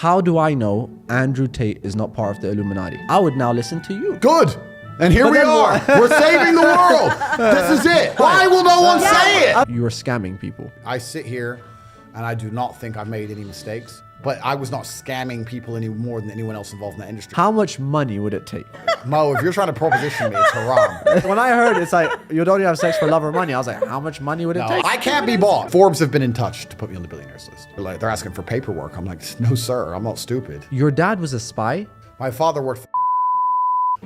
How do I know Andrew Tate is not part of the Illuminati? I would now listen to you. Good. And here we are. We're saving the world. This is it. Why will no one say it? You are scamming people. I sit here and I do not think I've made any mistakes, but I was not scamming people any more than anyone else involved in the industry. How much money would it take? Mo, if you're trying to proposition me, it's haram. When I heard it's like, you'd only have sex for love or money, I was like, how much money would it take? I can't be bought. Forbes have been in touch to put me on the billionaires list. They're asking for paperwork. I'm like, no, sir, I'm not stupid. Your dad was a spy? My father worked for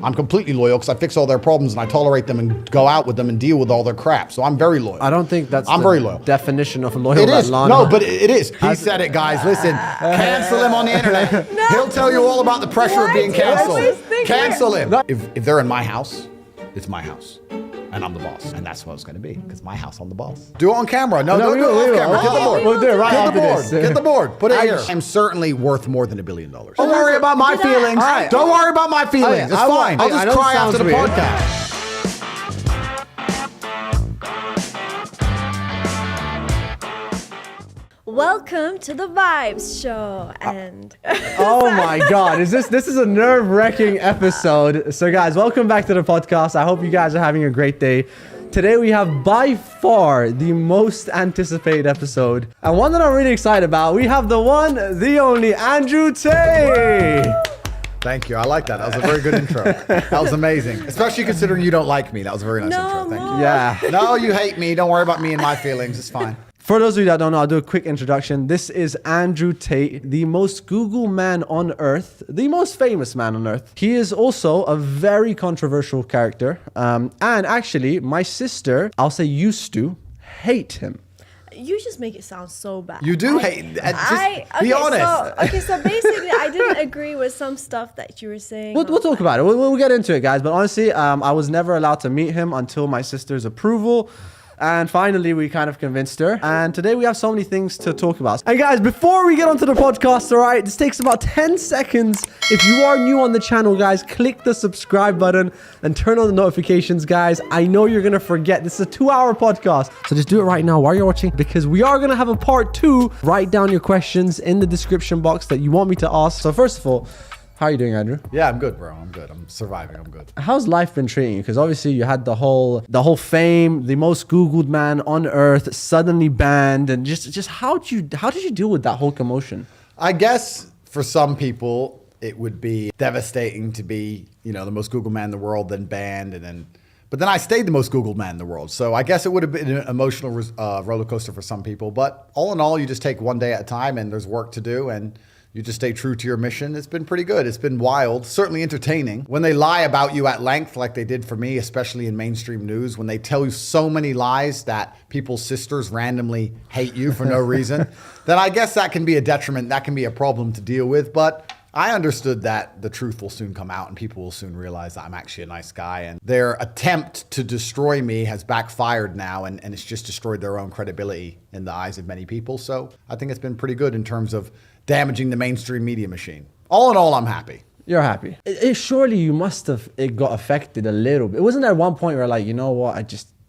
I'm completely loyal because I fix all their problems and I tolerate them and go out with them and deal with all their crap. So I'm very loyal. I don't think that's I'm very loyal. Definition of loyal. It is. No, but it is. He said it, guys. Listen, cancel him on the internet. No. He'll tell you all about the pressure of being canceled. Cancel him. If they're in my house, it's my house. And I'm the boss. And that's what it's going to be, because my house, I'm the boss. Do it on camera. No, don't do it off camera. Get the board. We'll do it right after this. Get the board. Put it here. I'm certainly worth more than $1 billion. Don't worry about my feelings. Don't worry about my feelings. It's fine. I'll just cry after the podcast. Welcome to the Vibes Show, and oh my God, this is a nerve-wracking episode. So guys, welcome back to the podcast. I hope you guys are having a great day. Today we have by far the most anticipated episode, and one that I'm really excited about. We have the one, the only Andrew Tate. Thank you. I like that. That was a very good intro. That was amazing. Especially considering you don't like me. That was a very nice intro. Thank you. Yeah. No, you hate me. Don't worry about me and my feelings. It's fine. For those of you that don't know, I'll do a quick introduction. This is Andrew Tate, the most Google man on earth, the most famous man on earth. He is also a very controversial character. And actually, my sister, I'll say used to, hate him. You just make it sound so bad. You do hate. Be honest. So basically, I didn't agree with some stuff that you were saying. We'll talk about it. We'll get into it, guys. But honestly, I was never allowed to meet him until my sister's approval. And finally, we kind of convinced her. And today we have so many things to talk about. And guys, before we get onto the podcast, all right, this takes about 10 seconds. If you are new on the channel, guys, click the subscribe button and turn on the notifications, guys. I know you're going to forget. This is a 2-hour podcast. So just do it right now while you're watching, because we are going to have a part 2. Write down your questions in the description box that you want me to ask. So first of all, how are you doing, Andrew? Yeah, I'm good, bro. I'm good. I'm surviving. I'm good. How's life been treating you? Because obviously you had the whole fame, the most Googled man on earth, suddenly banned, and just how did you deal with that whole commotion? I guess for some people it would be devastating to be, the most Googled man in the world, then banned, but then I stayed the most Googled man in the world. So I guess it would have been an emotional roller coaster for some people. But all in all, you just take one day at a time, and there's work to do, and you just stay true to your mission. It's been pretty good. It's been wild, certainly entertaining. When they lie about you at length, like they did for me, especially in mainstream news, when they tell you so many lies that people's sisters randomly hate you for no reason, then I guess that can be a detriment. That can be a problem to deal with. But I understood that the truth will soon come out and people will soon realize that I'm actually a nice guy. And their attempt to destroy me has backfired now, and it's just destroyed their own credibility in the eyes of many people. So I think it's been pretty good in terms of damaging the mainstream media machine. All in all, I'm happy. You're happy. Surely you must have got affected a little bit. Wasn't there one point where like, you know what,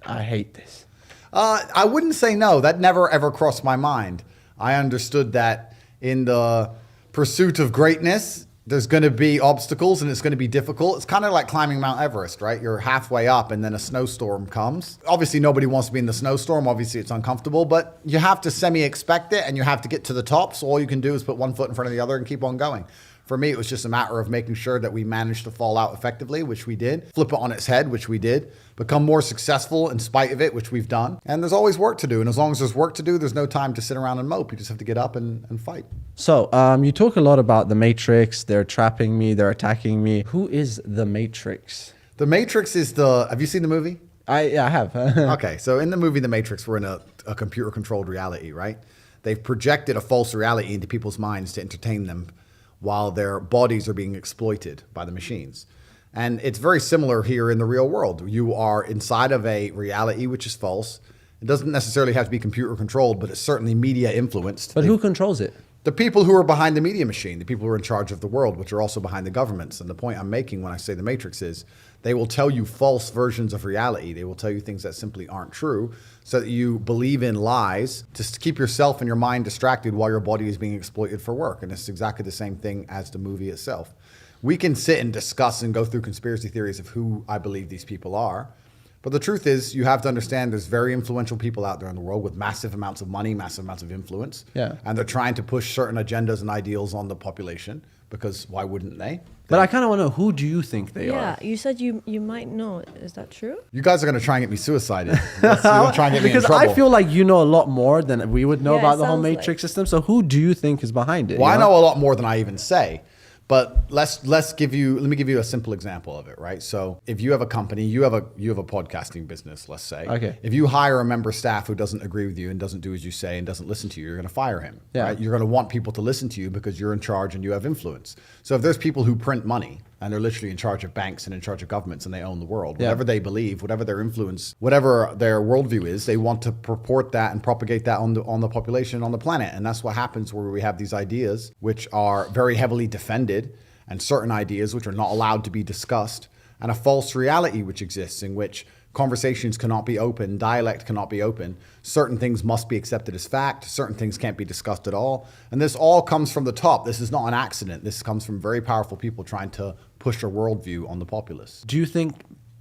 I hate this? I wouldn't say no. That never ever crossed my mind. I understood that in the pursuit of greatness, there's going to be obstacles and it's going to be difficult. It's kind of like climbing Mount Everest, right? You're halfway up and then a snowstorm comes. Obviously, nobody wants to be in the snowstorm. Obviously, it's uncomfortable, but you have to semi-expect it and you have to get to the top. So all you can do is put one foot in front of the other and keep on going. For me, it was just a matter of making sure that we managed to fall out effectively, which we did. Flip it on its head, which we did. Become more successful in spite of it, which we've done. And there's always work to do. And as long as there's work to do, there's no time to sit around and mope. You just have to get up and fight. So you talk a lot about the Matrix. They're trapping me. They're attacking me. Who is the Matrix? The Matrix is have you seen the movie? I have. Okay, so in the movie The Matrix, we're in a computer-controlled reality, right? They've projected a false reality into people's minds to entertain them while their bodies are being exploited by the machines. And it's very similar here in the real world. You are inside of a reality which is false. It doesn't necessarily have to be computer controlled, but it's certainly media influenced. But who controls it? The people who are behind the media machine, the people who are in charge of the world, which are also behind the governments. And the point I'm making when I say the Matrix is they will tell you false versions of reality. They will tell you things that simply aren't true so that you believe in lies to keep yourself and your mind distracted while your body is being exploited for work. And it's exactly the same thing as the movie itself. We can sit and discuss and go through conspiracy theories of who I believe these people are. But the truth is, you have to understand there's very influential people out there in the world with massive amounts of money, massive amounts of influence. Yeah. And they're trying to push certain agendas and ideals on the population because why wouldn't they? But I kind of want to know, who do you think they Yeah, are? you said you might know. Is that true? You guys are going to try and get me suicided. You're gonna try and get me in Because trouble. I feel like you know a lot more than we would know Yeah, about it the whole sounds Matrix system. So who do you think is behind it? Well, you I know a lot more than I even say. But let me give you a simple example of it, right? So if you have a company, you have a podcasting business, let's say. Okay. If you hire a member of staff who doesn't agree with you and doesn't do as you say and doesn't listen to you, you're going to fire him. Yeah. Right? You're going to want people to listen to you because you're in charge and you have influence. So if there's people who print money and they're literally in charge of banks and in charge of governments and they own the world, Yeah. whatever they believe, whatever their influence, whatever their worldview is, they want to purport that and propagate that on the population, on the planet. And that's what happens where we have these ideas which are very heavily defended, and certain ideas which are not allowed to be discussed, and a false reality which exists in which conversations cannot be open, dialect cannot be open, certain things must be accepted as fact, certain things can't be discussed at all. And this all comes from the top. This is not an accident. This comes from very powerful people trying to push a worldview on the populace. Do you think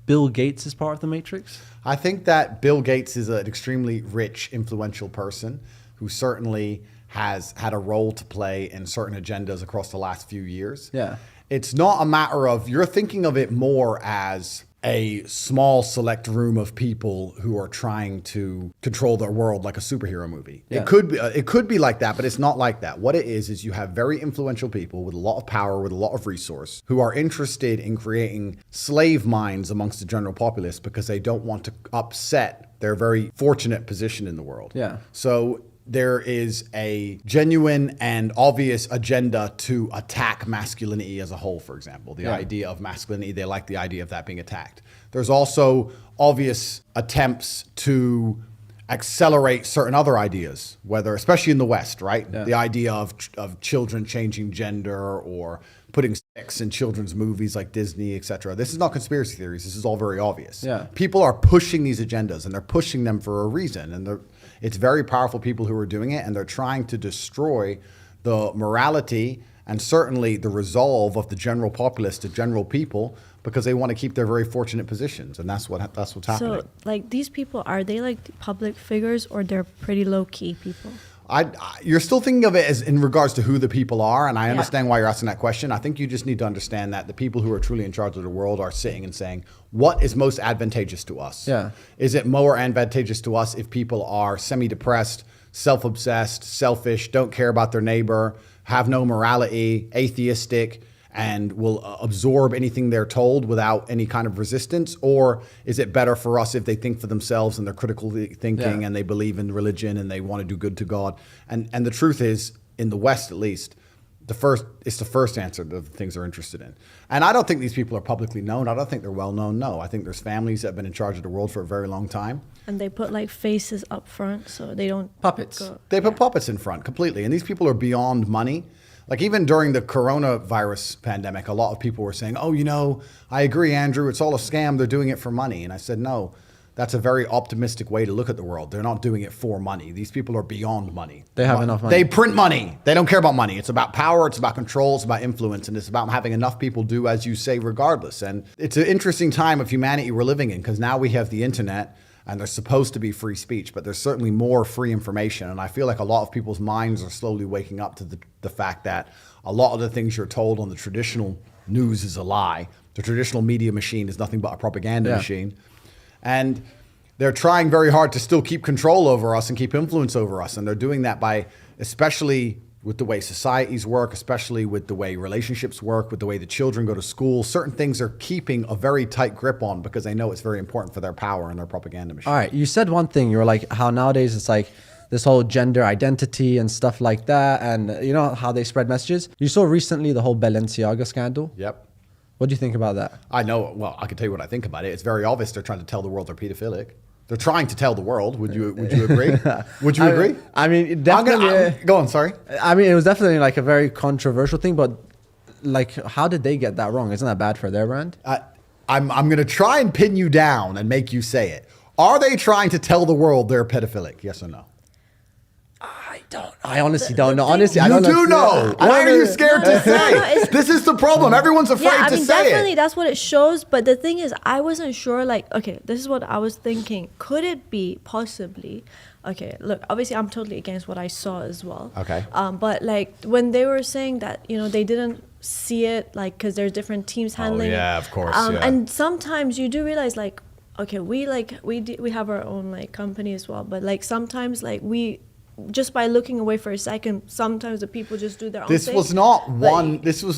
Bill Gates is part of the Matrix? I think that Bill Gates is an extremely rich, influential person who certainly has had a role to play in certain agendas across the last few years. Yeah. It's not a matter of, you're thinking of it more as a small select room of people who are trying to control their world like a superhero movie. Yeah. It could be like that, but it's not like that. What it is you have very influential people with a lot of power, with a lot of resource, who are interested in creating slave minds amongst the general populace because they don't want to upset their very fortunate position in the world. Yeah. So there is a genuine and obvious agenda to attack masculinity as a whole, for example. The idea of masculinity, they like the idea of that being attacked. There's also obvious attempts to accelerate certain other ideas, whether, especially in the West, right? Yeah. The idea of children changing gender or putting sex in children's movies like Disney, etc. This is not conspiracy theories. This is all very obvious. Yeah. People are pushing these agendas, and they're pushing them for a reason. And it's very powerful people who are doing it, and they're trying to destroy the morality and certainly the resolve of the general populace, the general people, because they want to keep their very fortunate positions, and that's what's happening. So, like, these people, are they like public figures, or they're pretty low key people? You're still thinking of it as in regards to who the people are, and I understand why you're asking that question. I think you just need to understand that the people who are truly in charge of the world are sitting and saying, what is most advantageous to us? Yeah. Is it more advantageous to us if people are semi-depressed, self-obsessed, selfish, don't care about their neighbor, have no morality, atheistic, and will absorb anything they're told without any kind of resistance? Or is it better for us if they think for themselves and they're critically thinking and they believe in religion and they want to do good to God? And the truth is, in the West at least, it's the first answer to the things they're interested in. And I don't think these people are publicly known. I don't think they're well known, no. I think there's families that have been in charge of the world for a very long time. And they put like faces up front so they don't Puppets. They put puppets in front completely. And these people are beyond money. Like even during the coronavirus pandemic, a lot of people were saying, oh, I agree, Andrew, it's all a scam. They're doing it for money. And I said, no, that's a very optimistic way to look at the world. They're not doing it for money. These people are beyond money. They have enough money. They print money. They don't care about money. It's about power. It's about control. It's about influence. And it's about having enough people do as you say regardless. And it's an interesting time of humanity we're living in, because now we have the internet. And there's supposed to be free speech, but there's certainly more free information. And I feel like a lot of people's minds are slowly waking up to the fact that a lot of the things you're told on the traditional news is a lie. The traditional media machine is nothing but a propaganda machine. And they're trying very hard to still keep control over us and keep influence over us. And they're doing that by, especially with the way societies work, especially with the way relationships work, with the way the children go to school. Certain things are keeping a very tight grip on because they know it's very important for their power and their propaganda machine. All right, you said one thing. You were like, how nowadays it's like this whole gender identity and stuff like that, and you know how they spread messages. You saw recently the whole Balenciaga scandal. Yep. What do you think about that? I know. Well, I can tell you what I think about it. It's very obvious they're trying to tell the world they're pedophilic. They're trying to tell the world. Would you agree? Would you agree? I mean, definitely. Go on. Sorry. I mean, it was definitely like a very controversial thing, but like, how did they get that wrong? Isn't that bad for their brand? I'm going to try and pin you down and make you say it. Are they trying to tell the world they're pedophilic? Yes or no? I honestly don't know. Honestly, I don't know. You do know. Why are you scared to say? No, this is the problem. Everyone's afraid to say definitely it. That's what it shows. But the thing is, I wasn't sure. Like, okay, this is what I was thinking. Could it be possibly? Okay, look. Obviously, I'm totally against what I saw as well. Okay. But like when they were saying that, they didn't see it, like, because there's different teams handling. Oh yeah, it. of course. And sometimes you do realize, like, okay, we have our own like company as well. But like sometimes, like we. Just by looking away for a second, sometimes the people just do their own thing. This was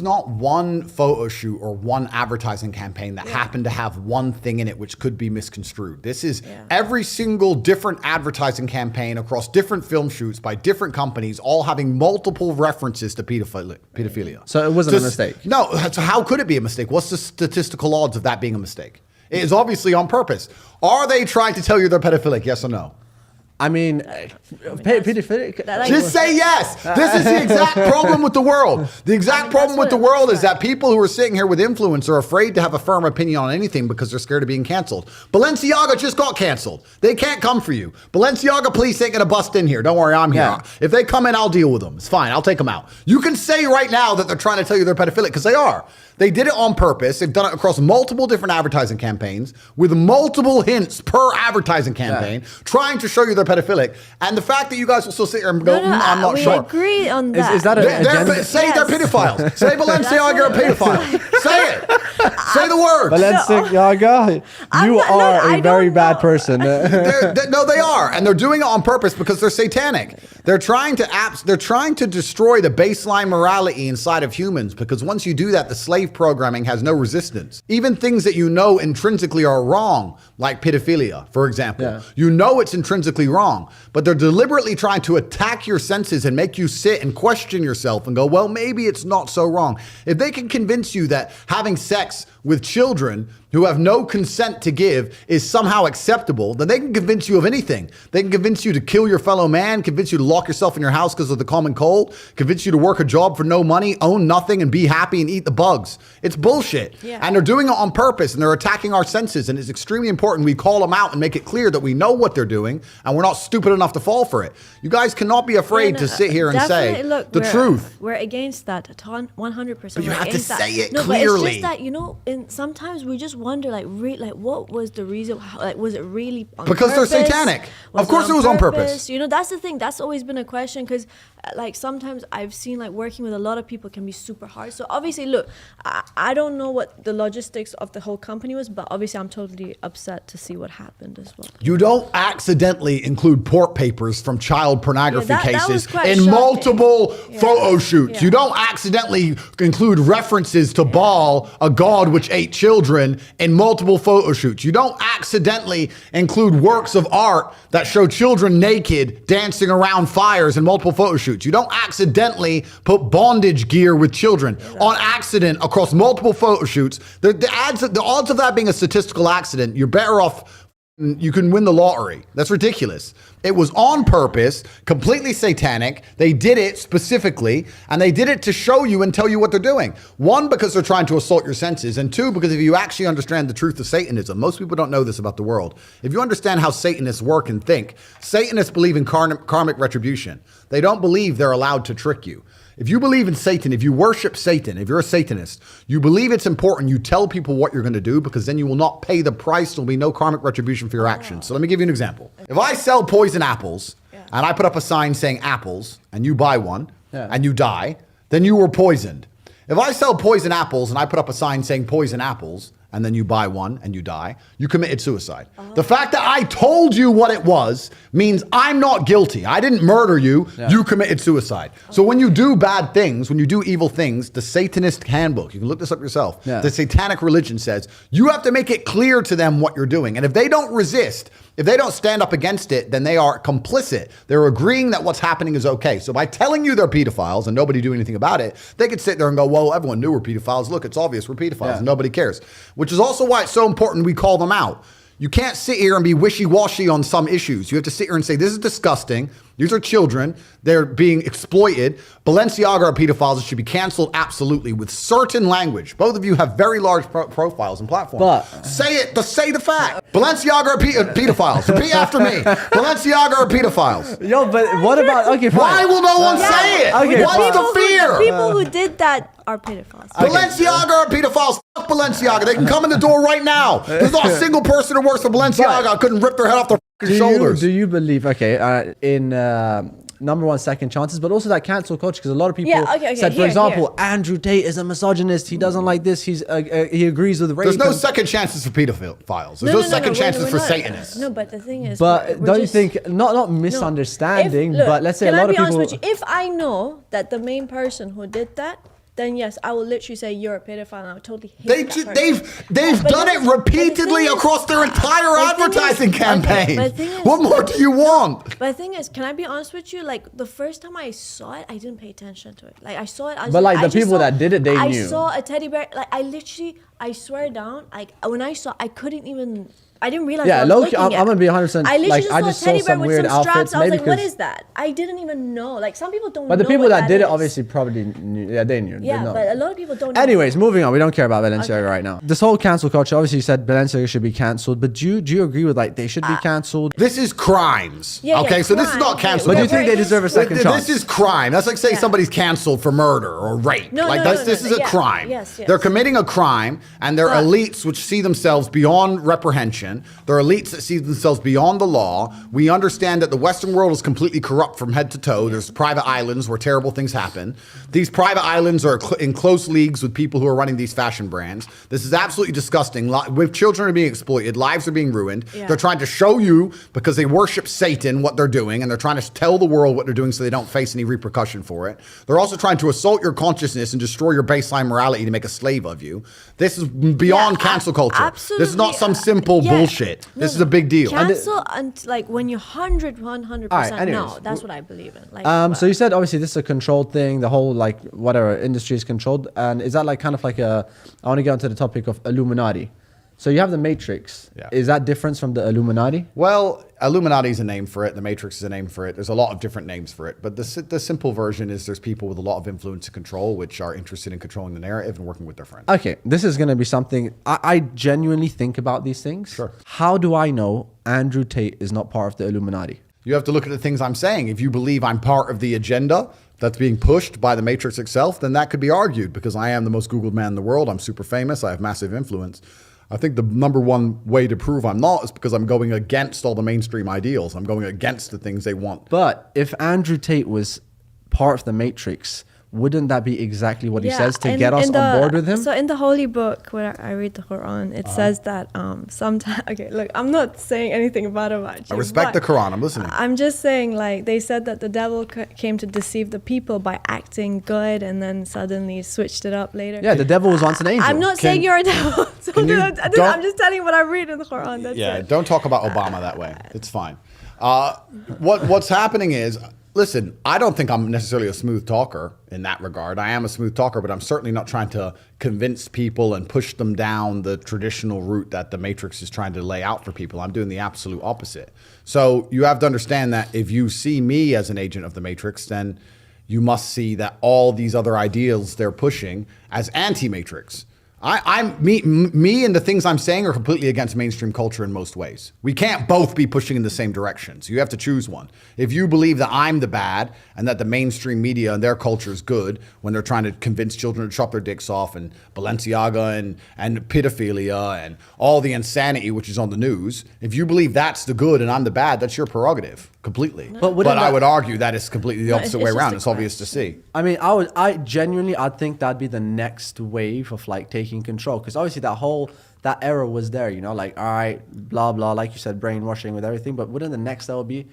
not one photo shoot or one advertising campaign that happened to have one thing in it which could be misconstrued. This is every single different advertising campaign across different film shoots by different companies, all having multiple references to pedophilia. So it wasn't a mistake. No. So how could it be a mistake? What's the statistical odds of that being a mistake? It is obviously on purpose. Are they trying to tell you they're pedophilic? Yes or no? I mean, pedophilic. Just say yes. This is the exact problem with the world. The exact problem with the world is that people who are sitting here with influence are afraid to have a firm opinion on anything because they're scared of being canceled. Balenciaga just got canceled. They can't come for you. Balenciaga police ain't going to bust in here. Don't worry, I'm here. Yeah. If they come in, I'll deal with them. It's fine. I'll take them out. You can say right now that they're trying to tell you they're pedophilic because they are. They did it on purpose. They've done it across multiple different advertising campaigns with multiple hints per advertising campaign, trying to show you they're pedophilic. And the fact that you guys will still sit here and go, I'm not sure. We agree on that. Is that a say they're pedophiles. Say Balenciaga a pedophile. Say it. Say the word. Balenciaga, you are a very bad person. No, they are, and they're doing it on purpose because they're satanic. They're trying to destroy the baseline morality inside of humans because once you do that, the slave programming has no resistance. Even things that you know intrinsically are wrong, like pedophilia, for example. Yeah. You know it's intrinsically wrong, but they're deliberately trying to attack your senses and make you sit and question yourself and go, well, maybe it's not so wrong. If they can convince you that having sex with children who have no consent to give is somehow acceptable, then they can convince you of anything. They can convince you to kill your fellow man, convince you to lock yourself in your house because of the common cold, convince you to work a job for no money, own nothing, and be happy and eat the bugs. It's bullshit. Yeah. And they're doing it on purpose, and they're attacking our senses, and it's extremely important we call them out and make it clear that we know what they're doing, and we're not stupid enough to fall for it. You guys cannot be afraid to sit here and say the truth. We're against that 100%. But you have to say it clearly. clearly. But it's just that, sometimes we just wonder, what was the reason? Was it really on because purpose? They're satanic. Of course it was on purpose. That's the thing. That's always been a question because, sometimes I've seen, working with a lot of people can be super hard. So obviously, look, I don't know what the logistics of the whole company was, but obviously I'm totally upset to see what happened as well. You don't accidentally include port papers from child pornography cases in shocking. Multiple photo shoots. Yeah. You don't accidentally include references to Baal, a god which ate children, in multiple photo shoots. You don't accidentally include works of art that show children naked dancing around fires in multiple photo shoots. You don't accidentally put bondage gear with children on accident across multiple photo shoots. The odds of that being a statistical accident, you're better off. You can win the lottery. That's ridiculous. It was on purpose, completely satanic. They did it specifically, and they did it to show you and tell you what they're doing. One, because they're trying to assault your senses, and two, because if you actually understand the truth of Satanism, most people don't know this about the world. If you understand how Satanists work and think, Satanists believe in karmic retribution. They don't believe they're allowed to trick you. If you believe in Satan, if you worship Satan, if you're a Satanist, you believe it's important you tell people what you're going to do because then you will not pay the price. There'll be no karmic retribution for your actions. So let me give you an example. If I sell poison apples and I put up a sign saying apples and you buy one and you die, then you were poisoned. If I sell poison apples and I put up a sign saying poison apples and then you buy one and you die, you committed suicide. The fact that I told you what it was means I'm not guilty. I didn't murder you. You committed suicide. So when you do bad things, when you do evil things, the Satanist handbook, you can look this up yourself, the satanic religion says you have to make it clear to them what you're doing. And if they don't resist, if they don't stand up against it, then they are complicit. They're agreeing that what's happening is okay. So by telling you they're pedophiles and nobody do anything about it, they could sit there and go, well, everyone knew we're pedophiles. Look, it's obvious we're pedophiles and nobody cares. Which is also why it's so important we call them out. You can't sit here and be wishy-washy on some issues. You have to sit here and say, this is disgusting. These are children. They're being exploited. Balenciaga are pedophiles. It should be canceled absolutely with certain language. Both of you have very large profiles and platforms. But say it. Say the fact. Balenciaga are pedophiles. Repeat after me. Balenciaga are pedophiles. Yo, but what about, okay, fine. Why will no one say it? Okay, What's the fear? People who did that are pedophiles. Balenciaga are pedophiles. Fuck Balenciaga. They can come in the door right now. There's not a single person who works for Balenciaga. I couldn't rip their head off their shoulders. Do you believe, in number one, second chances, but also that cancel culture? Because a lot of people said, for example, Andrew Tate is a misogynist. He doesn't like this. He agrees with rape. There's no second chances for pedophiles. There's no second chances for Satanists. No, but the thing is, but don't you think, not misunderstanding, but let's say a lot of people. Can I be honest with you? If I know that the main person who did that, then yes, I will literally say you're a pedophile, and I would totally hate that person. They've done it repeatedly across their entire advertising campaign. What more do you want? But the thing is, can I be honest with you? Like the first time I saw it, I didn't pay attention to it. Like I saw it, but like the people that did it, they knew. I saw a teddy bear. Like I swear down. Like when I saw, I couldn't even. I didn't realize. Yeah, low-key, I'm gonna be 100%. I just saw a teddy bear with weird some straps. outfits. I was like, "What is that?" I didn't even know. Like some people don't. But the know people what that did it is. obviously probably knew. Yeah, they knew. Yeah, but a lot of people don't know. Anyways, moving on. We don't care about Balenciaga right now. This whole cancel culture, obviously you said Balenciaga should be cancelled, but do you agree with like they should be cancelled? This is crimes. Yeah, okay, so this is not cancel. But do you think they deserve a second chance? This is crime. That's like saying somebody's canceled for murder or rape. This is a crime. Yes. They're committing a crime, and they're elites which see themselves beyond reprehension. They're elites that see themselves beyond the law. We understand that the Western world is completely corrupt from head to toe. There's private islands where terrible things happen. These private islands are in close leagues with people who are running these fashion brands. This is absolutely disgusting. With children are being exploited, lives are being ruined. Yeah. They're trying to show you, because they worship Satan, what they're doing, and they're trying to tell the world what they're doing so they don't face any repercussion for it. They're also trying to assault your consciousness and destroy your baseline morality to make a slave of you. This is beyond cancel culture. Absolutely. This is not some simple bullshit. This is a big deal. Cancel and like when you're 100%. No, that's what I believe in. Like, so you said obviously this is a controlled thing. The whole like whatever industry is controlled, and is that like kind of like I want to get onto the topic of Illuminati. So you have the Matrix. Yeah. Is that different from the Illuminati? Well, Illuminati is a name for it. The Matrix is a name for it. There's a lot of different names for it. But the simple version is there's people with a lot of influence and control, which are interested in controlling the narrative and working with their friends. Okay, this is going to be something I genuinely think about these things. Sure. How do I know Andrew Tate is not part of the Illuminati? You have to look at the things I'm saying. If you believe I'm part of the agenda that's being pushed by the Matrix itself, then that could be argued because I am the most Googled man in the world. I'm super famous. I have massive influence. I think the number one way to prove I'm not is because I'm going against all the mainstream ideals. I'm going against the things they want. But if Andrew Tate was part of the Matrix, wouldn't that be exactly what he says to get us on board with him? So in the holy book where I read the Quran, it says that sometimes, okay, look, I'm not saying anything bad about you. I respect the Quran. I'm listening. I'm just saying, like, they said that the devil came to deceive the people by acting good and then suddenly switched it up later. Yeah, the devil was once an angel. I'm not saying you're a devil. I'm just telling you what I read in the Quran. That's it. Don't talk about Obama that way. It's fine. What's happening is, listen, I don't think I'm necessarily a smooth talker in that regard. I am a smooth talker, but I'm certainly not trying to convince people and push them down the traditional route that the Matrix is trying to lay out for people. I'm doing the absolute opposite. So you have to understand that if you see me as an agent of the Matrix, then you must see that all these other ideals they're pushing as anti-Matrix. Me and the things I'm saying are completely against mainstream culture in most ways. We can't both be pushing in the same direction. So you have to choose one. If you believe that I'm the bad and that the mainstream media and their culture is good when they're trying to convince children to chop their dicks off and Balenciaga and pedophilia and all the insanity which is on the news, if you believe that's the good and I'm the bad, that's your prerogative completely. No. But I would argue that it's completely the opposite way around. It's obvious to see. I mean, I genuinely think that'd be the next wave of like taking control, because obviously that era was there, you know, like, all right, blah blah, like you said, brainwashing with everything. But wouldn't the next level be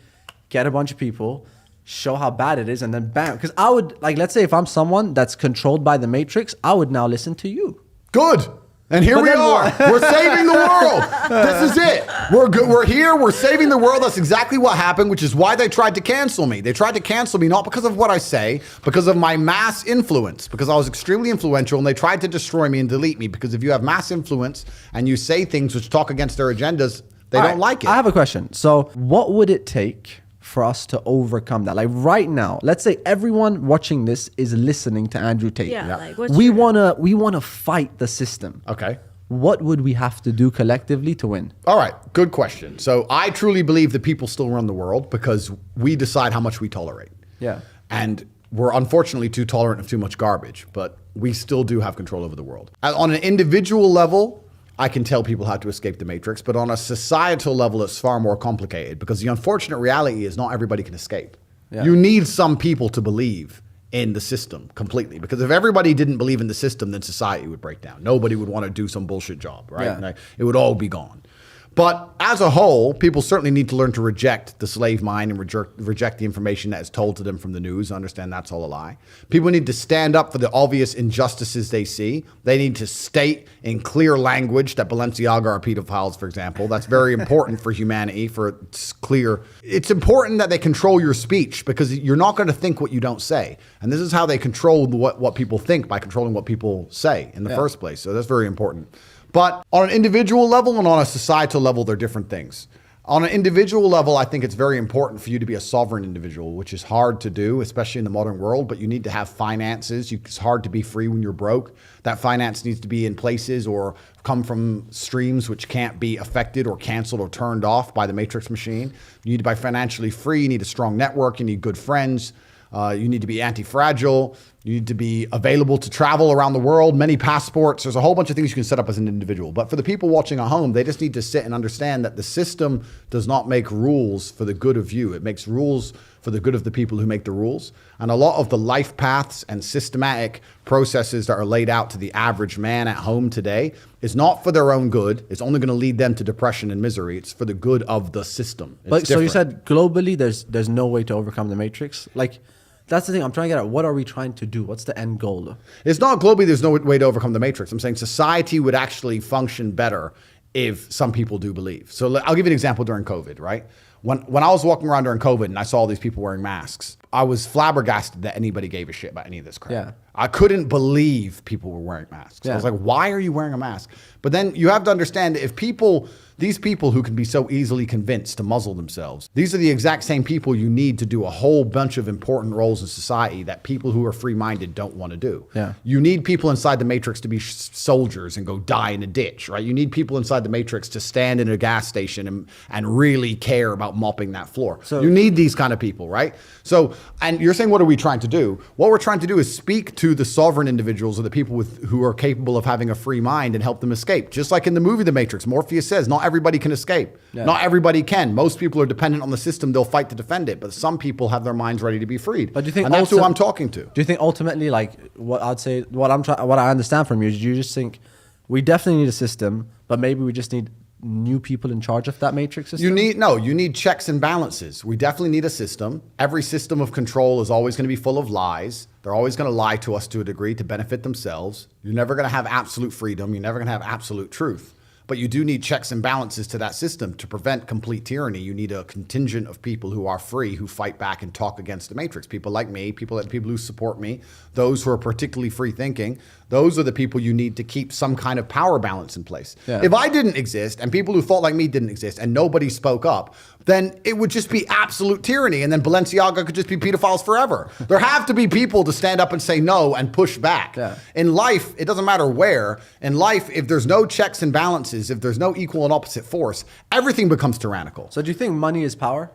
get a bunch of people, show how bad it is, and then bam? Because I would, like, let's say if I'm someone that's controlled by the Matrix, I would now listen to you. Good. And here we are. We're saving the world. This is it. We're good. We're here. We're saving the world. That's exactly what happened, which is why they tried to cancel me. They tried to cancel me not because of what I say, because of my mass influence, because I was extremely influential, and they tried to destroy me and delete me. Because if you have mass influence and you say things which talk against their agendas, They All don't right, like it. I have a question. So what would it take for us to overcome that? Like right now, let's say everyone watching this is listening to Andrew Tate. Yeah, like what's we your- wanna fight the system. Okay. What would we have to do collectively to win? All right, good question. So I truly believe that people still run the world because we decide how much we tolerate. Yeah. And we're unfortunately too tolerant of too much garbage, but we still do have control over the world. On an individual level, I can tell people how to escape the matrix, but on a societal level, it's far more complicated because the unfortunate reality is not everybody can escape. Yeah. You need some people to believe in the system completely, because if everybody didn't believe in the system, then society would break down. Nobody would want to do some bullshit job, right? Yeah. Like, it would all be gone. But as a whole, people certainly need to learn to reject the slave mind and reject the information that is told to them from the news, understand that's all a lie. People need to stand up for the obvious injustices they see. They need to state in clear language that Balenciaga are pedophiles, for example. That's very important for humanity, for it's clear. It's important that they control your speech because you're not going to think what you don't say. And this is how they control what people think, by controlling what people say in the first place. So that's very important. But on an individual level and on a societal level, they're different things. On an individual level, I think it's very important for you to be a sovereign individual, which is hard to do, especially in the modern world, but you need to have finances. It's hard to be free when you're broke. That finance needs to be in places or come from streams which can't be affected or canceled or turned off by the matrix machine. You need to be financially free. You need a strong network. You need good friends. You need to be anti-fragile. You need to be available to travel around the world, many passports. There's a whole bunch of things you can set up as an individual. But for the people watching at home, they just need to sit and understand that the system does not make rules for the good of you. It makes rules for the good of the people who make the rules. And a lot of the life paths and systematic processes that are laid out to the average man at home today is not for their own good. It's only going to lead them to depression and misery. It's for the good of the system. It's But so you different. said globally, there's no way to overcome the matrix. Like, that's the thing I'm trying to get at. What are we trying to do? What's the end goal? It's not globally, there's no way to overcome the matrix. I'm saying society would actually function better if some people do believe. So I'll give you an example during COVID, right? When I was walking around during COVID and I saw all these people wearing masks, I was flabbergasted that anybody gave a shit about any of this crap. Yeah. I couldn't believe people were wearing masks. Yeah. I was like, why are you wearing a mask? But then you have to understand that if these people who can be so easily convinced to muzzle themselves, these are the exact same people you need to do a whole bunch of important roles in society that people who are free-minded don't want to do. Yeah. You need people inside the matrix to be soldiers and go die in a ditch, right? You need people inside the matrix to stand in a gas station and really care about mopping that floor. So you need these kind of people, right? So, and you're saying, what are we trying to do? What we're trying to do is speak to the sovereign individuals or the people who are capable of having a free mind and help them escape. Just like in the movie The Matrix, Morpheus says, not everybody can escape. Yeah. Not everybody can. Most people are dependent on the system. They'll fight to defend it. But some people have their minds ready to be freed. But do you think and that's who also- I'm talking to. Do you think ultimately, like, what I'd say, what I understand from you is you just think we definitely need a system, but maybe we just need new people in charge of that matrix system? You need checks and balances. We definitely need a system. Every system of control is always going to be full of lies. They're always going to lie to us to a degree to benefit themselves. You're never going to have absolute freedom. You're never going to have absolute truth. But you do need checks and balances to that system to prevent complete tyranny. You need a contingent of people who are free, who fight back and talk against the matrix. People like me, people who support me, those who are particularly free thinking. Those are the people you need to keep some kind of power balance in place. Yeah. If I didn't exist and people who thought like me didn't exist and nobody spoke up, then it would just be absolute tyranny. And then Balenciaga could just be pedophiles forever. There have to be people to stand up and say no and push back. Yeah. In life, it doesn't matter where. In life, if there's no checks and balances, if there's no equal and opposite force, everything becomes tyrannical. So do you think money is power?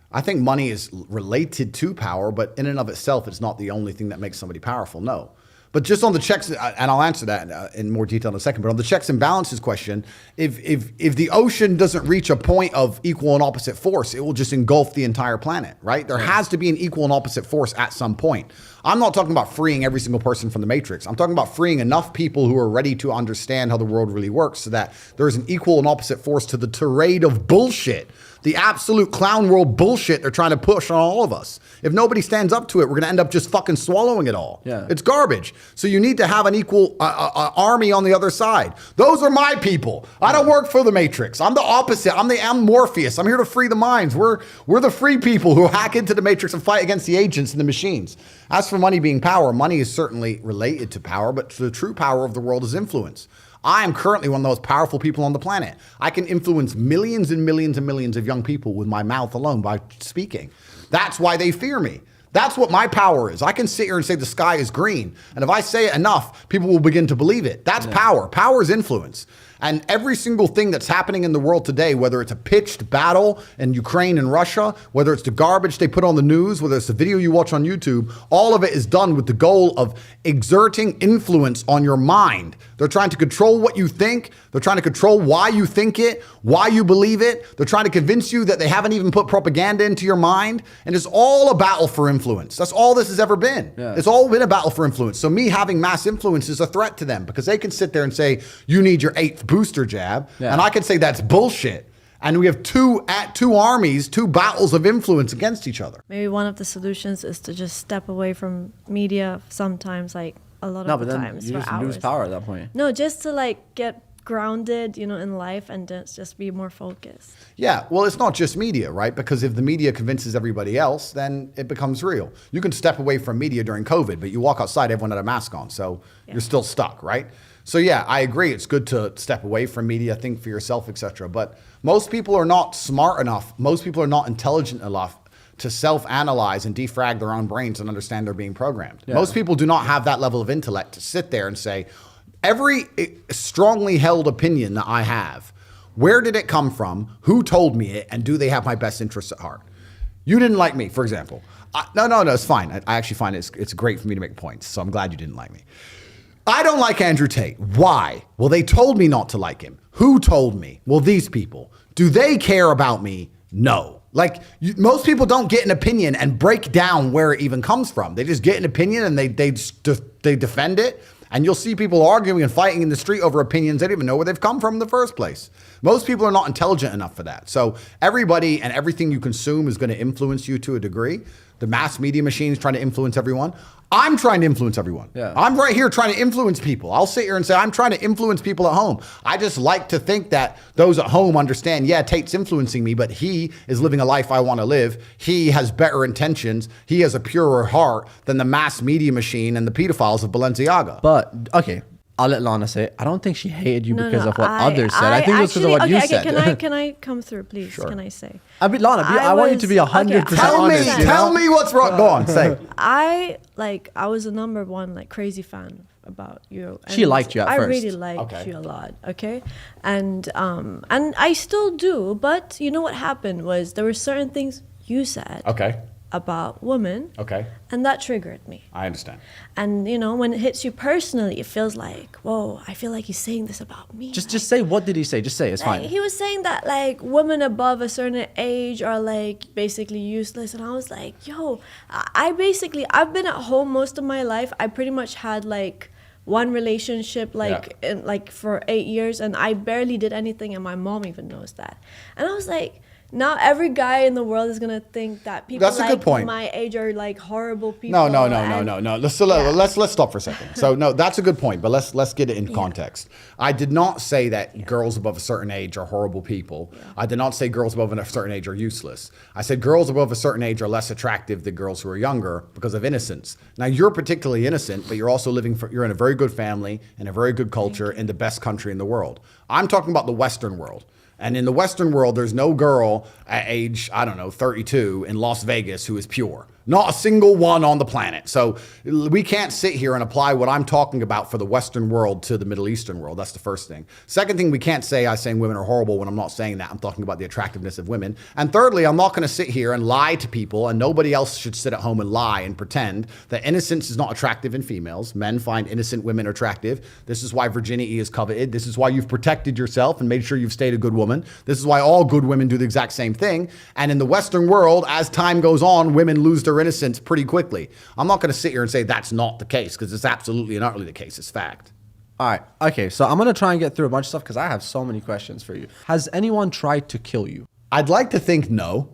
I think money is related to power, but in and of itself, it's not the only thing that makes somebody powerful. No. But just on the checks, and I'll answer that in more detail in a second, but on the checks and balances question, if the ocean doesn't reach a point of equal and opposite force, it will just engulf the entire planet, right? There has to be an equal and opposite force at some point. I'm not talking about freeing every single person from the matrix. I'm talking about freeing enough people who are ready to understand how the world really works so that there is an equal and opposite force to the tirade of bullshit, the absolute clown world bullshit they're trying to push on all of us. If nobody stands up to it, we're going to end up just fucking swallowing it all. Yeah. It's garbage. So you need to have an equal army on the other side. Those are my people. I don't work for the Matrix. I'm the opposite. I'm Morpheus. I'm here to free the minds. We're the free people who hack into the Matrix and fight against the agents and the machines. As for money being power, money is certainly related to power, but the true power of the world is influence. I am currently one of the most powerful people on the planet. I can influence millions and millions and millions of young people with my mouth alone by speaking. That's why they fear me. That's what my power is. I can sit here and say the sky is green. And if I say it enough, people will begin to believe it. That's power. Power is influence. And every single thing that's happening in the world today, whether it's a pitched battle in Ukraine and Russia, whether it's the garbage they put on the news, whether it's the video you watch on YouTube, all of it is done with the goal of exerting influence on your mind. They're trying to control what you think. They're trying to control why you think it, why you believe it. They're trying to convince you that they haven't even put propaganda into your mind. And it's all a battle for influence. That's all this has ever been. Yeah. It's all been a battle for influence. So me having mass influence is a threat to them because they can sit there and say, you need your 8th booster jab. Yeah. And I can say that's bullshit. And we have two armies, 2 battles of influence against each other. Maybe one of the solutions is to just step away from media sometimes, like a lot of the times. You just lose power at that point. No, just to like get grounded, in life and just be more focused. Yeah, well, it's not just media, right? Because if the media convinces everybody else, then it becomes real. You can step away from media during COVID, but you walk outside, everyone had a mask on, so you're still stuck, right? So yeah, I agree. It's good to step away from media, think for yourself, etc. But most people are not smart enough. Most people are not intelligent enough to self-analyze and defrag their own brains and understand they're being programmed. Yeah. Most people do not have that level of intellect to sit there and say, every strongly held opinion that I have, where did it come from? Who told me it? And do they have my best interests at heart? You didn't like me, for example. No, it's fine. I actually find it's great for me to make points. So I'm glad you didn't like me. I don't like Andrew Tate. Why? Well, they told me not to like him. Who told me? Well, these people. Do they care about me? No. Most people don't get an opinion and break down where it even comes from. They just get an opinion and they defend it. And you'll see people arguing and fighting in the street over opinions they don't even know where they've come from in the first place. Most people are not intelligent enough for that. So everybody and everything you consume is going to influence you to a degree. The mass media machine is trying to influence everyone. I'm trying to influence everyone. Yeah. I'm right here trying to influence people. I'll sit here and say, I'm trying to influence people at home. I just like to think that those at home understand, yeah, Tate's influencing me, but he is living a life I want to live. He has better intentions. He has a purer heart than the mass media machine and the pedophiles of Balenciaga. But, okay, I'll let Lana say it. I don't think she hated you because of what others said. I think it was because of what you said. Can I come through, please? Sure. Can I say? Lana, I want you to be 100% honest. Tell me what's wrong. Go on, say. I was a number one crazy fan about you. And she liked you at first. I really liked you a lot. Okay, and I still do. But you know what happened was there were certain things you said. Okay. About women. Okay. And that triggered me. I understand. And when it hits you personally, it feels like, whoa, I feel like he's saying this about me. Just say, what did he say? Just say, it's fine. He was saying that women above a certain age are basically useless. And I was like, yo, I've been at home most of my life. I pretty much had one relationship for 8 years, and I barely did anything, and my mom even knows that. And I was like, now every guy in the world is gonna think that people my age are horrible people. No. Let's stop for a second. So no, that's a good point, but let's get it in context. I did not say that girls above a certain age are horrible people. Yeah. I did not say girls above a certain age are useless. I said girls above a certain age are less attractive than girls who are younger because of innocence. Now you're particularly innocent, but you're also you're in a very good family, in a very good culture, in the best country in the world. I'm talking about the Western world. And in the Western world, there's no girl at age, 32 in Las Vegas who is pure. Not a single one on the planet. So we can't sit here and apply what I'm talking about for the Western world to the Middle Eastern world. That's the first thing. Second thing, we can't say I'm saying women are horrible when I'm not saying that. I'm talking about the attractiveness of women. And thirdly, I'm not going to sit here and lie to people, and nobody else should sit at home and lie and pretend that innocence is not attractive in females. Men find innocent women attractive. This is why virginity is coveted. This is why you've protected yourself and made sure you've stayed a good woman. This is why all good women do the exact same thing. And in the Western world, as time goes on, women lose their innocence pretty quickly. I'm not going to sit here and say that's not the case, because it's absolutely and utterly the case. It's fact. All right. Okay. So I'm going to try and get through a bunch of stuff because I have so many questions for you. Has anyone tried to kill you? I'd like to think no,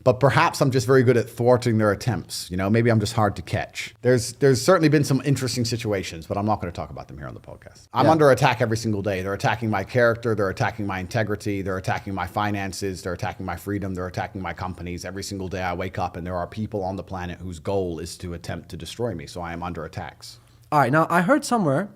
but perhaps I'm just very good at thwarting their attempts. You know, maybe I'm just hard to catch. There's certainly been some interesting situations, but I'm not going to talk about them here on the podcast. I'm under attack every single day. They're attacking my character. They're attacking my integrity. They're attacking my finances. They're attacking my freedom. They're attacking my companies. Every single day I wake up and there are people on the planet whose goal is to attempt to destroy me. So I am under attacks. All right. Now, I heard somewhere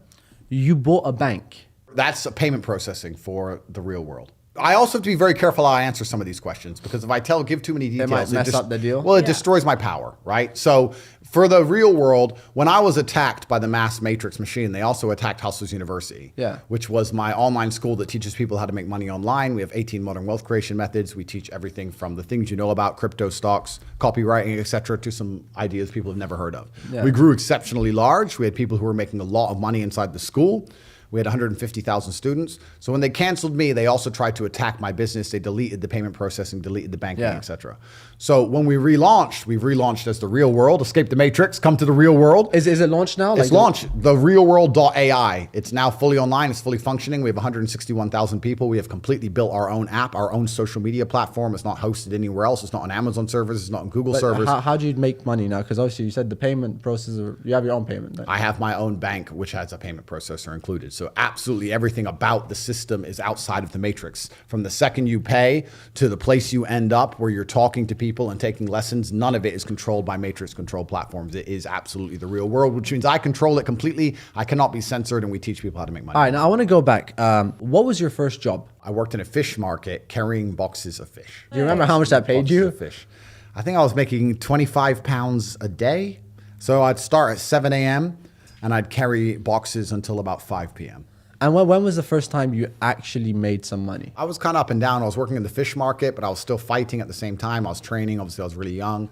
you bought a bank. That's a payment processing for the real world. I also have to be very careful how I answer some of these questions, because if I give too many details, might mess up the deal. Well, it destroys my power, right? So for the real world, when I was attacked by the mass matrix machine, they also attacked Hustlers University, which was my online school that teaches people how to make money online. We have 18 modern wealth creation methods. We teach everything from the things you know about crypto, stocks, copywriting, etc., to some ideas people have never heard of. We grew exceptionally large. We had people who were making a lot of money inside the school. We had 150,000 students. So when they canceled me, they also tried to attack my business. They deleted the payment processing, deleted the banking, etc. So when we've relaunched as the real world, escape the matrix, come to the real world. Is it launched now? It's launched, therealworld.ai. It's now fully online. It's fully functioning. We have 161,000 people. We have completely built our own app, our own social media platform. It's not hosted anywhere else. It's not on Amazon servers. It's not on Google servers. How do you make money now? Because obviously you said the payment processor, you have your own payment. I have my own bank, which has a payment processor included. So absolutely everything about the system is outside of the matrix. From the second you pay to the place you end up where you're talking to people and taking lessons, none of it is controlled by matrix control platforms. It is absolutely the real world, which means I control it completely. I cannot be censored, and we teach people how to make money. All right, now I want to go back. What was your first job? I worked in a fish market carrying boxes of fish. Do you remember how much that paid you? Fish. I think I was making 25 pounds a day. So I'd start at 7 a.m. and I'd carry boxes until about 5 p.m. And when was the first time you actually made some money? I was kind of up and down. I was working in the fish market, but I was still fighting at the same time. I was training. Obviously, I was really young.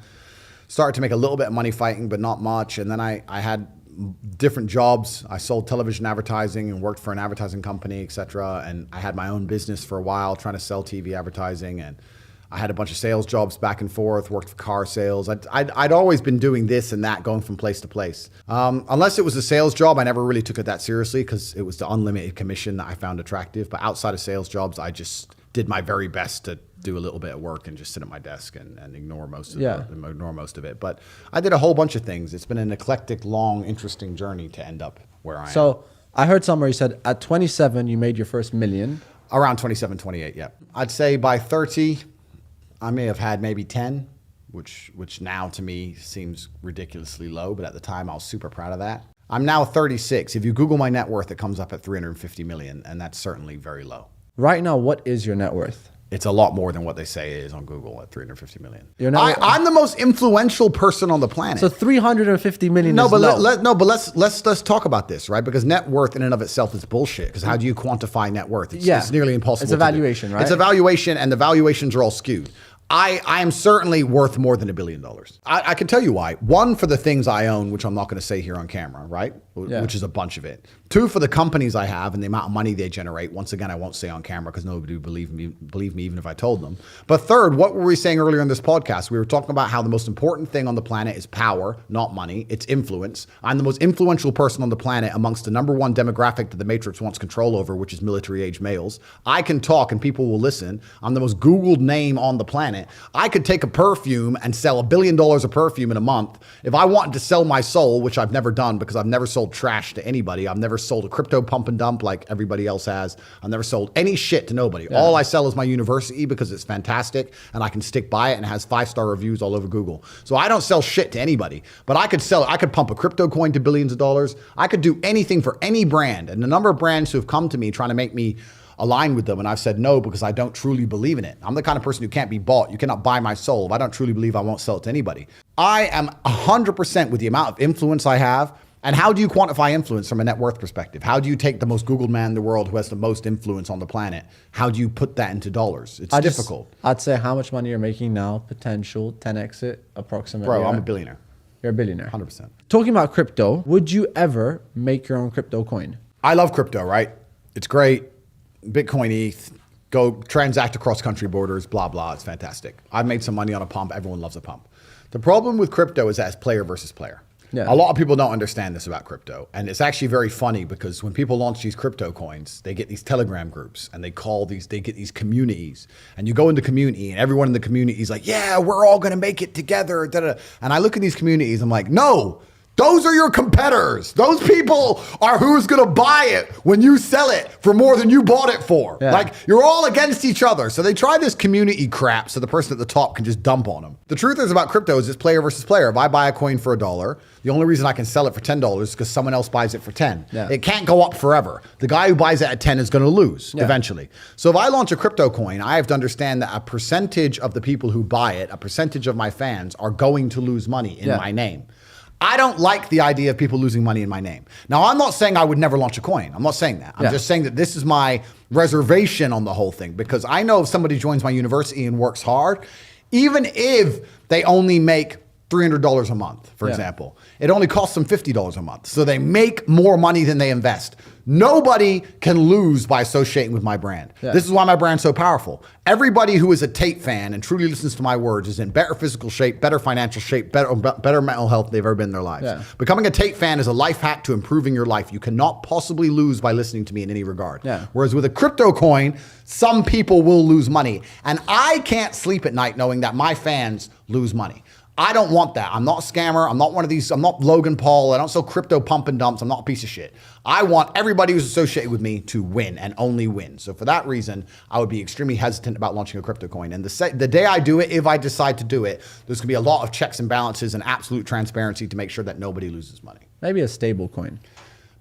Started to make a little bit of money fighting, but not much. And then I had different jobs. I sold television advertising and worked for an advertising company, etc. And I had my own business for a while trying to sell TV advertising. And I had a bunch of sales jobs back and forth, worked for car sales. I'd always been doing this and that, going from place to place. Unless it was a sales job, I never really took it that seriously because it was the unlimited commission that I found attractive. But outside of sales jobs, I just did my very best to do a little bit of work and just sit at my desk and ignore most of it. But I did a whole bunch of things. It's been an eclectic, long, interesting journey to end up where I am. So I heard somewhere you said at 27, you made your first million. Around 27, 28, yeah. I'd say by 30... I may have had maybe 10, which now to me seems ridiculously low, but at the time I was super proud of that. I'm now 36. If you Google my net worth, it comes up at 350 million, and that's certainly very low. Right now, what is your net worth? It's a lot more than what they say it is on Google at 350 million. I'm the most influential person on the planet. So 350 million no, is but low. let's talk about this, right? Because net worth in and of itself is bullshit. Because how do you quantify net worth? It's nearly impossible. It's a valuation, right? It's a valuation, and the valuations are all skewed. I am certainly worth more than $1 billion. I can tell you why. One, for the things I own, which I'm not going to say here on camera, right? Which is a bunch of it. Two, for the companies I have and the amount of money they generate. Once again, I won't say on camera because nobody would believe me even if I told them. But third, what were we saying earlier in this podcast? We were talking about how the most important thing on the planet is power, not money. It's influence. I'm the most influential person on the planet amongst the number one demographic that the Matrix wants control over, which is military-age males. I can talk and people will listen. I'm the most Googled name on the planet. I could take a perfume and sell $1 billion of perfume in a month. If I wanted to sell my soul, which I've never done because I've never sold trash to anybody. I've never sold a crypto pump and dump like everybody else has. I've never sold any shit to nobody. Yeah. All I sell is my university because it's fantastic and I can stick by it and it has 5-star reviews all over Google. So I don't sell shit to anybody, but I could pump a crypto coin to billions of dollars. I could do anything for any brand. And the number of brands who have come to me trying to make me align with them, and I've said no because I don't truly believe in it. I'm the kind of person who can't be bought. You cannot buy my soul. If I don't truly believe, I won't sell it to anybody. I am 100% with the amount of influence I have. And how do you quantify influence from a net worth perspective? How do you take the most Googled man in the world who has the most influence on the planet? How do you put that into dollars? It's difficult. I'd say how much money you're making now, potential 10 exit approximately. Bro, I'm a billionaire. You're a billionaire. 100%. Talking about crypto, would you ever make your own crypto coin? I love crypto, right? It's great. Bitcoin, ETH, go transact across country borders, blah, blah. It's fantastic. I've made some money on a pump. Everyone loves a pump. The problem with crypto is that it's player versus player. Yeah. A lot of people don't understand this about crypto. And it's actually very funny because when people launch these crypto coins, they get these Telegram groups and they get these communities. And you go into community and everyone in the community is like, yeah, we're all going to make it together. Da, da. And I look at these communities, I'm like, no. Those are your competitors. Those people are who's going to buy it when you sell it for more than you bought it for. Yeah. Like, you're all against each other. So they try this community crap so the person at the top can just dump on them. The truth is about crypto is it's player versus player. If I buy a coin for $1, the only reason I can sell it for $10 is because someone else buys it for 10. Yeah. It can't go up forever. The guy who buys it at 10 is going to lose eventually. So if I launch a crypto coin, I have to understand that a percentage of the people who buy it, a percentage of my fans are going to lose money in my name. I don't like the idea of people losing money in my name. Now, I'm not saying I would never launch a coin. I'm not saying that. I'm just saying that this is my reservation on the whole thing, because I know if somebody joins my university and works hard, even if they only make $300 a month, for example, it only costs them $50 a month. So they make more money than they invest. Nobody can lose by associating with my brand. Yeah. This is why my brand's so powerful. Everybody who is a Tate fan and truly listens to my words is in better physical shape, better financial shape, better mental health than they've ever been in their lives. Yeah. Becoming a Tate fan is a life hack to improving your life. You cannot possibly lose by listening to me in any regard. Yeah. Whereas with a crypto coin, some people will lose money. And I can't sleep at night knowing that my fans lose money. I don't want that. I'm not a scammer. I'm not one of these. I'm not Logan Paul. I don't sell crypto pump and dumps. I'm not a piece of shit. I want everybody who's associated with me to win and only win. So for that reason, I would be extremely hesitant about launching a crypto coin. And the day I do it, if I decide to do it, there's going to be a lot of checks and balances and absolute transparency to make sure that nobody loses money. Maybe a stable coin.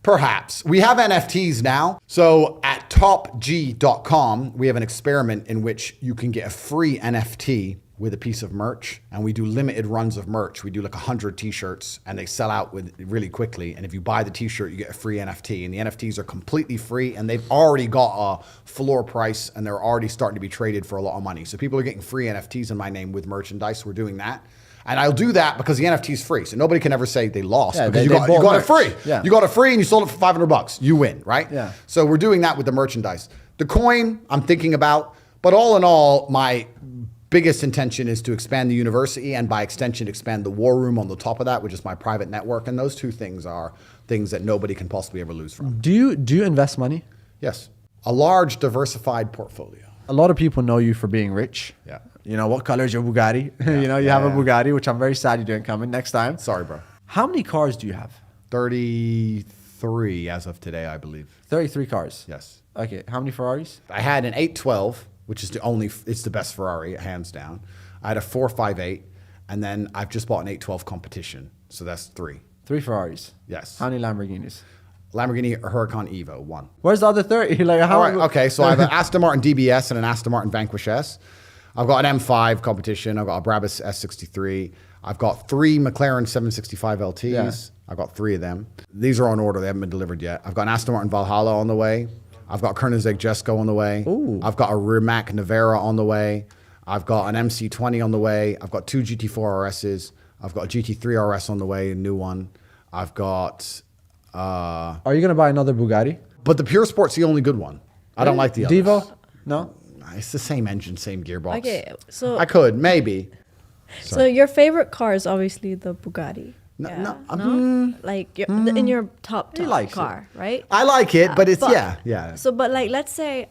Perhaps. We have NFTs now. So at topg.com, we have an experiment in which you can get a free NFT with a piece of merch, and we do limited runs of merch. We do like 100 t-shirts and they sell out with really quickly. And if you buy the t-shirt, you get a free NFT, and the NFTs are completely free and they've already got a floor price and they're already starting to be traded for a lot of money. So people are getting free NFTs in my name with merchandise. We're doing that. And I'll do that because the NFT is free. So nobody can ever say they lost because you got it free. Yeah. You got it free and you sold it for $500. You win, right? Yeah. So we're doing that with the merchandise. The coin I'm thinking about, but all in all, my biggest intention is to expand the university and by extension expand the war room on the top of that, which is my private network. And those two things are things that nobody can possibly ever lose from. Do you invest money? Yes. A large diversified portfolio. A lot of people know you for being rich. Yeah. You know, what color is your Bugatti? You know, you have a Bugatti, which I'm very sad you didn't come in next time. Sorry, bro. How many cars do you have? 33 as of today, I believe. 33 cars. Yes. Okay. How many Ferraris? I had an 812, which is it's the best Ferrari, hands down. I had a 458, and then I've just bought an 812 competition. So that's 3. 3 Ferraris. Yes. How many Lamborghinis? Lamborghini Huracan Evo, 1. Where's the other 30? Like how? All right, okay, so I have an Aston Martin DBS and an Aston Martin Vanquish S. I've got an M5 competition. I've got a Brabus S63. I've got 3 McLaren 765 LTs. Yeah. I've got 3 of them. These are on order. They haven't been delivered yet. I've got an Aston Martin Valhalla on the way. I've got a Koenigsegg Jesko on the way. Ooh. I've got a Rimac Navara on the way. I've got an MC20 on the way. I've got 2 GT4 RSs. I've got a GT3 RS on the way, a new one. I've got... Are you going to buy another Bugatti? But the Pure Sport's the only good one. I don't like the others. Devo? No? It's the same engine, same gearbox. Okay, so I could, maybe. so your favorite car is obviously the Bugatti. No, Like in your top likes car, right? I like it, but it's, But- yeah. So, but like, let's say,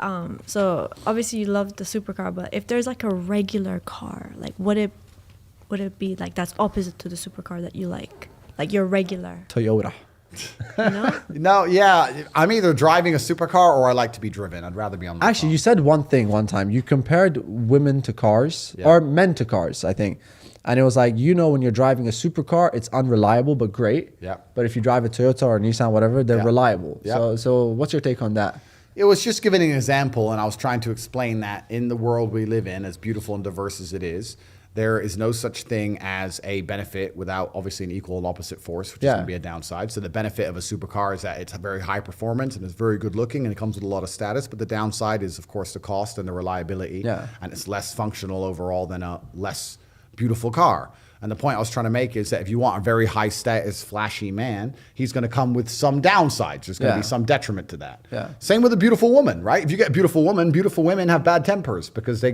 so obviously you love the supercar, but if there's like a regular car, like would it be like that's opposite to the supercar that you like your regular, Toyota. you know? No, yeah. I'm either driving a supercar or I like to be driven. I'd rather be on the Actually, you said one thing one time. You compared women to cars or men to cars, I think. And it was like, you know, when you're driving a supercar, it's unreliable but great. Yeah. But if you drive a Toyota or a Nissan, whatever, they're Yeah. reliable. Yeah. So what's your take on that? It was just giving an example, and I was trying to explain that in the world we live in, as beautiful and diverse as it is, there is no such thing as a benefit without obviously an equal and opposite force, which is going to be a downside. So the benefit of a supercar is that it's very high performance and it's very good looking and it comes with a lot of status. But the downside is, of course, the cost and the reliability. Yeah. And it's less functional overall than a less beautiful car. And the point I was trying to make is that if you want a very high status, flashy man, he's going to come with some downsides. There's going to be some detriment to that. Yeah. Same with a beautiful woman, right? If you get a beautiful woman, beautiful women have bad tempers because they're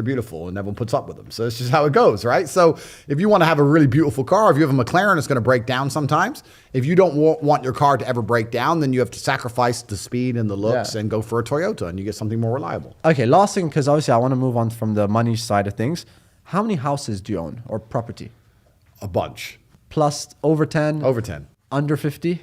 beautiful and everyone puts up with them. So it's just how it goes, right? So if you want to have a really beautiful car, if you have a McLaren, it's going to break down sometimes. If you don't want your car to ever break down, then you have to sacrifice the speed and the looks and go for a Toyota and you get something more reliable. Okay, last thing, because obviously I want to move on from the money side of things. How many houses do you own or property? A bunch. Plus over 10? Over 10. Under 50?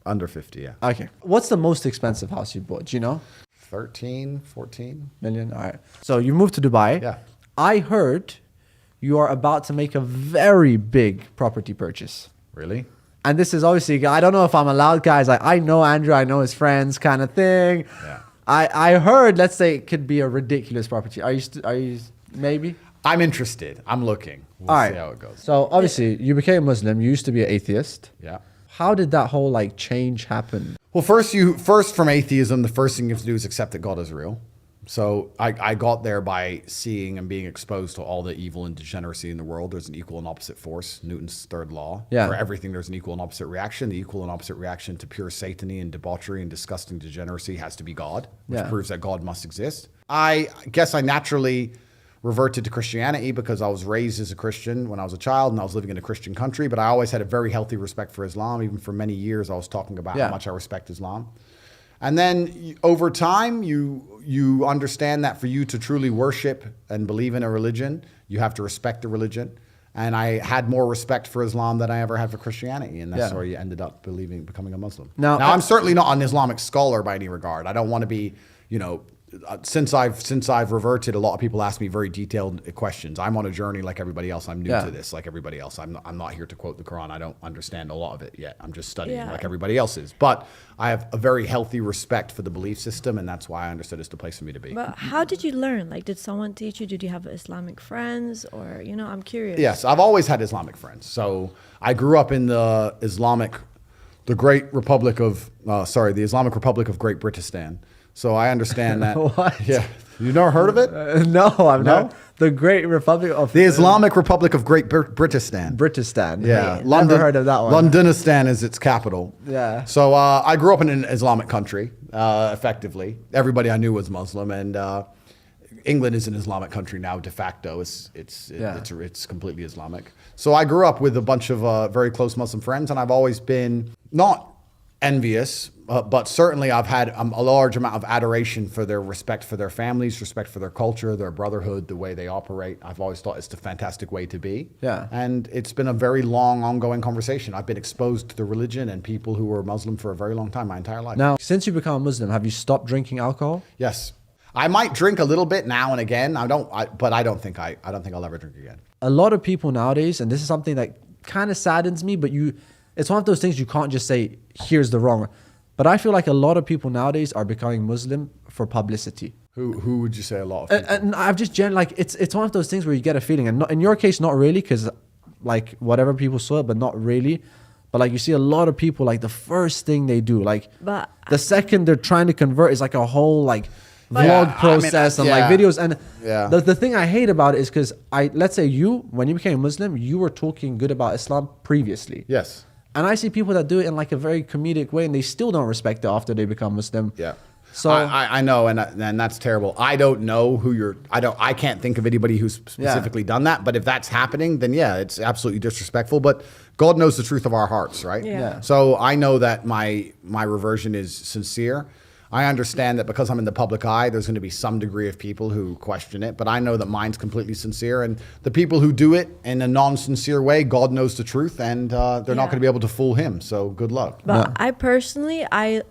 Under 50, yeah. Okay. What's the most expensive house you bought? Do you know? 13, 14. Million? All right. So you moved to Dubai. Yeah. I heard you are about to make a very big property purchase. Really? And this is obviously, I don't know if I'm allowed, guys. Like, I know Andrew, I know his friends kind of thing. Yeah. I heard, let's say it could be a ridiculous property. Are you maybe? I'm interested. I'm looking. We'll All right. see how it goes. So obviously you became Muslim. You used to be an atheist. Yeah. How did that whole like change happen? Well, first from atheism, the first thing you have to do is accept that God is real. So I got there by seeing and being exposed to all the evil and degeneracy in the world. There's an equal and opposite force, Newton's third law. Yeah. For everything, there's an equal and opposite reaction. The equal and opposite reaction to pure satany and debauchery and disgusting degeneracy has to be God, which proves that God must exist. I guess I naturally reverted to Christianity because I was raised as a Christian when I was a child and I was living in a Christian country, but I always had a very healthy respect for Islam. Even for many years, I was talking about how much I respect Islam. And then over time, you understand that for you to truly worship and believe in a religion, you have to respect the religion. And I had more respect for Islam than I ever had for Christianity. And that's where you ended up becoming a Muslim. Now, I'm certainly not an Islamic scholar by any regard. I don't want to be, since I've reverted, a lot of people ask me very detailed questions. I'm on a journey like everybody else. I'm new to this, like everybody else. I'm not here to quote the Quran. I don't understand a lot of it yet. I'm just studying like everybody else is. But I have a very healthy respect for the belief system, and that's why I understood it's the place for me to be. But how did you learn? Like, did someone teach you? Did you have Islamic friends? Or, I'm curious. Yes, I've always had Islamic friends. So I grew up in the Islamic Republic of Great Britistan. So I understand that. What? Yeah. You never heard of it? No, I've not. The Great Republic of... The Islamic Republic of Great Britistan. Britistan. Yeah. Hey, London, never heard of that one. Londonistan is its capital. Yeah. So I grew up in an Islamic country, effectively. Everybody I knew was Muslim, and England is an Islamic country now de facto. It's completely Islamic. So I grew up with a bunch of very close Muslim friends, and I've always been not envious, but certainly I've had a large amount of adoration for their respect for their families, respect for their culture, their brotherhood, the way they operate. I've always thought it's a fantastic way to be. Yeah. And it's been a very long, ongoing conversation. I've been exposed to the religion and people who were Muslim for a very long time, my entire life. Now, since you become a Muslim, have you stopped drinking alcohol? Yes. I might drink a little bit now and again. But I don't think I'll ever drink again. A lot of people nowadays, and this is something that kind of saddens me, but it's one of those things you can't just say, here's the wrong. But I feel like a lot of people nowadays are becoming Muslim for publicity. Who would you say a lot of people? And I've just it's one of those things where you get a feeling, and not, in your case, not really, because like whatever people saw it, but not really. But like you see a lot of people, like the first thing they do, like the second they're trying to convert is like a whole like vlog process and like videos. And the thing I hate about it is because let's say when you became Muslim, you were talking good about Islam previously. Yes. And I see people that do it in like a very comedic way and they still don't respect it after they become Muslim. Yeah. So I know, and that's terrible. I don't know I can't think of anybody who's specifically done that. But if that's happening, then it's absolutely disrespectful. But God knows the truth of our hearts, right? Yeah. So I know that my reversion is sincere. I understand that because I'm in the public eye, there's going to be some degree of people who question it, but I know that mine's completely sincere. And the people who do it in a non-sincere way, God knows the truth, and they're not going to be able to fool him. So good luck. But I personally, I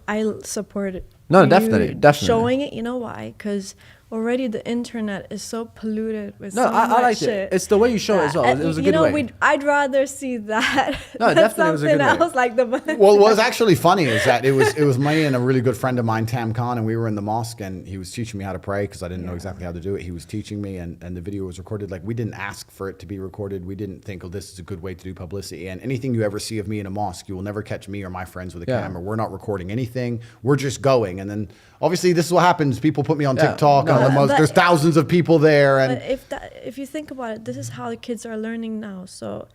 support it. No, definitely. Showing it, you know why? Because already the internet is so polluted with so I much like shit. it. It's the way you show it as well. It was a good way. I'd rather see that No, than definitely it was a something good way. else like the. Well, what's actually funny is that it was me and a really good friend of mine, Tam Khan, and we were in the mosque, and he was teaching me how to pray because I didn't know exactly how to do it. He was teaching me, and the video was recorded. Like, we didn't ask for it to be recorded. We didn't think, this is a good way to do publicity. And anything you ever see of me in a mosque, you will never catch me or my friends with a camera. We're not recording anything. We're just going. And then obviously this is what happens. People put me on TikTok and the most. But- There's thousands of people there, and But if you think about it, this is how the kids are learning now. So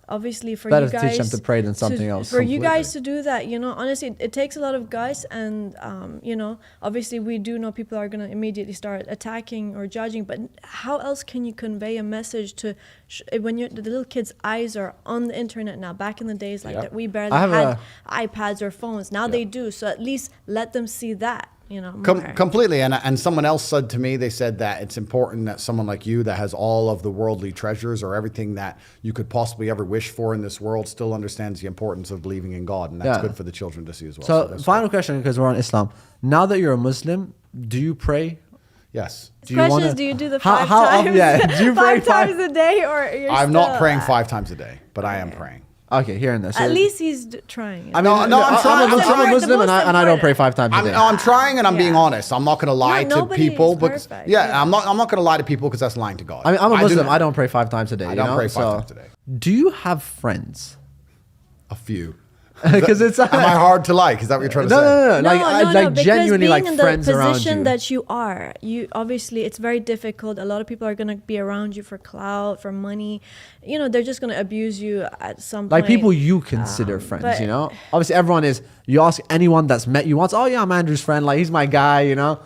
obviously for Better you to guys teach them to pray than something else. For you guys Completely. to do that, honestly, it takes a lot of guys, and obviously we do know people are gonna immediately start attacking or judging. But how else can you convey a message to when the little kids' eyes are on the internet now? Back in the days like Yep. that, we barely I have had iPads or phones. Now they do. So at least let them see that. More. Completely. And someone else said to me, they said that it's important that someone like you that has all of the worldly treasures or everything that you could possibly ever wish for in this world still understands the importance of believing in God. And that's Yeah. good for the children to see as well. So that's final question, because we're on Islam. Now that you're a Muslim, do you pray? good. Yes. The question is, do you do the How- five how times? often- yeah, do you pray five times a day, or you're I'm still, not praying 5 times a day, but I am praying. Okay, here and there. So At least he's trying. I mean, No, I'm trying. I'm a The Muslim, most and I don't pray important. 5 times a day. I'm trying, and I'm being Yeah. honest. I'm not going to lie to nobody people. is Because, perfect. yeah, Yeah. I'm not going to lie to people because that's lying to God. I mean, I'm a Muslim. do- I don't pray 5 times a day. I you don't know? pray 5 So, times a day. Do you have friends? A few. Because it's Am I hard to like? Is that what you're trying to no, say? no, no, like because genuinely, being like in the friends around position you. that you are, you obviously it's very difficult. A lot of people are gonna be around you for clout, for money. They're just gonna abuse you at some Like point. people you consider friends, but- you know? Obviously, everyone is. You ask anyone that's met you once, oh yeah, I'm Andrew's friend. Like he's my guy, you know?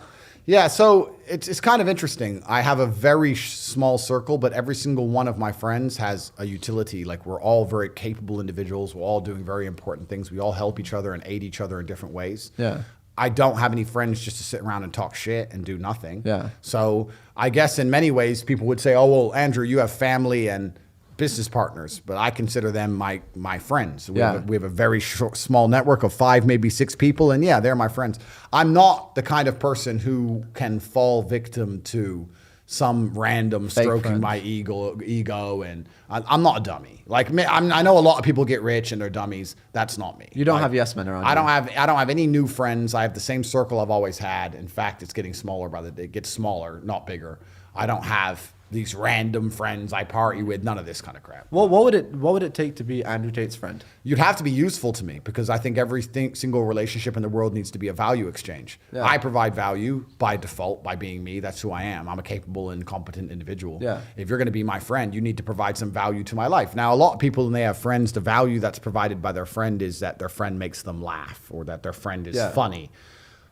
Yeah, so it's kind of interesting. I have a very small circle, but every single one of my friends has a utility. Like we're all very capable individuals. We're all doing very important things. We all help each other and aid each other in different ways. Yeah. I don't have any friends just to sit around and talk shit and do nothing. Yeah. So I guess in many ways people would say, oh, well, Andrew, you have family and business partners, but I consider them my friends. We have a very small network of 5, maybe 6 people, and yeah, they're my friends. I'm not the kind of person who can fall victim to some random Fake stroking friends. my ego, and I'm not a dummy. Like I know a lot of people get rich and they're dummies. That's not me. You don't Like, have yes men around I you. don't have any new friends. I have the same circle I've always had. In fact, it's getting smaller by the day. It gets smaller, not bigger. I don't have these random friends I party with. None of this kind of crap. What would it take to be Andrew Tate's friend? You'd have to be useful to me because I think every single relationship in the world needs to be a value exchange. Yeah. I provide value by default by being me. That's who I am. I'm a capable and competent individual. Yeah. If you're going to be my friend, you need to provide some value to my life. Now, a lot of people, when they have friends, the value that's provided by their friend is that their friend makes them laugh or that their friend is Yeah. funny.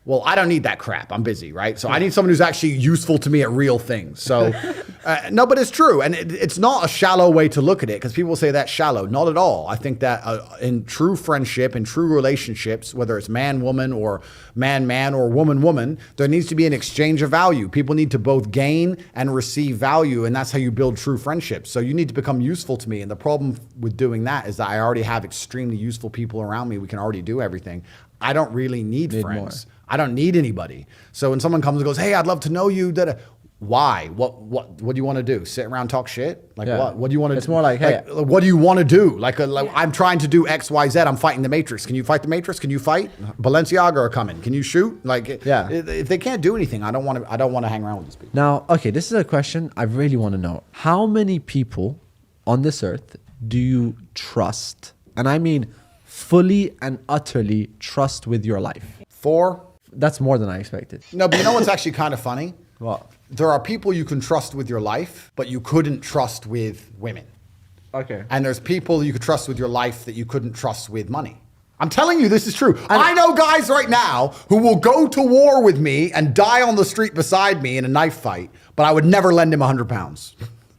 Well, I don't need that crap. I'm busy, right? So I need someone who's actually useful to me at real things. So, no, but it's true. And it's not a shallow way to look at it because people say that's shallow. Not at all. I think that in true friendship, in true relationships, whether it's man-woman or man-man or woman-woman, there needs to be an exchange of value. People need to both gain and receive value. And that's how you build true friendships. So you need to become useful to me. And the problem with doing that is that I already have extremely useful people around me. We can already do everything. I don't really need friends. more. I don't need anybody. So when someone comes and goes, "Hey, I'd love to know you," why? What do you want to do? Sit around talk shit? Like Yeah. what? What do you want to? It's more like, hey, what do you want to do? Like I'm trying to do X, Y, Z. I'm fighting the Matrix. Can you fight the Matrix? Can you fight? Balenciaga are coming. Can you shoot? Like, Yeah. If they can't do anything, I don't want to hang around with these people. Now, okay, this is a question I really want to know. How many people on this earth do you trust? And I mean fully and utterly trust with your life. 4. That's more than I expected. No, but you know what's actually kind of funny? What? There are people you can trust with your life, but you couldn't trust with women. Okay. And there's people you could trust with your life that you couldn't trust with money. I'm telling you, this is true. I know guys right now who will go to war with me and die on the street beside me in a knife fight, but I would never lend him 100 pounds.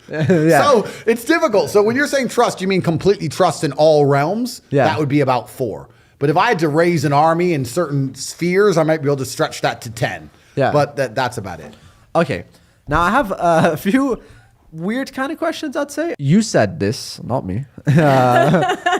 Yeah. So it's difficult. So when you're saying trust, you mean completely trust in all realms? Yeah. That would be about 4. But if I had to raise an army in certain spheres, I might be able to stretch that to 10. Yeah. But that's about it. Okay. Now I have a few weird kind of questions, I'd say. You said this, not me.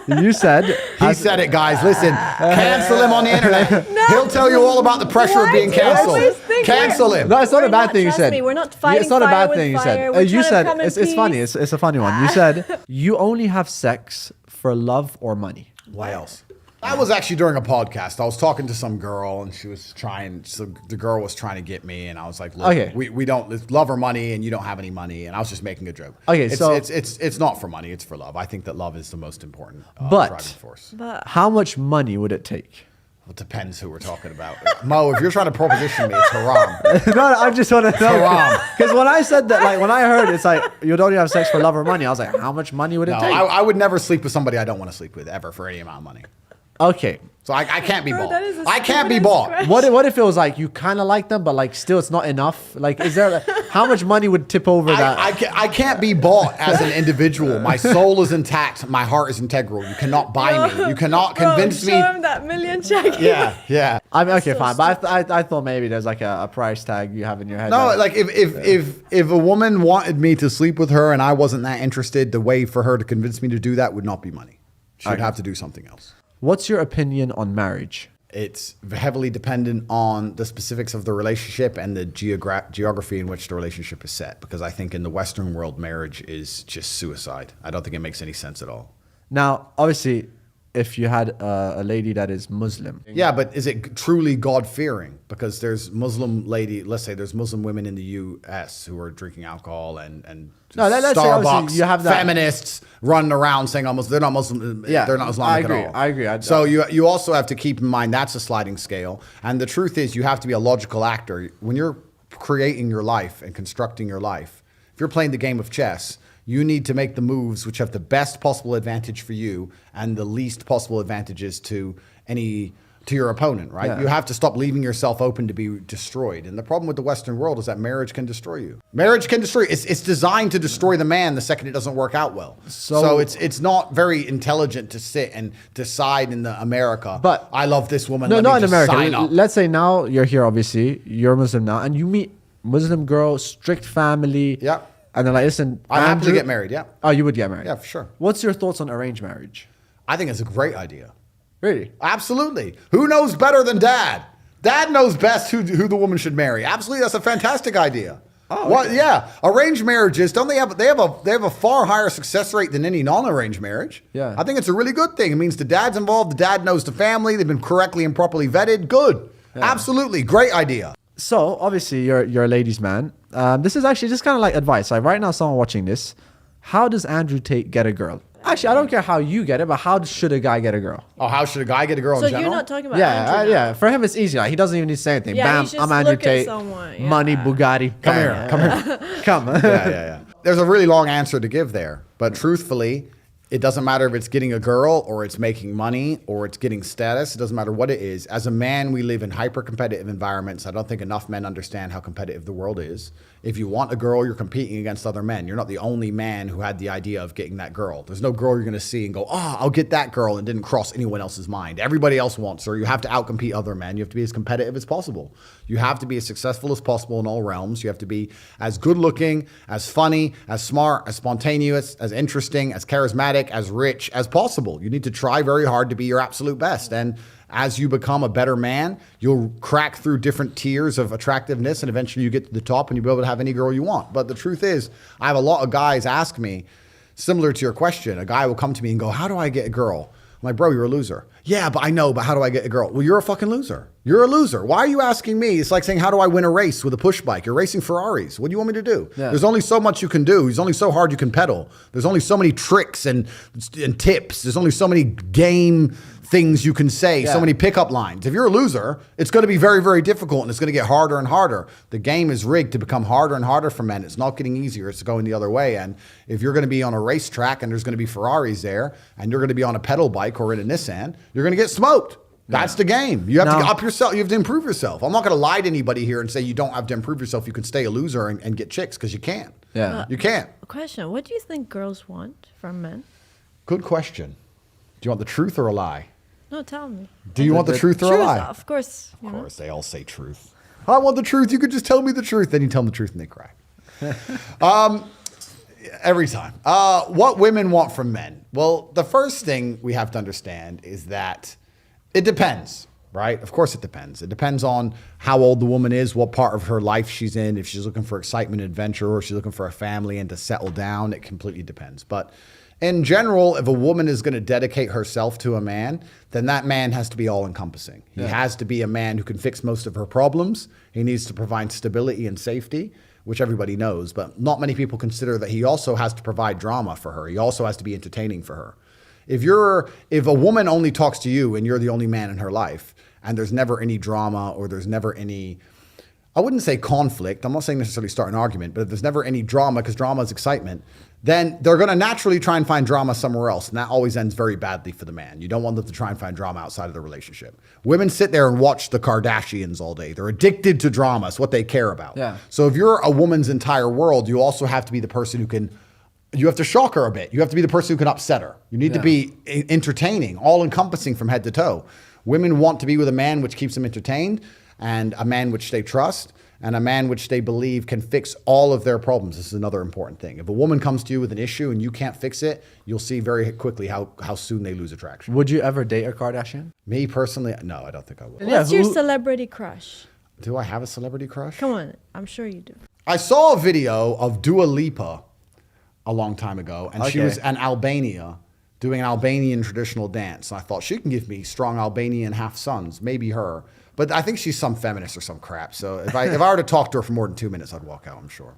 You said... He said it, guys. Listen, cancel him on the internet. He'll tell you all about the pressure of being Why do you canceled. always think Cancel him. No, it's not a We're bad not- thing you trust said. me, we're not Yeah, fighting it's not a fire bad with thing you fire. said. We're You trying to said come in it's funny. peace. It's a funny one. You said you only have sex for love or money. Why else? That was actually during a podcast. I was talking to some girl, and she was trying. So the girl was trying to get me, and I was like, "Look, Okay. we don't it's love or money, and you don't have any money." And I was just making a joke. Okay, it's, so- it's not for money; it's for love. I think that love is the most important But- driving force. But How much money would it take? Well, it depends who we're talking about. Mo, if you're trying to proposition me, it's haram. No, I just want to know. Haram. Because when I said that, like when I heard it's like you'd only have sex for love or money, I was like, how much money would it No, take? I would never sleep with somebody I don't want to sleep with ever for any amount of money. Okay. So I can't be Bro, bought. that is the I can't be stupidest bought. question. What if it was like you kind of like them, but like still it's not enough? Like, is there how much money would tip over that? I can't be bought as an individual. My soul is intact. My heart is integral. You cannot buy me. You cannot convince me. Show him that million check. Yeah. I mean, okay, So fine, but I thought maybe there's like a price tag you have in your head. No, that- like if a woman wanted me to sleep with her and I wasn't that interested, the way for her to convince me to do that would not be money. She'd Okay. have to do something else. What's your opinion on marriage? It's heavily dependent on the specifics of the relationship and the geography in which the relationship is set. Because I think in the Western world, marriage is just suicide. I don't think it makes any sense at all. Now, obviously, if you had a lady that is Muslim, Yeah, but is it truly God-fearing? Because there's Muslim lady, let's say there's Muslim women in the U.S. who are drinking alcohol and No, let's say Starbucks, obviously you have that- feminists running around saying almost they're not Muslim, Yeah, they're not Islamic I agree, at all. I agree. So you also have to keep in mind that's a sliding scale. And the truth is you have to be a logical actor. When you're creating your life and constructing your life, if you're playing the game of chess, you need to make the moves which have the best possible advantage for you and the least possible advantages to your opponent, right? Yeah. You have to stop leaving yourself open to be destroyed. And the problem with the Western world is that marriage can destroy you. Marriage can destroy. It's designed to destroy the man the second it doesn't work out well. So it's not very intelligent to sit and decide in the America. But- I love this woman. no, let not me in just America. sign up. Let's say now you're here, obviously, you're Muslim now, and you meet Muslim girl, strict family. Yeah. And they're like, listen, I'd happily Andrew- get married, yeah. Oh, you would get married? Yeah, for sure. What's your thoughts on arranged marriage? I think it's a great idea. Really? Absolutely. Who knows better than dad? Dad knows best who the woman should marry. Absolutely, that's a fantastic idea. Oh, What? okay. Yeah, arranged marriages don't they have a far higher success rate than any non-arranged marriage. Yeah. I think it's a really good thing. It means the dad's involved. The dad knows the family. They've been correctly and properly vetted. Good. Absolutely, great idea. So, obviously, you're a ladies' man. This is actually just kind of like advice. Like right now, someone watching this, how does Andrew Tate get a girl? Actually, I don't care how you get it, but how should a guy get a girl? Oh, how should a guy get a girl So in general? you're not talking about Yeah, Andrew now. yeah. For him, it's easy. Like, he doesn't even need to say anything. Yeah, Bam, he's just I'm Andrew look at Tate. someone, yeah. Money, Bugatti. Come Bam. here, come here. Come. Yeah. There's a really long answer to give there. But truthfully, it doesn't matter if it's getting a girl or it's making money or it's getting status. It doesn't matter what it is. As a man, we live in hyper-competitive environments. I don't think enough men understand how competitive the world is. If you want a girl, you're competing against other men. You're not the only man who had the idea of getting that girl. There's no girl you're going to see and go, oh, I'll get that girl, and didn't cross anyone else's mind. Everybody else wants her. You have to outcompete other men. You have to be as competitive as possible. You have to be as successful as possible in all realms. You have to be as good looking, as funny, as smart, as spontaneous, as interesting, as charismatic, as rich as possible. You need to try very hard to be your absolute best. And as you become a better man, you'll crack through different tiers of attractiveness, and eventually you get to the top and you'll be able to have any girl you want. But the truth is, I have a lot of guys ask me, similar to your question, a guy will come to me and go, how do I get a girl? I'm like, bro, you're a loser. Yeah, but I know, but how do I get a girl? Well, you're a fucking loser. You're a loser. Why are you asking me? It's like saying, how do I win a race with a push bike? You're racing Ferraris. What do you want me to do? Yeah. There's only so much you can do. There's only so hard you can pedal. There's only so many tricks and tips. There's only so many game things you can say, Yeah. so many pickup lines. If you're a loser, it's going to be very, very difficult, and it's going to get harder and harder. The game is rigged to become harder and harder for men. It's not getting easier. It's going the other way. And if you're going to be on a racetrack and there's going to be Ferraris there, and you're going to be on a pedal bike or in a Nissan, you're going to get smoked. That's the game. You have to Now- up yourself. You have to improve yourself. I'm not going to lie to anybody here and say you don't have to improve yourself. You can stay a loser and get chicks, because you can't. Yeah. You can't. A question: what do you think girls want from men? Good question. Do you want the truth or a lie? No, tell me. Do you want the truth or a lie? Of course. Of course, they all say truth. I want the truth. You could just tell me the truth. Then you tell them the truth and they cry. Every time. What women want from men? Well, the first thing we have to understand is that it depends, right? Of course it depends. It depends on how old the woman is, what part of her life she's in, if she's looking for excitement and adventure, or if she's looking for a family and to settle down. It completely depends. But in general, if a woman is going to dedicate herself to a man, then that man has to be all-encompassing. He has to be a man who can fix most of her problems. He needs to provide stability and safety, which everybody knows, but not many people consider that he also has to provide drama for her. He also has to be entertaining for her. If a woman only talks to you and you're the only man in her life, and there's never any drama or there's never any, I wouldn't say conflict. I'm not saying necessarily start an argument, but if there's never any drama, because drama is excitement, then they're going to naturally try and find drama somewhere else. And that always ends very badly for the man. You don't want them to try and find drama outside of the relationship. Women sit there and watch the Kardashians all day. They're addicted to drama. It's what they care about. Yeah. So if you're a woman's entire world, you also have to be the person who can, you have to shock her a bit. You have to be the person who can upset her. You need to be entertaining, all encompassing from head to toe. Women want to be with a man which keeps them entertained, and a man which they trust, and a man which they believe can fix all of their problems. This is another important thing. If a woman comes to you with an issue and you can't fix it, you'll see very quickly how soon they lose attraction. Would you ever date a Kardashian? Me personally, no, I don't think I would. Yeah, What's your celebrity crush? Do I have a celebrity crush? Come on, I'm sure you do. I saw a video of Dua Lipa a long time ago, and she Okay. was in Albania doing an Albanian traditional dance. And I thought, she can give me strong Albanian half sons, maybe her. But I think she's some feminist or some crap. So if I were to talk to her for more than 2 minutes, I'd walk out, I'm sure.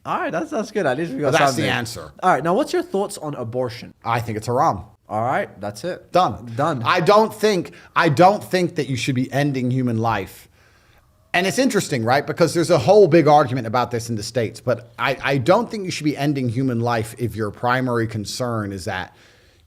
All right, that's good. At least we got But that's something. the answer. All right, now what's your thoughts on abortion? I think it's haram. All right, that's it. Done. I don't think that you should be ending human life. And it's interesting, right? Because there's a whole big argument about this in the States. But I don't think you should be ending human life if your primary concern is that,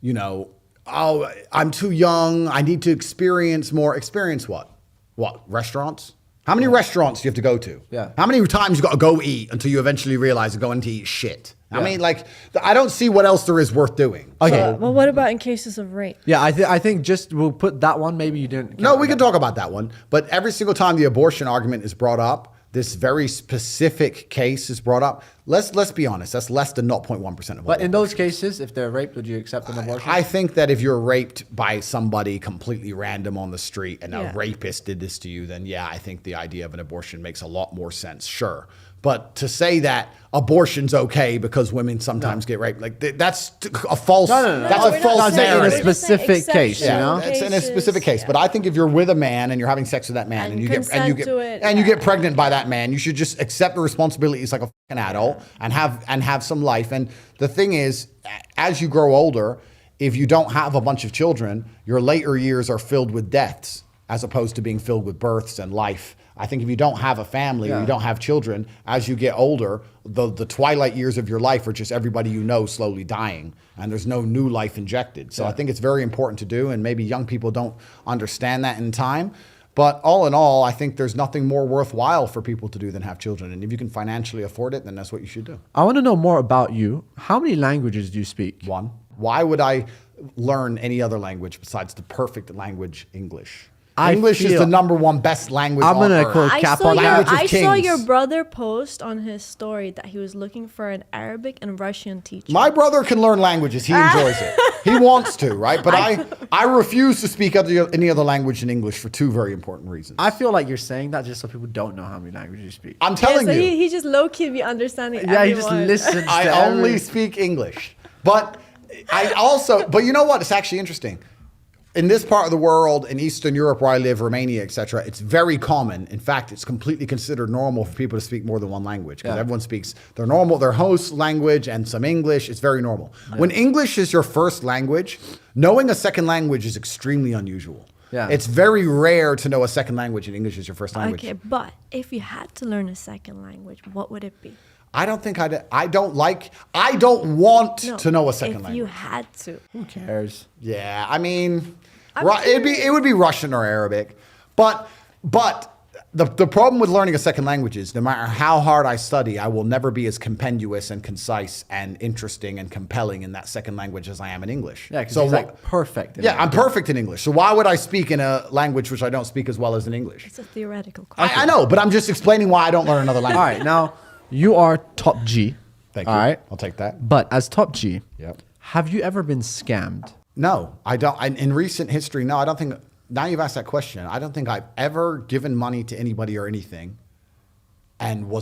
you know, oh, I'm too young. I need to experience more. Experience what? What? Restaurants? How many restaurants do you have to go to? Yeah. How many times you got to go eat until you eventually realize you're going to eat shit? I Yeah. mean, like, I don't see what else there is worth doing. Okay. Well, what about in cases of rape? Yeah, I think just we'll put that one. Maybe you didn't. No, we can talk about that one. But every single time the abortion argument is brought up, this very specific case is brought up. Let's be honest. That's less than 0.1% of all. But in those cases, if they're raped, would you accept an abortion? I think that if you're raped by somebody completely random on the street and Yeah. a rapist did this to you, then yeah, I think the idea of an abortion makes a lot more sense. Sure. But to say that abortion's okay because women sometimes get raped, like that's a false. No. That's No, a we're not false saying- in a we're narrative. just saying specific case, you exceptional know? It's in a cases, specific case, yeah. but I think if you're with a man and you're having sex with that man And you get consent to it, and you yeah. get pregnant by that man, you should just accept the responsibilities like a fucking adult and have some life. And the thing is, as you grow older, if you don't have a bunch of children, your later years are filled with deaths as opposed to being filled with births and life. I think if you don't have a family or you don't have children, as you get older, the twilight years of your life are just everybody you know slowly dying, and there's no new life injected. So I think it's very important to do, and maybe young people don't understand that in time. But all in all, I think there's nothing more worthwhile for people to do than have children. And if you can financially afford it, then that's what you should do. I want to know more about you. How many languages do you speak? One, why would I learn any other language besides the perfect language, English? English is feel- the number one best language I'm on gonna earth. quote I cap saw, on your, that. Language of I saw kings. your brother post on his story that he was looking for an Arabic and Russian teacher. My brother can learn languages. He enjoys it. He wants to, right? But I refuse to speak any other language than English for two very important reasons. I feel like you're saying that just so people don't know how many languages you speak. I'm Yeah, telling so you, he just low key be understanding. Yeah, he just everyone. listens. I to only every- speak English. But but you know what? It's actually interesting. In this part of the world, in Eastern Europe where I live, Romania, etc., it's very common. In fact, it's completely considered normal for people to speak more than one language because Yeah. everyone speaks their host language and some English. It's very normal. When English is your first language, knowing a second language is extremely unusual. Yeah. It's very rare to know a second language and English is your first language. Okay, but if you had to learn a second language, what would it be? I don't think I don't want No, to know a second if language. you had to. Who cares? Yeah, I mean, I'm it would be Russian or Arabic, but the problem with learning a second language is no matter how hard I study, I will never be as compendious and concise and interesting and compelling in that second language as I am in English. Yeah, because so he's like perfect. in yeah, it. I'm perfect in English. So why would I speak in a language which I don't speak as well as in English? It's a theoretical question. I know, but I'm just explaining why I don't learn another language. All right, now you are top G. Thank you. All right, I'll take that. but as top G, Yep. have you ever been scammed? No, I don't. In recent history, no, I don't think. Now you've asked that question. I don't think I've ever given money to anybody or anything, and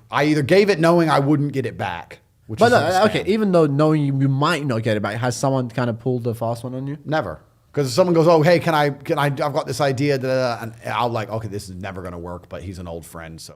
I either gave it knowing I wouldn't get it back, which But is a scam. okay, even though knowing you might not get it back, has someone kind of pulled the fast one on you? Never. Because if someone goes, oh, hey, I've got this idea, and I'll like, okay, this is never going to work, but he's an old friend, so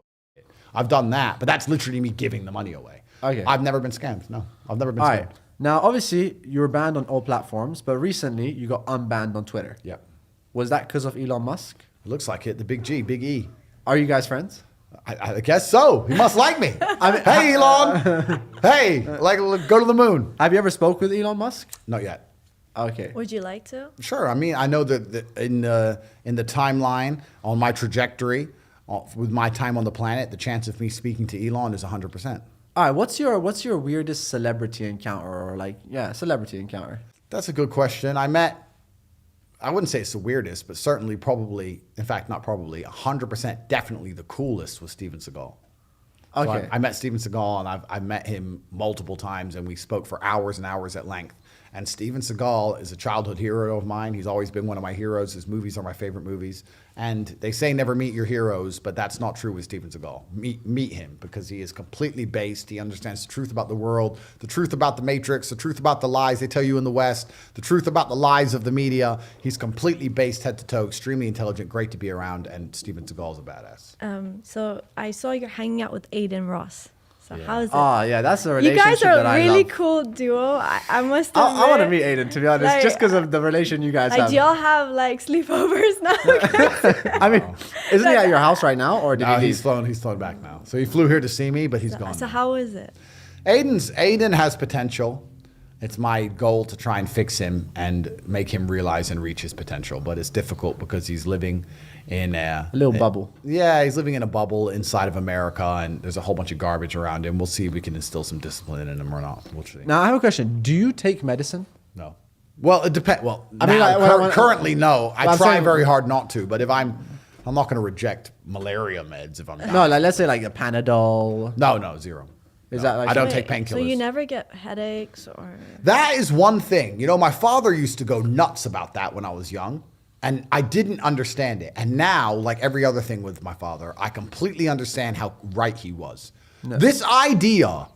I've done that. But that's literally me giving the money away. Okay. I've never been scammed. No, I've never been All scammed. right. Now, obviously, you were banned on all platforms, but recently you got unbanned on Twitter. Yep. Was that because of Elon Musk? It looks like it. The big G, big E. Are you guys friends? I guess so. He must like me. Hey, Elon. Hey, like, go to the moon. Have you ever spoke with Elon Musk? Not yet. Okay. Would you like to? Sure. I mean, I know that in the timeline on my trajectory, with my time on the planet, the chance of me speaking to Elon is 100%. All right. What's your weirdest celebrity encounter or celebrity encounter? That's a good question. I wouldn't say it's the weirdest, but certainly probably, in fact, not probably, 100% definitely the coolest was Steven Seagal. Okay. So I met Steven Seagal, and I've met him multiple times, and we spoke for hours and hours at length. And Steven Seagal is a childhood hero of mine. He's always been one of my heroes. His movies are my favorite movies. And they say never meet your heroes, but that's not true with Steven Seagal. Meet him, because he is completely based. He understands the truth about the world, the truth about the Matrix, the truth about the lies they tell you in the West, the truth about the lies of the media. He's completely based head to toe, extremely intelligent, great to be around, and Steven Seagal's a badass. So I saw you're hanging out with Aiden Ross. So how is it? Oh, yeah, that's a You relationship guys are that I a really love. cool duo. I must admit. I want to meet Aiden, to be honest, Like, just because of the relation you guys Like, have. do y'all have like sleepovers now? I mean, isn't he at your house right now, or did he leave? He's flown back now. So he flew here to see me, but he's gone. So now. how is it? Aiden has potential. It's my goal to try and fix him and make him realize and reach his potential. But it's difficult because he's living in A little bubble. Yeah, he's living in a bubble inside of America, and there's a whole bunch of garbage around him. We'll see if we can instill some discipline in him or not. We'll see. Now, I have a question. Do you take medicine? No. Well, it depends. Well, I mean, currently, no. I I'm try saying- very hard not to. But if I'm not going to reject malaria meds if I'm dying. No, like let's say like a Panadol. No, zero. Is No, that like I don't Wait, take painkillers. So you never get headaches or? That is one thing. You know, my father used to go nuts about that when I was young, and I didn't understand it. And now, like every other thing with my father, I completely understand how right he was. No. This idea,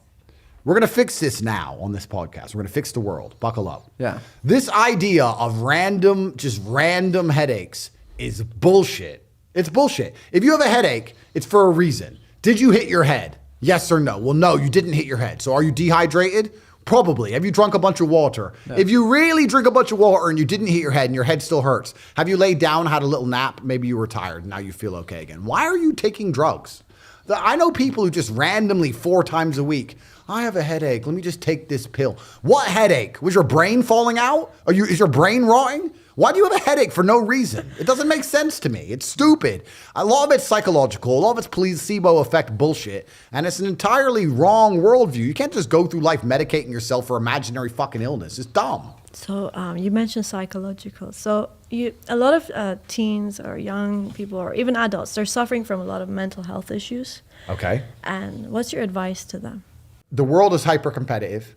we're going to fix this now on this podcast. We're going to fix the world. Buckle up. Yeah. This idea of random headaches is bullshit. It's bullshit. If you have a headache, it's for a reason. Did you hit your head? Yes or no? Well, no, you didn't hit your head. So are you dehydrated? Probably. Have you drunk a bunch of water? No. If you really drink a bunch of water and you didn't hit your head and your head still hurts, have you laid down, had a little nap? Maybe you were tired. Now you feel okay again. Why are you taking drugs? I know people who just randomly 4 times a week, I have a headache. Let me just take this pill. What headache? Was your brain falling out? Is your brain rotting? Why do you have a headache for no reason? It doesn't make sense to me. It's stupid. A lot of it's psychological. A lot of it's placebo effect bullshit. And it's an entirely wrong worldview. You can't just go through life medicating yourself for imaginary fucking illness. It's dumb. So you mentioned psychological. So a lot of teens or young people or even adults, they're suffering from a lot of mental health issues. Okay. And what's your advice to them? The world is hyper competitive.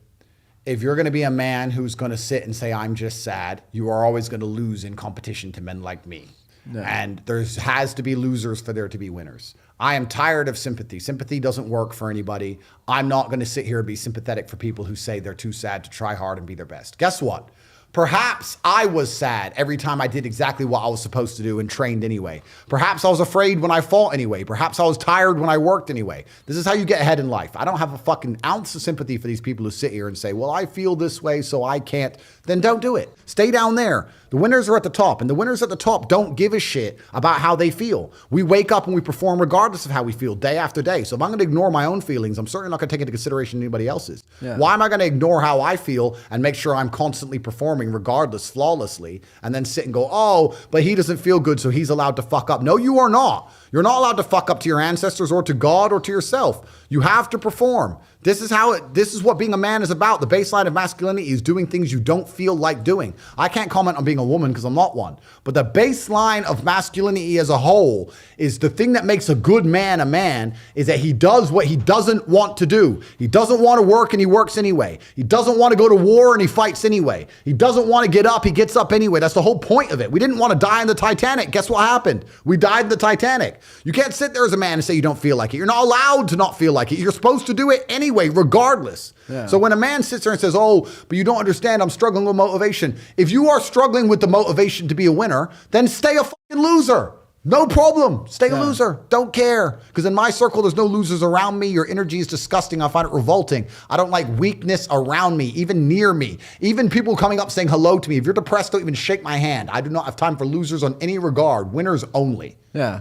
If you're going to be a man who's going to sit and say, I'm just sad, you are always going to lose in competition to men like me. No. And there has to be losers for there to be winners. I am tired of sympathy. Sympathy doesn't work for anybody. I'm not going to sit here and be sympathetic for people who say they're too sad to try hard and be their best. Guess what? Perhaps I was sad every time I did exactly what I was supposed to do and trained anyway. Perhaps I was afraid when I fought anyway. Perhaps I was tired when I worked anyway. This is how you get ahead in life. I don't have a fucking ounce of sympathy for these people who sit here and say, well, I feel this way, so I can't. Then don't do it. Stay down there. The winners are at the top, and the winners at the top don't give a shit about how they feel. We wake up and we perform regardless of how we feel day after day. So if I'm going to ignore my own feelings, I'm certainly not going to take into consideration anybody else's. Yeah. Why am I going to ignore how I feel and make sure I'm constantly performing regardless, flawlessly, and then sit and go, oh, but he doesn't feel good, so he's allowed to fuck up. No, you are not. You're not allowed to fuck up to your ancestors or to God or to yourself. You have to perform. This is what being a man is about. The baseline of masculinity is doing things you don't feel like doing. I can't comment on being a woman because I'm not one. But the baseline of masculinity as a whole is the thing that makes a good man a man is that he does what he doesn't want to do. He doesn't want to work and he works anyway. He doesn't want to go to war and he fights anyway. He doesn't want to get up, he gets up anyway. That's the whole point of it. We didn't want to die in the Titanic. Guess what happened? We died in the Titanic. You can't sit there as a man and say you don't feel like it. You're not allowed to not feel like it. You're supposed to do it anyway, regardless. Yeah. So when a man sits there and says, oh, but you don't understand, I'm struggling with motivation. If you are struggling with the motivation to be a winner, then stay a fucking loser. No problem. Stay a loser. Don't care. Because in my circle, there's no losers around me. Your energy is disgusting. I find it revolting. I don't like weakness around me, even near me. Even people coming up saying hello to me. If you're depressed, don't even shake my hand. I do not have time for losers on any regard. Winners only. Yeah.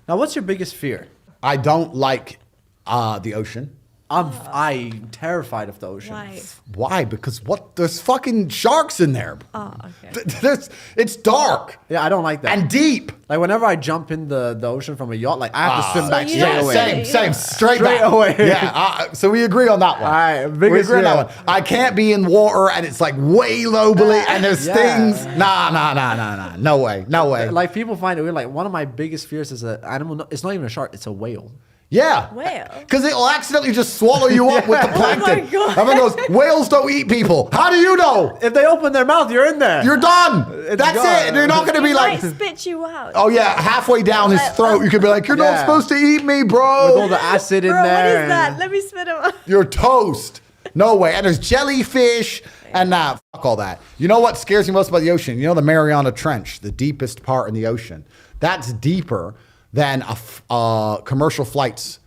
Now, what's your biggest fear? I don't like the ocean. I'm terrified of the ocean. Why? Why? Because there's fucking sharks in there. Oh, okay. It's dark. Yeah, I don't like that. And deep. Like whenever I jump in the ocean from a yacht, like I have to swim So back you straight don't away. say- Same, straight Straight back. away. Yeah, so we agree on that one. All right, We biggest agree on that fear. one. I can't be in water and it's like way low below and there's Yeah. things. Nah. No way. Like people find it weird. Like one of my biggest fears is an animal. It's not even a shark. It's a whale. Yeah. Whale? Because it'll accidentally just swallow you up with the plankton. God. Everyone goes, whales don't eat people. How do you know? If they open their mouth, you're in there. You're done. That's gone. it. You're not going to be He like, might spit you out. oh yeah, halfway down his throat, you could be like, you're not Yeah. supposed to eat me, with all bro. the acid in Bro, what there. is that? Let me spit him out. You're toast. No way. And there's jellyfish and fuck all that. You know what scares me most about the ocean? You know the Mariana Trench, the deepest part in the ocean. That's deeper than commercial flights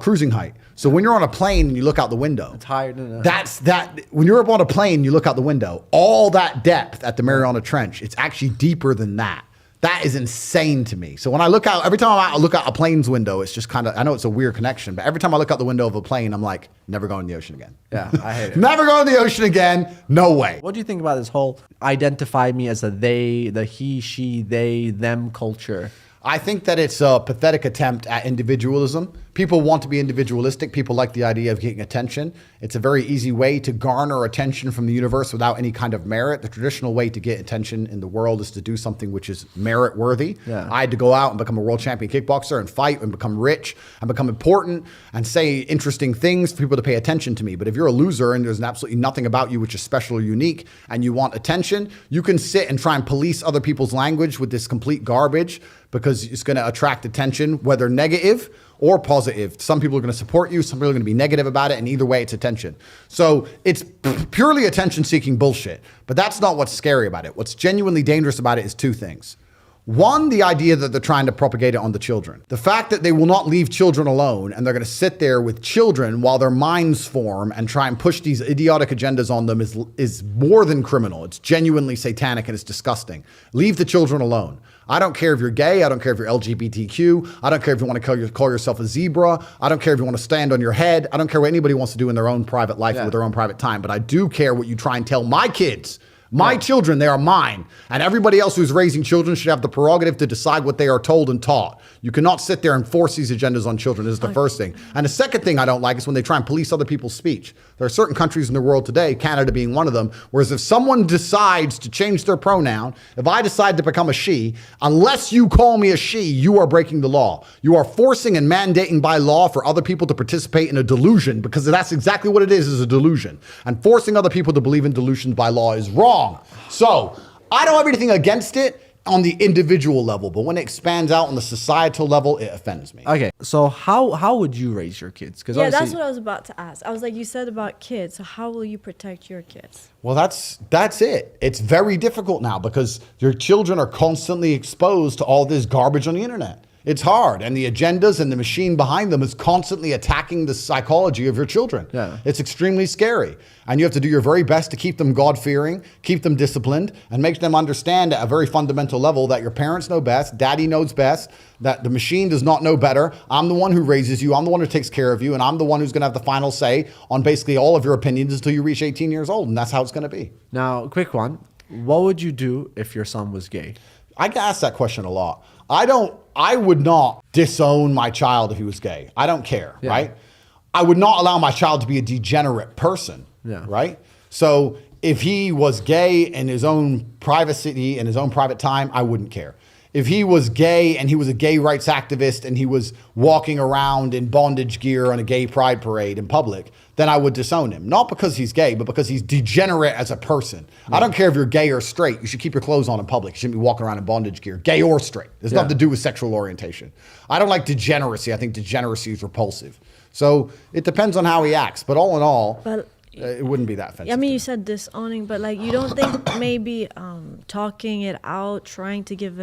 cruising height. So when you're on a plane and you look out the window, It's higher than that. When you're up on a plane, you look out the window. All that depth at the Mariana Trench, it's actually deeper than that. That is insane to me. So when I look out, every time I look out a plane's window, it's just kind of, I know it's a weird connection, but every time I look out the window of a plane, I'm like, never going in the ocean again. Yeah, I hate it. Never going in the ocean again. No way. What do you think about this whole identify me as a they, the he, she, they, them culture? I think that it's a pathetic attempt at individualism. People want to be individualistic. People like the idea of getting attention. It's a very easy way to garner attention from the universe without any kind of merit. The traditional way to get attention in the world is to do something which is merit worthy. Yeah. I had to go out and become a world champion kickboxer and fight and become rich and become important and say interesting things for people to pay attention to me. But if you're a loser and there's absolutely nothing about you which is special or unique and you want attention, you can sit and try and police other people's language with this complete garbage because it's going to attract attention, whether negative or positive. Some people are going to support you. Some people are going to be negative about it. And either way, it's attention. So it's purely attention-seeking bullshit. But that's not what's scary about it. What's genuinely dangerous about it is two things. One, the idea that they're trying to propagate it on the children. The fact that they will not leave children alone and they're going to sit there with children while their minds form and try and push these idiotic agendas on them is more than criminal. It's genuinely satanic and it's disgusting. Leave the children alone. I don't care if you're gay. I don't care if you're LGBTQ. I don't care if you want to call yourself a zebra. I don't care if you want to stand on your head. I don't care what anybody wants to do in their own private life with their own private time. But I do care what you try and tell my kids. My children, they are mine. And everybody else who's raising children should have the prerogative to decide what they are told and taught. You cannot sit there and force these agendas on children. This is the first thing. And the second thing I don't like is when they try and police other people's speech. There are certain countries in the world today, Canada being one of them, whereas if someone decides to change their pronoun, if I decide to become a she, unless you call me a she, you are breaking the law. You are forcing and mandating by law for other people to participate in a delusion, because that's exactly what it is a delusion. And forcing other people to believe in delusions by law is wrong. So I don't have anything against it on the individual level, but when it expands out on the societal level, it offends me. Okay, so how would you raise your kids? Because Yeah, that's what I was about to ask. I was like, you said about kids, so how will you protect your kids? Well, that's it. It's very difficult now because your children are constantly exposed to all this garbage on the internet. It's hard, and the agendas and the machine behind them is constantly attacking the psychology of your children. Yeah. It's extremely scary, and you have to do your very best to keep them God-fearing, keep them disciplined, and make them understand at a very fundamental level that your parents know best, daddy knows best, that the machine does not know better. I'm the one who raises you, I'm the one who takes care of you, and I'm the one who's going to have the final say on basically all of your opinions until you reach 18 years old, and that's how it's going to be. Now, quick one. What would you do if your son was gay? I get asked that question a lot. I would not disown my child if he was gay. I don't care, right? I would not allow my child to be a degenerate person, right? So if he was gay in his own privacy, in his own private time, I wouldn't care. If he was gay and he was a gay rights activist and he was walking around in bondage gear on a gay pride parade in public, then I would disown him. Not because he's gay, but because he's degenerate as a person. I don't care if you're gay or straight. You should keep your clothes on in public. You shouldn't be walking around in bondage gear, gay or straight. There's nothing to do with sexual orientation. I don't like degeneracy. I think degeneracy is repulsive. So it depends on how he acts. But all in all, it wouldn't be that offensive. I mean, you said disowning, but like, you don't think maybe talking it out, trying to give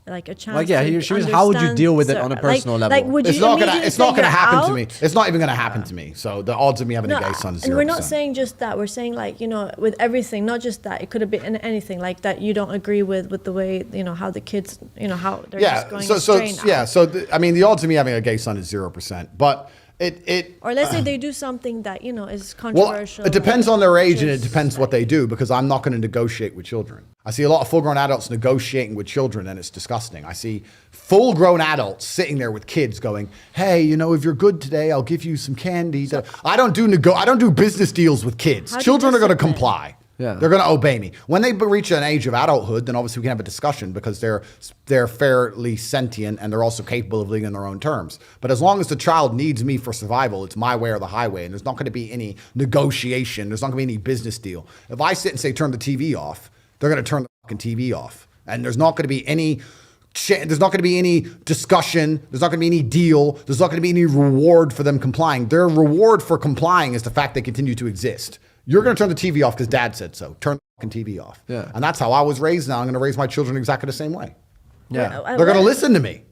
like a chance. Like, yeah, to she was, how would you understand deal with it cer- on a personal level? Like, would It's you not gonna. immediately It's not say gonna you're happen to me. out? It's not even gonna happen to me. So the odds of me having a gay son is 0%. And we're not saying just that. We're saying like, you know, with everything, not just that. It could have been anything like that. You don't agree with the way, you know, how the kids, you know, how they're just going astray now. I mean, the odds of me having a gay son is 0%. But it Or let's say they do something that, you know, is well, controversial. it depends on their age and it Just depends what like- they do, because I'm not going to negotiate with children. I see a lot of full-grown adults negotiating with children, and it's disgusting. I see full-grown adults sitting there with kids going, "Hey, you know, if you're good today, I'll give you some candy." I don't do business deals with kids. How do you Children are going to discipline? comply. Yeah. They're going to obey me. When they reach an age of adulthood, then obviously we can have a discussion, because they're fairly sentient and they're also capable of living on their own terms. But as long as the child needs me for survival, it's my way or the highway, and there's not going to be any negotiation. There's not going to be any business deal. If I sit and say turn the TV off, they're going to turn the fucking TV off, and there's not going to be any. There's not going to be any discussion. There's not going to be any deal. There's not going to be any reward for them complying. Their reward for complying is the fact they continue to exist. You're going to turn the TV off because dad said so. Turn the fucking TV off. Yeah. And that's how I was raised. Now I'm going to raise my children exactly the same way. Yeah. They're going to listen to me.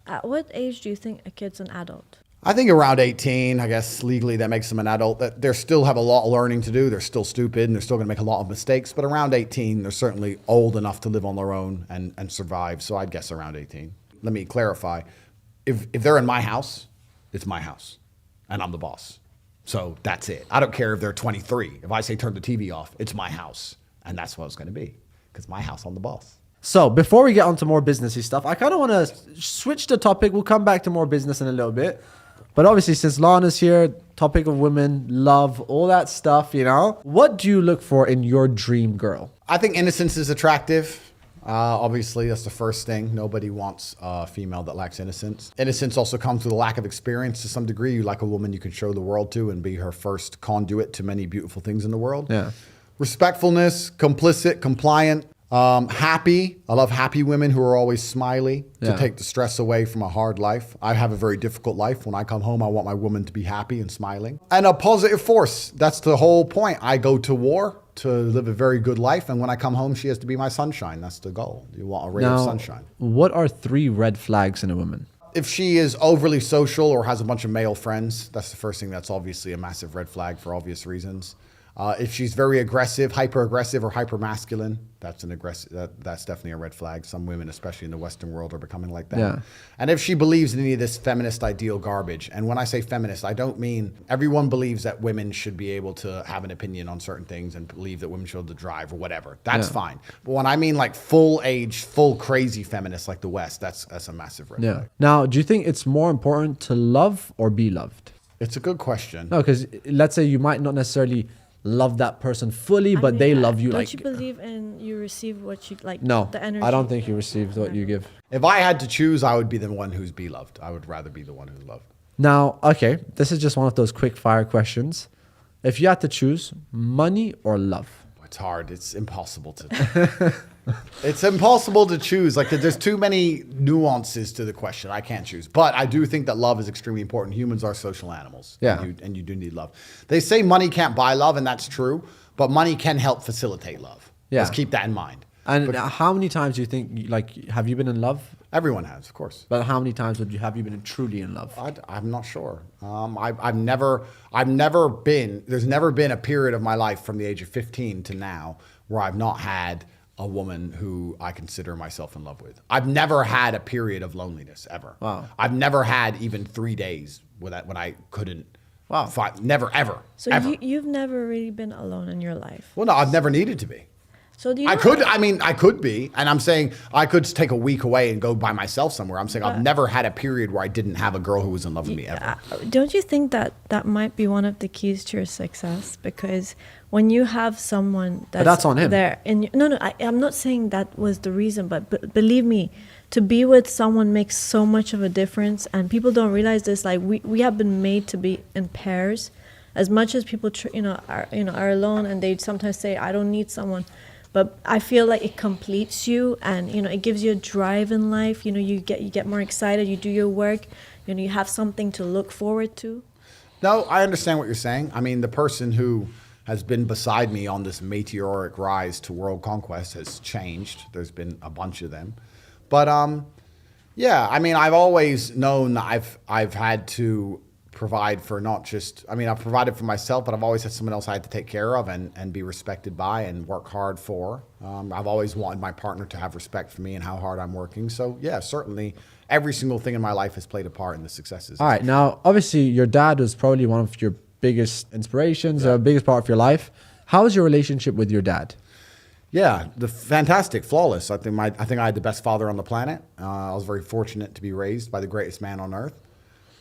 At what age do you think a kid's an adult? I think around 18, I guess legally that makes them an adult. That they still have a lot of learning to do. They're still stupid and they're still going to make a lot of mistakes. But around 18, they're certainly old enough to live on their own and survive. So I'd guess around 18. Let me clarify. If they're in my house, it's my house and I'm the boss. So that's it. I don't care if they're 23. If I say turn the TV off, it's my house. And that's what it's going to be, because my house, I'm the boss. So before we get on to more businessy stuff, I kind of want to switch the topic. We'll come back to more business in a little bit. But obviously, since Lana's here, topic of women, love, all that stuff, you know. What do you look for in your dream girl? I think innocence is attractive. Obviously, that's the first thing. Nobody wants a female that lacks innocence. Innocence also comes with a lack of experience to some degree. You like a woman you can show the world to and be her first conduit to many beautiful things in the world. Yeah. Respectfulness, complicit, compliant, happy. I love happy women who are always smiley to Yeah. take the stress away from a hard life. I have a very difficult life. When I come home, I want my woman to be happy and smiling. And a positive force. That's the whole point. I go to war to live a very good life. And when I come home, she has to be my sunshine. That's the goal. You want a ray of sunshine. What are 3 red flags in a woman? If she is overly social or has a bunch of male friends, that's the first thing. That's obviously a massive red flag for obvious reasons. If she's very aggressive, hyper-aggressive or hyper-masculine, that's that's definitely a red flag. Some women, especially in the Western world, are becoming like that. Yeah. And if she believes in any of this feminist ideal garbage, and when I say feminist, I don't mean everyone believes that women should be able to have an opinion on certain things and believe that women should be able to drive or whatever. That's fine. But when I mean like full crazy feminists like the West, that's a massive red flag. Now, do you think it's more important to love or be loved? It's a good question. No, because let's say you might not necessarily love that person fully, but they love you. Don't you believe in you receive what you like? No, the energy. I don't think you receive what you give. If I had to choose, I would be the one who's beloved. I would rather be the one who's loved. Now, okay, this is just one of those quick fire questions. If you had to choose money or love? It's hard. It's impossible to. It's impossible to choose. Like there's too many nuances to the question. I can't choose. But I do think that love is extremely important. Humans are social animals. Yeah. And you do need love. They say money can't buy love, and that's true. But money can help facilitate love. Yeah. Let's keep that in mind. And how many times do you think, like, have you been in love? Everyone has, of course. But how many times have you been truly in love? I'm not sure. I've never been. There's never been a period of my life from the age of 15 to now where I've not had a woman who I consider myself in love with. I've never had a period of loneliness ever. Wow. I've never had even 3 days when I couldn't. Wow. Never ever. So ever. you've never really been alone in your life. Well, no, I've never needed to be. So do you? I could be, and I'm saying I could take a week away and go by myself somewhere. I'm saying I've never had a period where I didn't have a girl who was in love with me ever. Don't you think that might be one of the keys to your success? Because when you have someone that's on him. there, I'm not saying that was the reason, but believe me, to be with someone makes so much of a difference, and people don't realize this. Like we have been made to be in pairs, as much as people are alone, and they sometimes say I don't need someone. But I feel like it completes you, and it gives you a drive in life. You get more excited. You do your work. You have something to look forward to. No, I understand what you're saying. I mean, the person who has been beside me on this meteoric rise to world conquest has changed. There's been a bunch of them. But yeah, I mean, I've always known that I've had to provide for not just, I mean, I've provided for myself, but I've always had someone else I had to take care of and be respected by and work hard for. I've always wanted my partner to have respect for me and how hard I'm working. So yeah, certainly every single thing in my life has played a part in the successes. All right. Now, obviously, your dad was probably one of your biggest inspirations, or biggest part of your life. How is your relationship with your dad? Yeah, the fantastic, flawless. I think I had the best father on the planet. I was very fortunate to be raised by the greatest man on earth.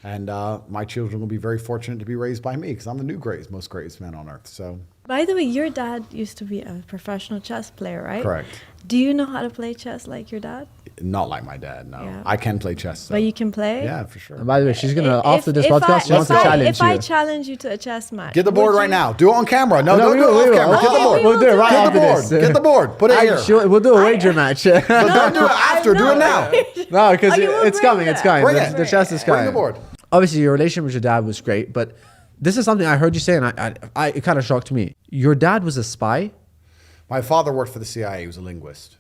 And my children will be very fortunate to be raised by me because I'm the new most greatest man on earth. So, By the way, your dad used to be a professional chess player, right? Correct. Do you know how to play chess like your dad? Not like my dad, no. Yeah. I can play chess. So. But you can play? Yeah, for sure. And by the way, she's gonna If- after this if podcast, she wants to challenge If I you. challenge you to a chess match, Get the board would right you- now. Do it on camera. No, No, don't we do will, it we off will. camera. Get the Oh, board. We'll do it right Get the after board. this. Get the board. Put it here. We'll do a wager match. But don't do it after. Do it now. No, because Oh, you will it's bring coming. It's that. coming. Bring The, it. the chest is coming. Bring the board. Obviously, your relationship with your dad was great, but this is something I heard you say, and it kind of shocked me. Your dad was a spy. My father worked for the CIA. He was a linguist.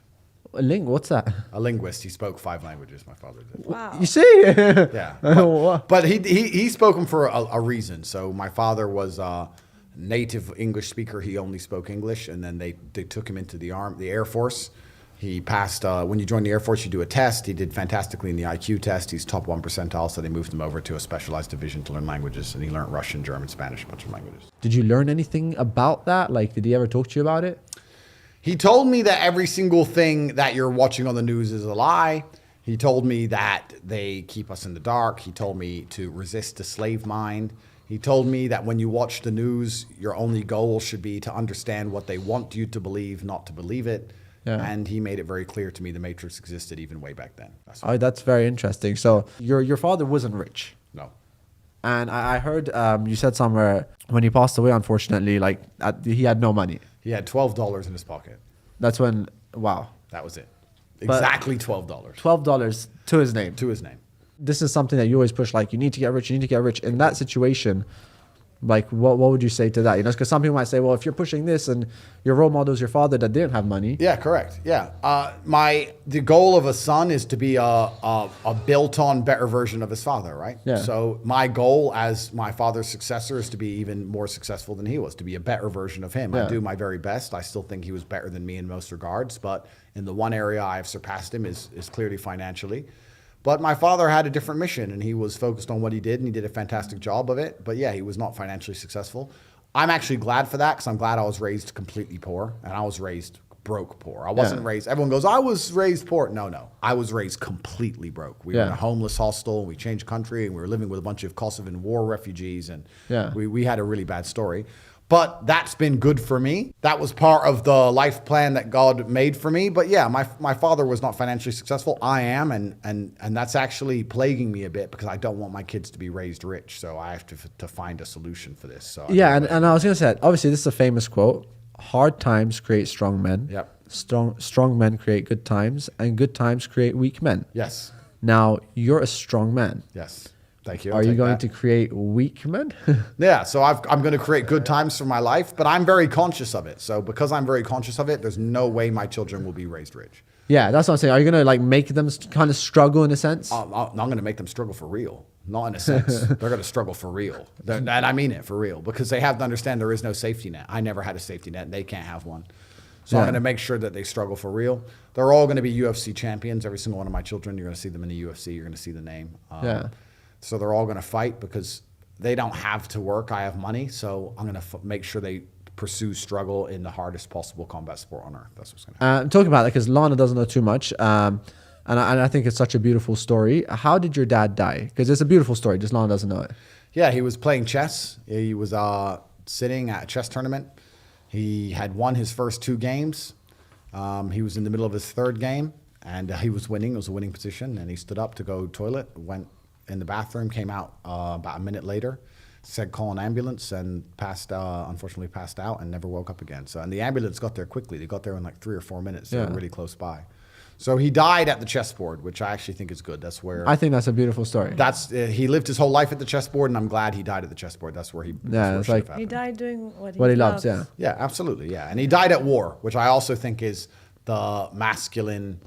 What's that? A linguist. He spoke 5 languages. My father did. Wow. You see? Yeah. What? But he spoke them for a reason. So my father was a native English speaker. He only spoke English, and then they took him into the Air Force. He passed, when you join the Air Force, you do a test. He did fantastically in the IQ test. He's top 1 percentile, so they moved him over to a specialized division to learn languages, and he learned Russian, German, Spanish, a bunch of languages. Did you learn anything about that? Like, did he ever talk to you about it? He told me that every single thing that you're watching on the news is a lie. He told me that they keep us in the dark. He told me to resist the slave mind. He told me that when you watch the news, your only goal should be to understand what they want you to believe, not to believe it. Yeah. And he made it very clear to me the Matrix existed even way back then. Oh, that's very interesting. So your father wasn't rich. No. And I heard you said somewhere when he passed away, unfortunately, like he had no money. He had $12 in his pocket. That's when, wow, That was it. But- Exactly $12 $12 to his name. to his name. This is something that you always push, like, you need to get rich, you need to get rich. In that situation, like, what would you say to that? You know, because some people might say, well, if you're pushing this and your role model is your father that didn't have money. Yeah, correct. Yeah. The goal of a son is to be a built-on better version of his father, right? Yeah. So my goal as my father's successor is to be even more successful than he was, to be a better version of him. Yeah. I do my very best. I still think he was better than me in most regards, but in the one area I have surpassed him is clearly financially. But my father had a different mission, and he was focused on what he did, and he did a fantastic job of it. But yeah, he was not financially successful. I'm actually glad for that because I'm glad I was raised completely poor, and I was raised broke poor. I wasn't raised, everyone goes, I was raised poor. No. I was raised completely broke. We were in a homeless hostel, and we changed country, and we were living with a bunch of Kosovan war refugees, and we had a really bad story. But that's been good for me. That was part of the life plan that God made for me. But yeah, my father was not financially successful. I am, and that's actually plaguing me a bit because I don't want my kids to be raised rich. So I have to find a solution for this. So Yeah, and I was going to say, obviously, this is a famous quote. Hard times create strong men. Yep. Strong men create good times, and good times create weak men. Yes. Now, you're a strong man. Yes. Thank you. Are you going to create weak men? Yeah, so I'm going to create good times for my life, but I'm very conscious of it. So because I'm very conscious of it, there's no way my children will be raised rich. Yeah, that's what I'm saying. Are you going to like make them kind of struggle in a sense? I'm going to make them struggle for real. Not in a sense. They're going to struggle for real. And I mean it for real because they have to understand there is no safety net. I never had a safety net and they can't have one. So I'm going to make sure that they struggle for real. They're all going to be UFC champions. Every single one of my children, you're going to see them in the UFC. You're going to see the name. So they're all going to fight because they don't have to work. I have money. So I'm going to make sure they pursue struggle in the hardest possible combat sport on earth. That's what's going to happen. I'm talking about that because Lana doesn't know too much. And I think it's such a beautiful story. How did your dad die? Because it's a beautiful story. Just Lana doesn't know it. Yeah, he was playing chess. He was sitting at a chess tournament. He had won his first 2 games. He was in the middle of his 3rd game, and he was winning. It was a winning position, and he stood up to go toilet, went in the bathroom, came out about a minute later, said call an ambulance, and unfortunately passed out and never woke up again. So, and the ambulance got there quickly. They got there in like 3 or 4 minutes. They were really close by. So he died at the chessboard, which I actually think is good. That's where I think that's a beautiful story. he lived his whole life at the chessboard, and I'm glad he died at the chessboard. That's where he it's like He died doing what he loves. Yeah. Yeah, absolutely. Yeah, and he died at war, which I also think is the masculine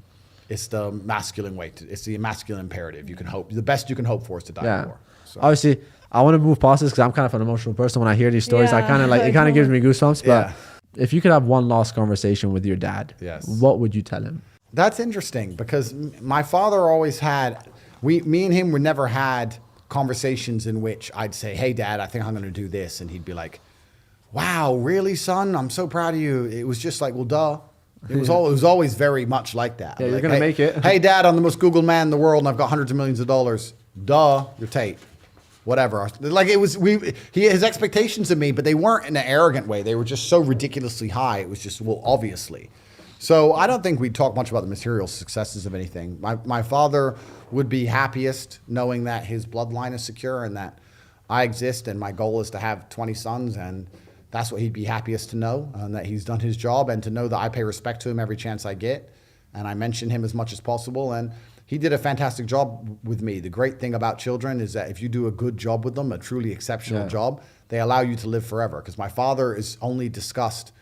It's the masculine way. It's the masculine imperative. You can hope. The best you can hope for is to die Yeah. in war. So. Obviously, I want to move past this because I'm kind of an emotional person. When I hear these stories, I Yeah, kind of like, it I kind of know. gives me goosebumps. But Yeah. if you could have one last conversation with your dad, Yes. what would you tell him? That's interesting because my father always had, me and him would never had conversations in which I'd say, hey, Dad, I think I'm going to do this. And he'd be like, wow, really, son? I'm so proud of you. It was just like, well, duh. It was always very much like that. Yeah, you're like, gonna hey, make it. Hey, Dad, I'm the most Googled man in the world, and I've got hundreds of millions of dollars. Duh, you're Tate. Whatever. Like it was, his expectations of me, but they weren't in an arrogant way. They were just so ridiculously high. It was just, well, obviously. So I don't think we talk much about the material successes of anything. My father would be happiest knowing that his bloodline is secure and that I exist, and my goal is to have 20 sons, and that's what he'd be happiest to know, and that he's done his job, and to know that I pay respect to him every chance I get, and I mention him as much as possible. And he did a fantastic job with me. The great thing about children is that if you do a good job with them, a truly exceptional job, they allow you to live forever. Because my father is discussed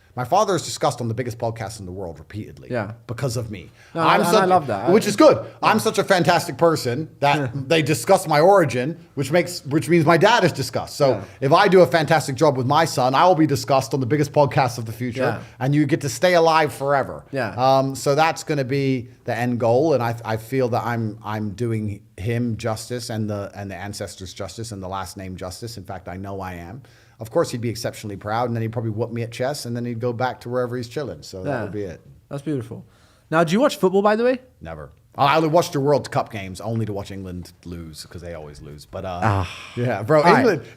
on the biggest podcast in the world repeatedly. Yeah. Because of me. No, I love that. Which is good. I'm such a fantastic person that they discuss my origin, which means my dad is discussed. So if I do a fantastic job with my son, I will be discussed on the biggest podcast of the future, and you get to stay alive forever. Yeah. So that's going to be the end goal, and I feel that I'm doing him justice and the ancestors justice and the last name justice. In fact, I know I am. Of course, he'd be exceptionally proud, and then he'd probably whoop me at chess, and then he'd go back to wherever he's chilling. So that would be it. That's beautiful. Now, do you watch football, by the way? Never. I watch the World Cup games only to watch England lose because they always lose. But yeah, bro,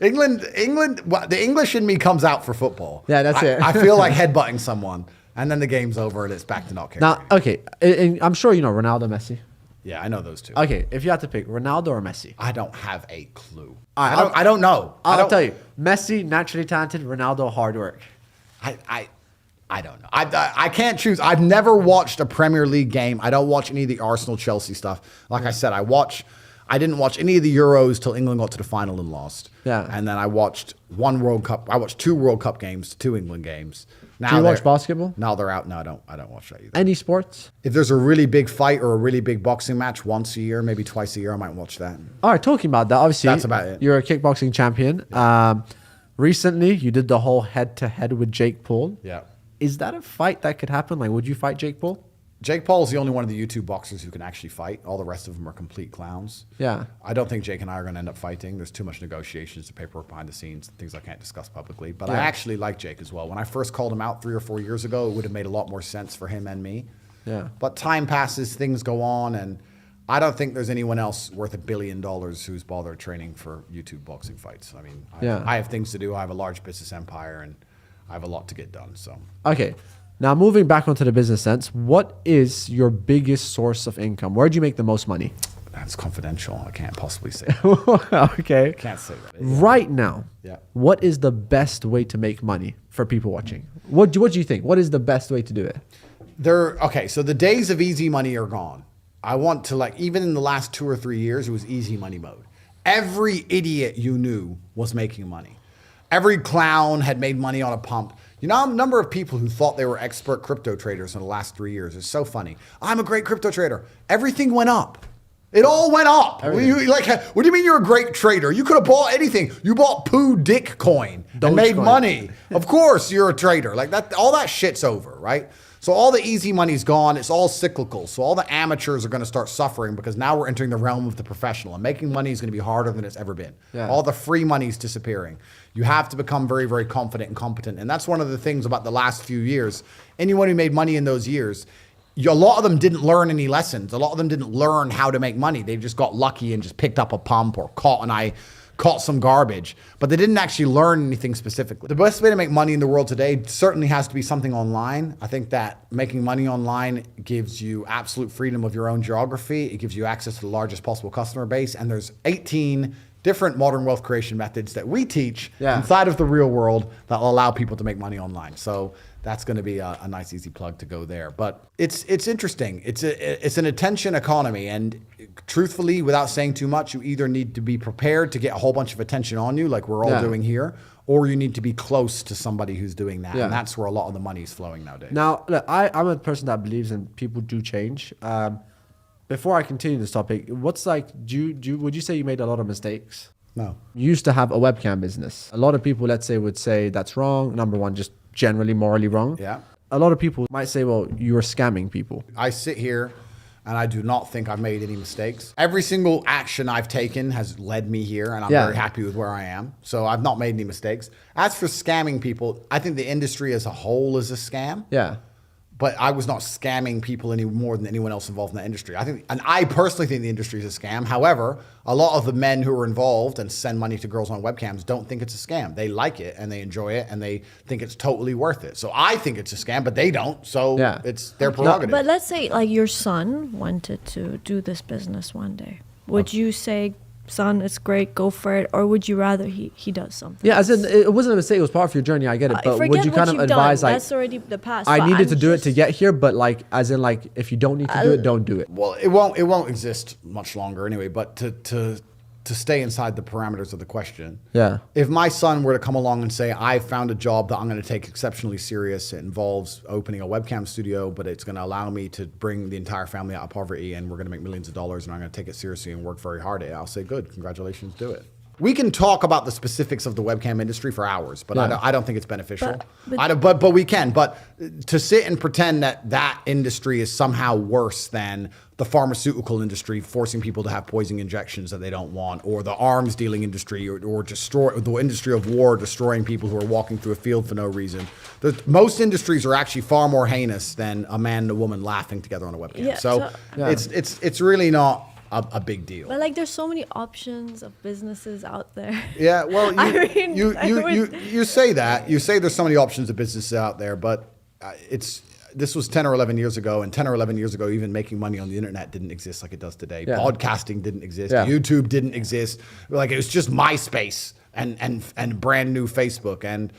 England. Well, the English in me comes out for football. Yeah, that's it. I feel like headbutting someone, and then the game's over and it's back to not caring. Now, okay, and I'm sure you know Ronaldo, Messi. Yeah, I know those two. Okay, if you had to pick Ronaldo or Messi, I don't have a clue. right, I don't know. I'll tell you. Messi, naturally talented. Ronaldo, hard work. I don't know. I can't choose. I've never watched a Premier League game. I don't watch any of the Arsenal Chelsea stuff. Like I said, I didn't watch any of the Euros till England got to the final and lost. Yeah. And then I watched one World Cup. I watched 2 World Cup games, 2 England games. Now Do you watch basketball? Now they're out. No, I don't watch that either. Any sports? If there's a really big fight or a really big boxing match once a year, maybe twice a year, I might watch that. All right, talking about that, obviously, That's about it. You're a kickboxing champion. Recently, you did the whole head-to-head with Jake Paul. Yeah. Is that a fight that could happen? Like, would you fight Jake Paul? Jake Paul is the only one of the YouTube boxers who can actually fight. All the rest of them are complete clowns. Yeah. I don't think Jake and I are going to end up fighting. There's too much negotiations, the paperwork behind the scenes, things I can't discuss publicly. But I actually like Jake as well. When I first called him out 3 or 4 years ago, it would have made a lot more sense for him and me. Yeah. But time passes, things go on, and I don't think there's anyone else worth $1 billion who's bothered training for YouTube boxing fights. I mean, I have things to do. I have a large business empire, and I have a lot to get done. So Okay. Now, moving back onto the business sense, what is your biggest source of income? Where do you make the most money? that's confidential. I can't possibly say that. Okay. Can't say that. Right now, Yeah. what is the best way to make money for people watching? What do you think? What is the best way to do it? Okay, so the days of easy money are gone. I want to even in the last 2 or 3 years, it was easy money mode. Every idiot you knew was making money. Every clown had made money on a pump. You know, a number of people who thought they were expert crypto traders in the last 3 years. It's so funny. I'm a great crypto trader. Everything went up. It all went up. What do you mean you're a great trader? You could have bought anything. You bought Poo Dick coin and made money. Of course you're a trader. Like that, all that shit's over, right? So all the easy money's gone. It's all cyclical. So all the amateurs are going to start suffering because now we're entering the realm of the professional. And making money is going to be harder than it's ever been. Yeah. All the free money's disappearing. You have to become very, very confident and competent. And that's one of the things about the last few years. Anyone who made money in those years, a lot of them didn't learn any lessons. A lot of them didn't learn how to make money. They just got lucky and just picked up a pump or caught some garbage, but they didn't actually learn anything specifically. The best way to make money in the world today certainly has to be something online. I think that making money online gives you absolute freedom of your own geography. It gives you access to the largest possible customer base. And there's 18 different modern wealth creation methods that we teach inside of the real world that will allow people to make money online. So that's going to be a nice, easy plug to go there. But it's interesting. It's an attention economy. And truthfully, without saying too much, you either need to be prepared to get a whole bunch of attention on you, like we're all doing here, or you need to be close to somebody who's doing that. And that's where a lot of the money is flowing nowadays. Now, look, I'm a person that believes in people do change. before I continue this topic, what's like, would you say you made a lot of mistakes? No. You used to have a webcam business. A lot of people, let's say, would say that's wrong. Number one, just generally morally wrong. Yeah. A lot of people might say, well, you're scamming people. I sit here and I do not think I've made any mistakes. Every single action I've taken has led me here, and I'm very happy with where I am. So I've not made any mistakes. As for scamming people, I think the industry as a whole is a scam. Yeah. But I was not scamming people any more than anyone else involved in the industry. I personally think the industry is a scam. However, a lot of the men who are involved and send money to girls on webcams don't think it's a scam. They like it and they enjoy it and they think it's totally worth it. So I think it's a scam, but they don't. So it's their prerogative. But let's say like your son wanted to do this business one day. Would you say, son, it's great, go for it, or would you rather he does something? Yeah, as in, it wasn't a mistake, it was part of your journey, I get it, but would you kind of advise like, that's already the past. I needed to do it to get here, but like, as in like, if you don't need to do it, don't do it. Well, it won't exist much longer anyway, but to stay inside the parameters of the question. Yeah. If my son were to come along and say, I found a job that I'm going to take exceptionally serious, it involves opening a webcam studio, but it's going to allow me to bring the entire family out of poverty and we're going to make millions of dollars and I'm going to take it seriously and work very hard at it, I'll say, good, congratulations, do it. We can talk about the specifics of the webcam industry for hours, but I don't think it's beneficial. But we can. But to sit and pretend that industry is somehow worse than the pharmaceutical industry, forcing people to have poison injections that they don't want, or the arms dealing industry, or the industry of war, destroying people who are walking through a field for no reason. Most industries are actually far more heinous than a man and a woman laughing together on a webcam. It's really not a big deal. But like, there's so many options of businesses out there. Yeah, well, you say that. You say there's so many options of businesses out there, but this was 10 or 11 years ago, and 10 or 11 years ago, even making money on the internet didn't exist like it does today. Yeah. Podcasting didn't exist. Yeah. YouTube didn't exist. Like, it was just MySpace and brand new Facebook. And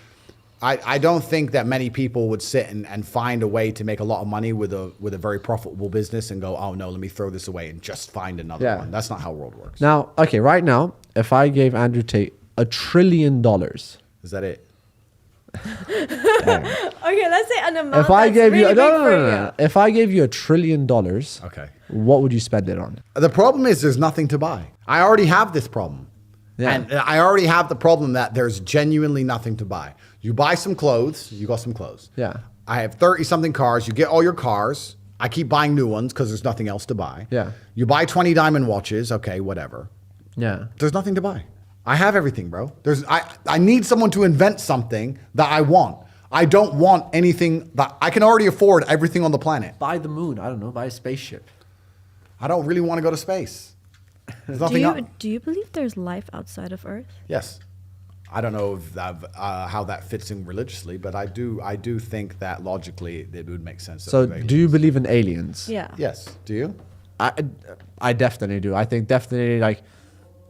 I don't think that many people would sit and find a way to make a lot of money with a very profitable business and go, oh no, let me throw this away and just find another one. That's not how the world works. Now, okay, right now, if I gave Andrew Tate $1 trillion, is that it? Okay, let's say an amount. If I gave really you no. If I gave you $1 trillion, okay, what would you spend it on? The problem is there's nothing to buy. I already have this problem. Yeah. And I already have the problem that there's genuinely nothing to buy. You buy some clothes, you got some clothes. Yeah. I have 30 something cars. You get all your cars. I keep buying new ones because there's nothing else to buy. Yeah. You buy 20 diamond watches. Okay, whatever. Yeah. There's nothing to buy. I have everything, bro. I need someone to invent something that I want. I don't want anything that I can already afford everything on the planet. Buy the moon. I don't know. Buy a spaceship. I don't really want to go to space. Do you believe there's life outside of Earth? Yes. I don't know if how that fits in religiously, but I do think that logically it would make sense. So do you believe in aliens? Yeah. Yes. Do you? I definitely do. I think definitely, like,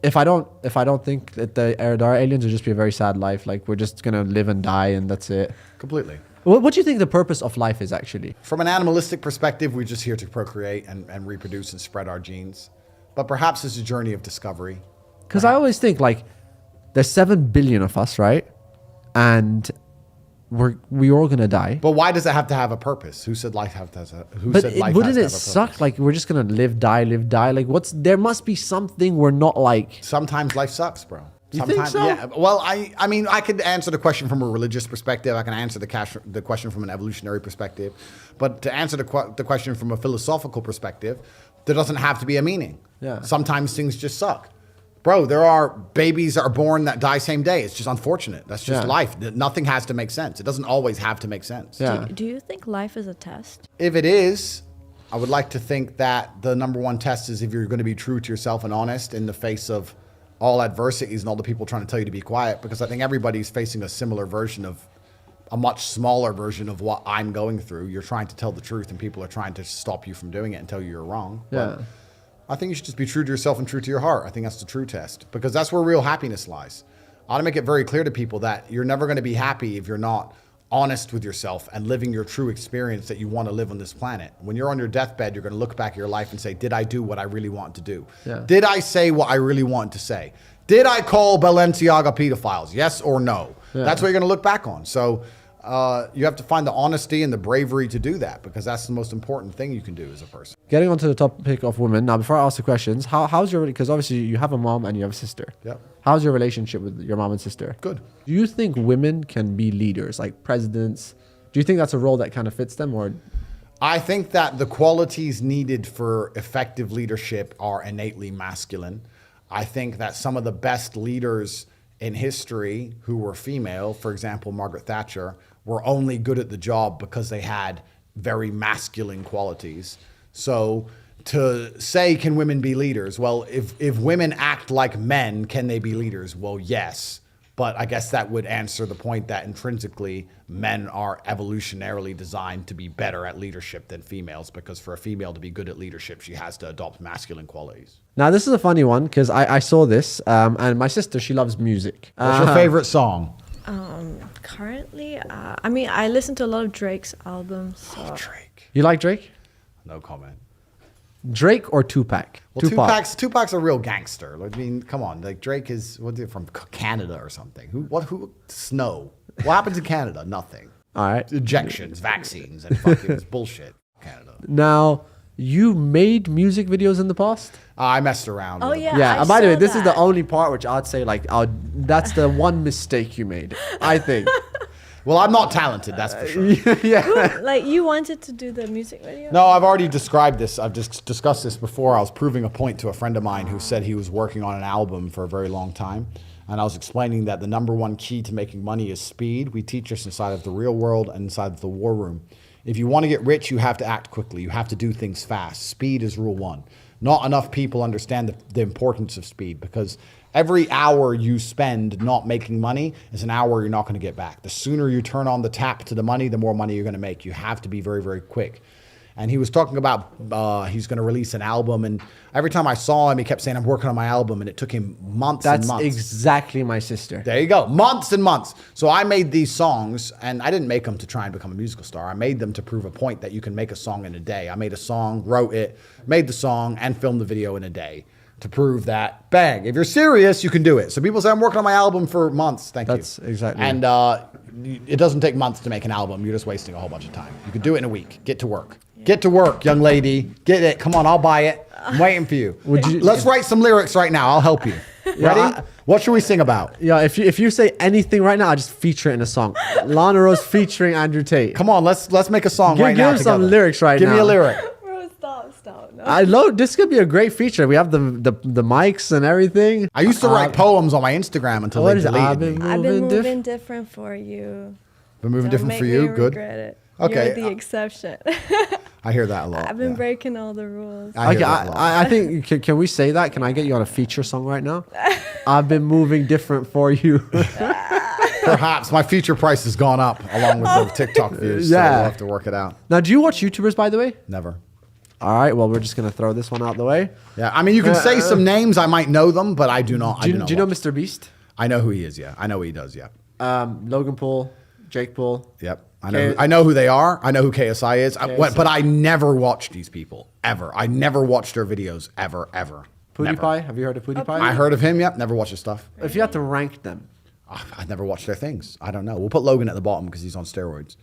if I don't think that there are aliens, it'll just be a very sad life. Like, we're just gonna live and die and that's it. Completely. What do you think the purpose of life is actually? From an animalistic perspective, we're just here to procreate and reproduce and spread our genes. But perhaps it's a journey of discovery. Because I always think, like, there's 7 billion of us, right? And we're all gonna die. But why does it have to have a purpose? Who said life has to have a purpose? Wouldn't it suck? Like, we're just gonna live, die. Like, there must be something we're not like. Sometimes life sucks, bro. You think so? Yeah. Well, I mean, I could answer the question from a religious perspective. I can answer the question from an evolutionary perspective. But to answer the question from a philosophical perspective, there doesn't have to be a meaning. Yeah. Sometimes things just suck. Bro, there are babies that are born that die same day. It's just unfortunate. That's just life. Nothing has to make sense. It doesn't always have to make sense. Yeah. Do you think life is a test? If it is, I would like to think that the number one test is if you're going to be true to yourself and honest in the face of all adversities and all the people trying to tell you to be quiet, because I think everybody's facing a similar version of a much smaller version of what I'm going through. You're trying to tell the truth and people are trying to stop you from doing it and tell you you're wrong. Yeah. But I think you should just be true to yourself and true to your heart. I think that's the true test, because that's where real happiness lies. I want to make it very clear to people that you're never going to be happy if you're not honest with yourself and living your true experience that you want to live on this planet. When you're on your deathbed, you're going to look back at your life and say, did I do what I really want to do? Yeah. Did I say what I really want to say? Did I call Balenciaga pedophiles? Yes or no? Yeah. That's what you're going to look back on. So you have to find the honesty and the bravery to do that, because that's the most important thing you can do as a person. Getting onto the topic of women now, before I ask the questions, how's your, because obviously you have a mom and you have a sister. Yep. How's your relationship with your mom and sister? Good. Do you think women can be leaders, like presidents? Do you think that's a role that kind of fits them, or? I think that the qualities needed for effective leadership are innately masculine. I think that some of the best leaders in history who were female, for example, Margaret Thatcher, were only good at the job because they had very masculine qualities. So to say, can women be leaders? Well, if women act like men, can they be leaders? Well, yes. But I guess that would answer the point that intrinsically men are evolutionarily designed to be better at leadership than females, because for a female to be good at leadership, she has to adopt masculine qualities. Now, this is a funny one because I saw this and my sister, she loves music. What's your favorite song? Currently, I mean, I listen to a lot of Drake's albums. So. Drake. You like Drake? No comment. Drake or Tupac? Well, Tupac's a real gangster. I mean, come on. Like Drake is from Canada or something. Who? Snow. What happens in Canada? Nothing. All right. Injections, vaccines, and fucking it's bullshit. Canada. Now, you made music videos in the past? I messed around. Oh with yeah. them. Yeah. I And by the way, saw this is the that. only part which I'd say that's the one mistake you made, I think. Well, I'm not talented, that's for sure. Yeah. Like you wanted to do the music video? No, I've already described this. I've just discussed this before. I was proving a point to a friend of mine who said he was working on an album for a very long time. And I was explaining that the number one key to making money is speed. We teach this inside of the real world and inside of the war room. If you want to get rich, you have to act quickly. You have to do things fast. Speed is rule one. Not enough people understand the importance of speed, because every hour you spend not making money is an hour you're not going to get back. The sooner you turn on the tap to the money, the more money you're going to make. You have to be very, very quick. And he was talking about he's going to release an album. And every time I saw him, he kept saying, I'm working on my album. And it took him months and That's months. exactly my sister. There you go. Months and months. So I made these songs, and I didn't make them to try and become a musical star. I made them to prove a point that you can make a song in a day. I made a song, wrote it, made the song, and filmed the video in a day to prove that, bang, if you're serious, you can do it. So people say, I'm working on my album for months. Thank you. That's exactly. And it doesn't take months to make an album. You're just wasting a whole bunch of time. You could do it in a week. Get to work. Get to work, young lady. Get it. Come on, I'll buy it. I'm waiting for you. Let's write some lyrics right now. I'll help you. Ready? What should we sing about? Yeah, if you say anything right now, I just feature it in a song. Lana Rose featuring Andrew Tate. Come on, let's make a song right Give now him some together. lyrics right Give now. me a lyric. Bro, stop. No. I know this could be a great feature. We have the mics and everything. I used to write poems on my Instagram until What they is it? deleted me. I've been Moving moving different for you. Been moving Don't different make for me you? Good. regret it. Okay, You're the exception. I hear that a lot. I've been yeah. breaking all the rules. I hear Okay, that a lot. I think can we say that? Can I get you on a feature song right now? I've been moving different for you. Perhaps my future price has gone up along with the TikTok views. So Yeah. we'll have to work it out. Now, do you watch YouTubers, by the way? Never. All right, well, we're just gonna throw this one out the way. Yeah, I mean, you can say some names. I might know them, but I do not. Do you know watch. Mr. Beast? I know who he is. Yeah, I know what he does. Yeah. Logan Paul, Jake Paul. Yep. I know who they are. I know who KSI is. But I never watched these people ever. I never watched their videos ever. Never. PewDiePie. Have you heard of PewDiePie? I heard of him. Yep. Never watched his stuff. If you had to rank them, I never watched their things. I don't know. We'll put Logan at the bottom because he's on steroids.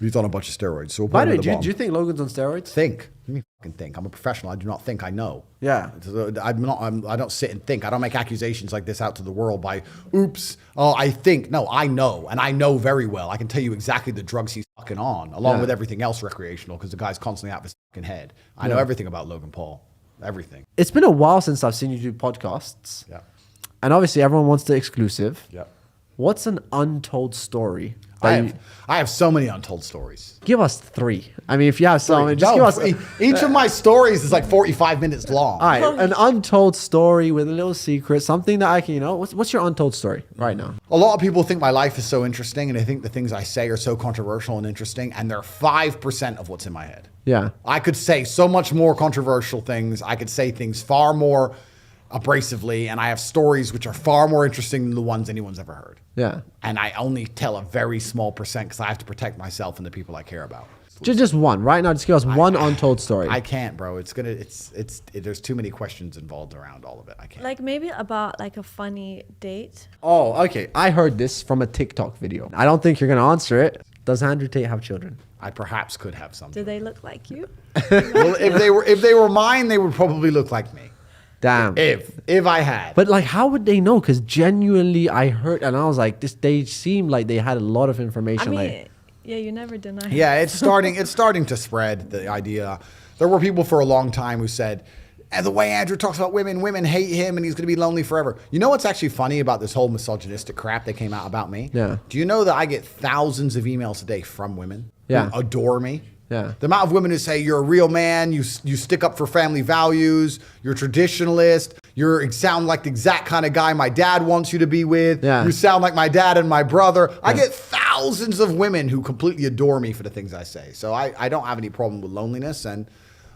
He's on a bunch of steroids. So we'll put by him the way, at the do bottom. you think Logan's on steroids? Think? Let me fucking think. I'm a professional. I do not think I know. Yeah. I don't sit and think. I don't make accusations like this out to the world by, oops, oh, I think. No, I know. And I know very well. I can tell you exactly the drugs he's fucking on, along with everything else recreational, because the guy's constantly out of his fucking head. I know everything about Logan Paul. Everything. It's been a while since I've seen you do podcasts. Yeah. And obviously, everyone wants the exclusive. Yeah. What's an untold story? I have so many untold stories. Give us 3. I mean, if you have so many, just give us. Each of my stories is like 45 minutes long. All right, an untold story with a little secret, something that I can, what's your untold story right now? A lot of people think my life is so interesting, and they think the things I say are so controversial and interesting, and they're 5% of what's in my head. Yeah. I could say so much more controversial things. I could say things far more abrasively, and I have stories which are far more interesting than the ones anyone's ever heard. Yeah. And I only tell a very small percent because I have to protect myself and the people I care about. Just one. Right now, just give us one untold story. I can't, bro. There's too many questions involved around all of it. I can't. Like maybe about like a funny date. Oh, okay. I heard this from a TikTok video. I don't think you're going to answer it. Does Andrew Tate have children? I perhaps could have some. Do they look like you? Well, if they were mine, they would probably look like me. Damn. If I had. But like, how would they know? Because genuinely, I heard, and I was like, they seemed like they had a lot of information. I mean, like, yeah, you never deny. Yeah, it's starting to spread, the idea. There were people for a long time who said, and the way Andrew talks about women hate him and he's going to be lonely forever. You know what's actually funny about this whole misogynistic crap that came out about me? Yeah. Do you know that I get thousands of emails a day from women Yeah. who adore me? Yeah. The amount of women who say, you're a real man, you stick up for family values, you're a traditionalist, you sound like the exact kind of guy my dad wants you to be with, Yeah. you sound like my dad and my brother. I get thousands of women who completely adore me for the things I say. So I don't have any problem with loneliness. And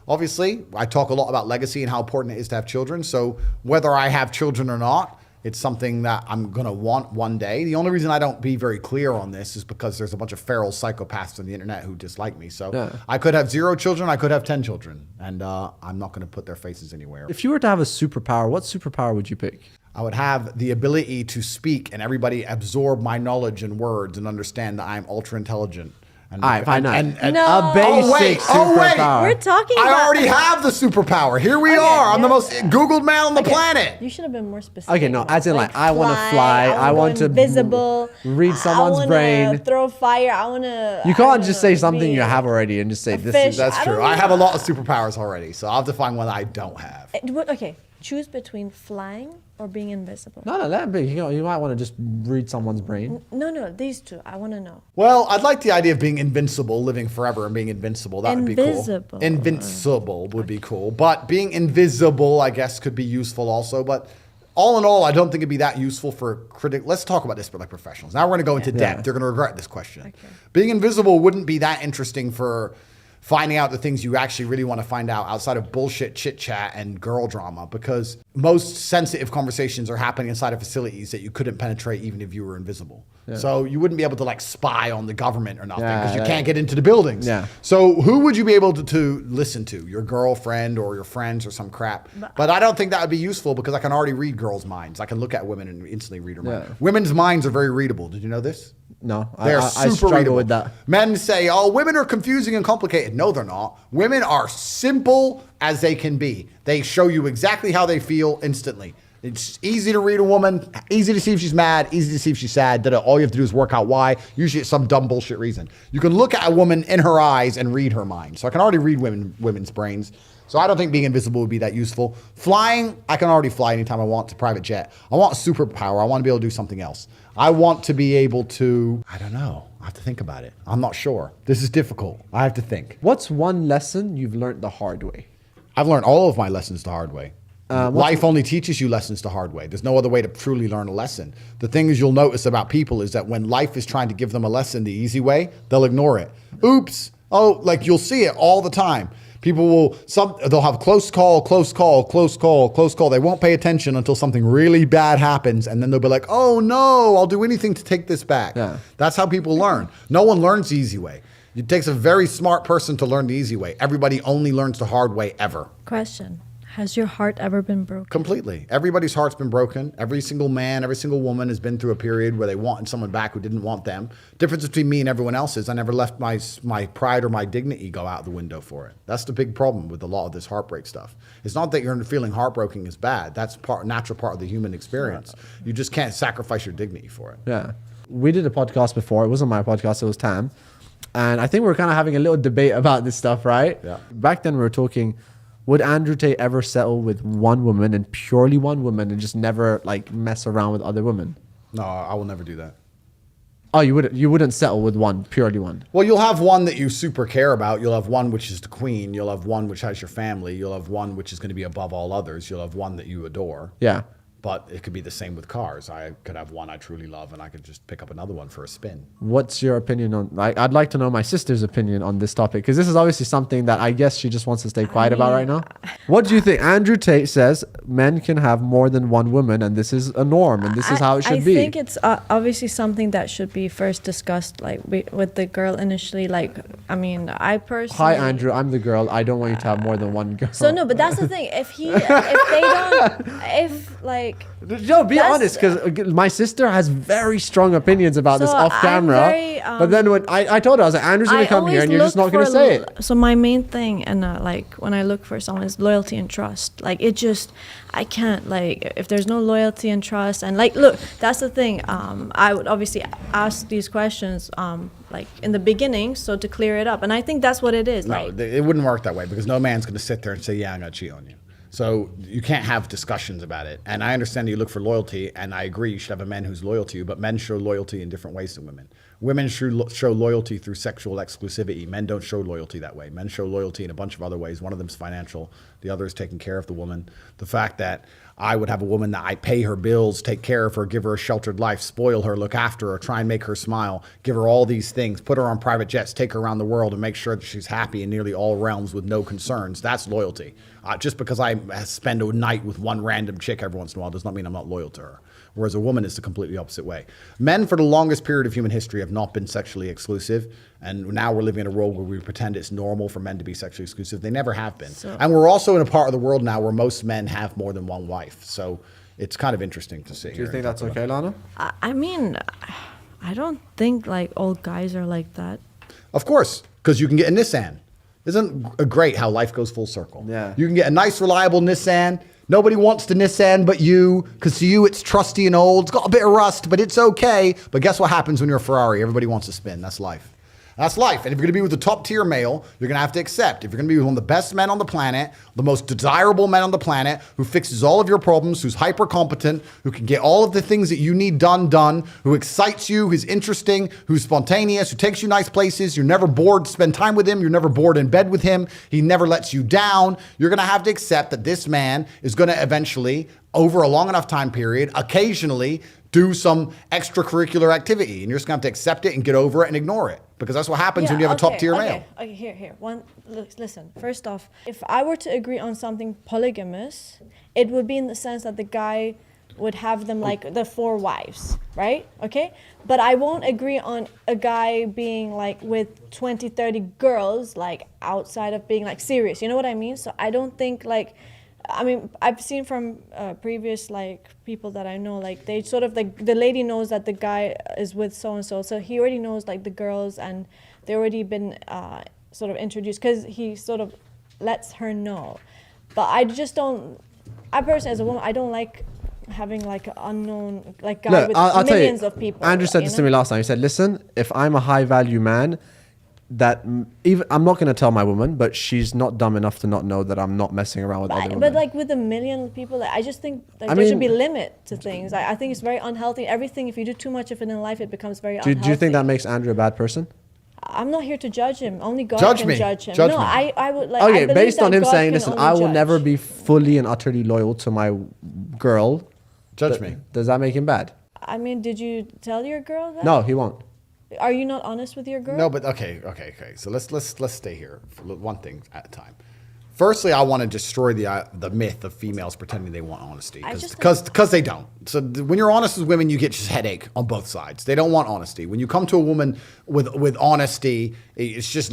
obviously, I talk a lot about legacy and how important it is to have children. So whether I have children or not, it's something that I'm going to want one day. The only reason I don't be very clear on this is because there's a bunch of feral psychopaths on the internet who dislike me. So I could have 0 children. I could have 10 children. And I'm not going to put their faces anywhere. if you were to have a superpower, what superpower would you pick? I would have the ability to speak and everybody absorb my knowledge and words and understand that I'm ultra intelligent. And, All right, fine. No. A basic superpower. We're talking I about. already have the superpower. Here we are. I'm the most Googled man on the planet. You should have been more specific. Okay, no, as in like I want to fly. I want to invisible. read someone's I brain. wanna throw fire. I want to. You can't just say something you have already and just say this fish. is. That's I true. don't I have a know. lot of superpowers already, so I'll have to find one that I don't have. Okay, choose between flying or being invisible. No, let it be. You might want to just read someone's brain. No, these two. I want to know. Well, I'd like the idea of being invincible, living forever and being invincible. That would be cool. Invisible. Invincible would be cool. But being invisible, I guess, could be useful also. But all in all, I don't think it'd be that useful for Let's talk about this for like professionals. Now we're going to go into depth. They're going to regret this question. Okay. Being invisible wouldn't be that interesting for finding out the things you actually really want to find out outside of bullshit chit chat and girl drama, because most sensitive conversations are happening inside of facilities that you couldn't penetrate even if you were invisible. So you wouldn't be able to like spy on the government or nothing because you can't get into the buildings. Yeah. So who would you be able to listen to? Your girlfriend or your friends or some crap? But I don't think that would be useful because I can already read girls' minds. I can look at women and instantly read their mind. Women's minds are very readable. Did you know this? No, They're I super struggle readable. with that. Men say, oh, women are confusing and complicated. No, they're not. Women are simple as they can be. They show you exactly how they feel instantly. It's easy to read a woman, easy to see if she's mad, easy to see if she's sad. All you have to do is work out why. Usually it's some dumb bullshit reason. You can look at a woman in her eyes and read her mind. So I can already read women's brains. So I don't think being invisible would be that useful. Flying, I can already fly anytime I want to private jet. I want a superpower. I want to be able to do something else. I want to be able to, I don't know. I have to think about it. I'm not sure. This is difficult. I have to think. What's one lesson you've learned the hard way? I've learned all of my lessons the hard way. Life only teaches you lessons the hard way. There's no other way to truly learn a lesson. The things you'll notice about people is that when life is trying to give them a lesson the easy way, they'll ignore it. Oops. Oh, like you'll see it all the time. People they'll have close call. They won't pay attention until something really bad happens. And then they'll be like, oh no, I'll do anything to take this back. Yeah. That's how people learn. No one learns the easy way. It takes a very smart person to learn the easy way. Everybody only learns the hard way ever. Question. Has your heart ever been broken? Completely. Everybody's heart's been broken. Every single man, every single woman has been through a period where they wanted someone back who didn't want them. Difference between me and everyone else is I never let my pride or my dignity go out the window for it. That's the big problem with a lot of this heartbreak stuff. It's not that you're feeling heartbroken is bad. That's natural part of the human experience. You just can't sacrifice your dignity for it. Yeah. We did a podcast before. It wasn't my podcast. It was Tam. And I think we were kind of having a little debate about this stuff, right? Yeah. Back then we were talking, would Andrew Tate ever settle with one woman and purely one woman and just never like mess around with other women? No, I will never do that. Oh, you wouldn't settle with one, purely one. Well, you'll have one that you super care about. You'll have one which is the queen. You'll have one which has your family. You'll have one which is going to be above all others. You'll have one that you adore. Yeah. But it could be the same with cars. I could have one I truly love, and I could just pick up another one for a spin. What's your opinion on? I'd like to know my sister's opinion on this topic, because this is obviously something that I guess she just wants to stay quiet about right now. What do you think? Andrew Tate says men can have more than one woman, and this is a norm, and this is how it should be. I think it's obviously something that should be first discussed, like with the girl initially. Like, I mean, I personally. Hi, Andrew. I'm the girl. I don't want you to have more than one girl. So no, but that's the thing. If they don't, if like. Joe, be honest, because my sister has very strong opinions about this off camera. But then when I told her, I was like, Andrew's going to come here and you're just not going to say it. So my main thing, and like when I look for someone, is loyalty and trust. Like I can't, like, if there's no loyalty and trust, and like, look, that's the thing. I would obviously ask these questions, like in the beginning, so to clear it up. And I think that's what it is. No, it wouldn't work that way, because no man's going to sit there and say, yeah, I'm going to cheat on you. So you can't have discussions about it. And I understand that you look for loyalty, and I agree you should have a man who's loyal to you, but men show loyalty in different ways to women. Women show loyalty through sexual exclusivity. Men don't show loyalty that way. Men show loyalty in a bunch of other ways. One of them is financial. The other is taking care of the woman. The fact that I would have a woman that I pay her bills, take care of her, give her a sheltered life, spoil her, look after her, try and make her smile, give her all these things, put her on private jets, take her around the world, and make sure that she's happy in nearly all realms with no concerns. That's loyalty. Just because I spend a night with one random chick every once in a while does not mean I'm not loyal to her. Whereas a woman is the completely opposite way. Men, for the longest period of human history, have not been sexually exclusive. And now we're living in a world where we pretend it's normal for men to be sexually exclusive. They never have been. And we're also in a part of the world now where most men have more than one wife. So it's kind of interesting to see. Do you think that's okay, Lana? I mean, I don't think like all guys are like that. Of course, because you can get a Nissan. Isn't it great how life goes full circle? Yeah. You can get a nice, reliable Nissan. Nobody wants the Nissan but you, because to you it's trusty and old. It's got a bit of rust, but it's okay. But guess what happens when you're a Ferrari? Everybody wants to spin. That's life. That's life. And if you're going to be with a top tier male, you're going to have to accept. If you're going to be with one of the best men on the planet, the most desirable men on the planet, who fixes all of your problems, who's hyper competent, who can get all of the things that you need done, who excites you, who's interesting, who's spontaneous, who takes you nice places, you're never bored to spend time with him, you're never bored in bed with him, he never lets you down, you're going to have to accept that this man is going to eventually, over a long enough time period, occasionally do some extracurricular activity. And you're just going to have to accept it and get over it and ignore it. Because that's what happens when you have a top tier male. Okay, here. Listen, first off, if I were to agree on something polygamous, it would be in the sense that the guy would have them like the 4 wives, right? Okay? But I won't agree on a guy being like with 20, 30 girls, like outside of being like serious. You know what I mean? So I don't think like, I mean, I've seen from previous like people that I know, like they sort of like the lady knows that the guy is with so and so, so he already knows like the girls, and they already been sort of introduced because he sort of lets her know. But I just don't. I personally, as a woman, I don't like having like an unknown like guy with I'll millions of people. Andrew said this to me last time. He said, "Listen, if I'm a high value man." That even I'm not going to tell my woman, but she's not dumb enough to not know that I'm not messing around with other women. But like with a million people, I just think like, there should be a limit to things. I think it's very unhealthy. Everything, if you do too much of it in life, it becomes very unhealthy. Do you think that makes Andrew a bad person? I'm not here to judge him. Only God can judge him. Judge no, me. I would like. Okay, I based on him God saying, can "Listen, only I will judge. never be fully and utterly loyal to my girl." Judge me. Does that make him bad? I mean, did you tell your girl that? No, he won't. Are you not honest with your girl? No, but okay. So let's stay here for one thing at a time. Firstly, I want to destroy the myth of females pretending they want honesty, because they don't. So when you're honest with women, you get just headache on both sides. They don't want honesty. When you come to a woman with honesty, it's just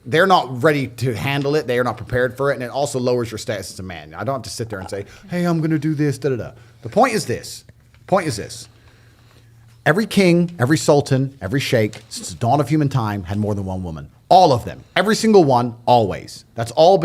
they're not ready to handle it. They are not prepared for it, and it also lowers your status as a man. I don't have to sit there and say, "Hey, I'm going to do this." The point is this. Every king, every sultan, every sheikh, since the dawn of human time, had more than one woman. All of them. Every single one, always. That's all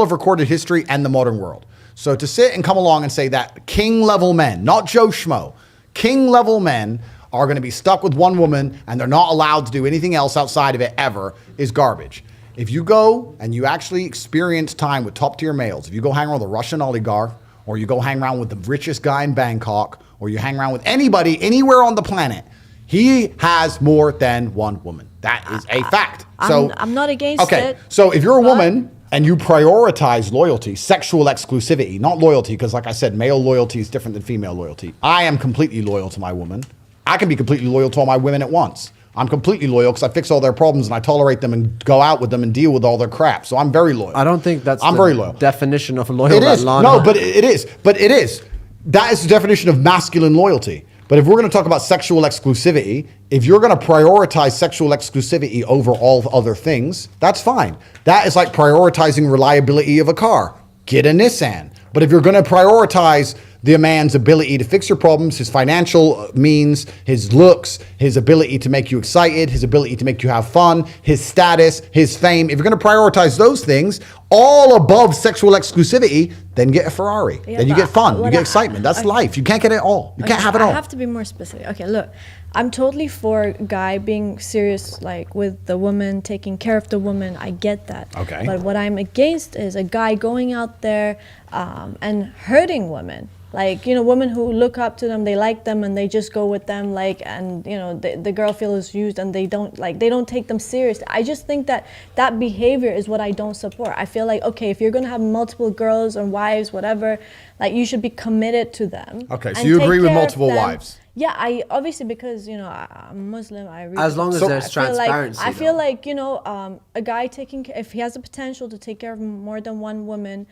of recorded history and the modern world. So to sit and come along and say that king-level men, not Joe Schmo, king-level men are going to be stuck with one woman and they're not allowed to do anything else outside of it ever is garbage. If you go and you actually experience time with top-tier males, if you go hang around with a Russian oligarch, or you go hang around with the richest guy in Bangkok, or you hang around with anybody anywhere on the planet, he has more than one woman. That is a fact. I'm not against it. So if you're a woman and you prioritize loyalty, sexual exclusivity, not loyalty, because like I said, male loyalty is different than female loyalty. I am completely loyal to my woman. I can be completely loyal to all my women at once. I'm completely loyal because I fix all their problems and I tolerate them and go out with them and deal with all their crap. So I'm very loyal. I don't think that's I'm very loyal. Definition of loyal. It is. No, but it is. But it is. That is the definition of masculine loyalty. But if we're going to talk about sexual exclusivity, if you're going to prioritize sexual exclusivity over all other things, that's fine. That is like prioritizing reliability of a car. Get a Nissan. But if you're going to prioritize the man's ability to fix your problems, his financial means, his looks, his ability to make you excited, his ability to make you have fun, his status, his fame, if you're going to prioritize those things all above sexual exclusivity, then get a Ferrari. Yeah, then you get fun, you get excitement. That's okay. life. You can't get it all. You can't have it all. I have to be more specific. Okay, look, I'm totally for a guy being serious, like with the woman, taking care of the woman. I get that. Okay. But what I'm against is a guy going out there and hurting women. Like, you know, women who look up to them, they like them and they just go with them, like, and, you know, the girl feels used and they don't take them seriously. I just think that that behavior is what I don't support. I feel like, okay, if you're going to have multiple girls or wives, whatever, like, you should be committed to them. Okay, so you agree with multiple wives? Yeah, I obviously, because, you know, I'm Muslim, I really, As long as there's transparency. I feel like, you know, a guy if he has the potential to take care of more than one woman,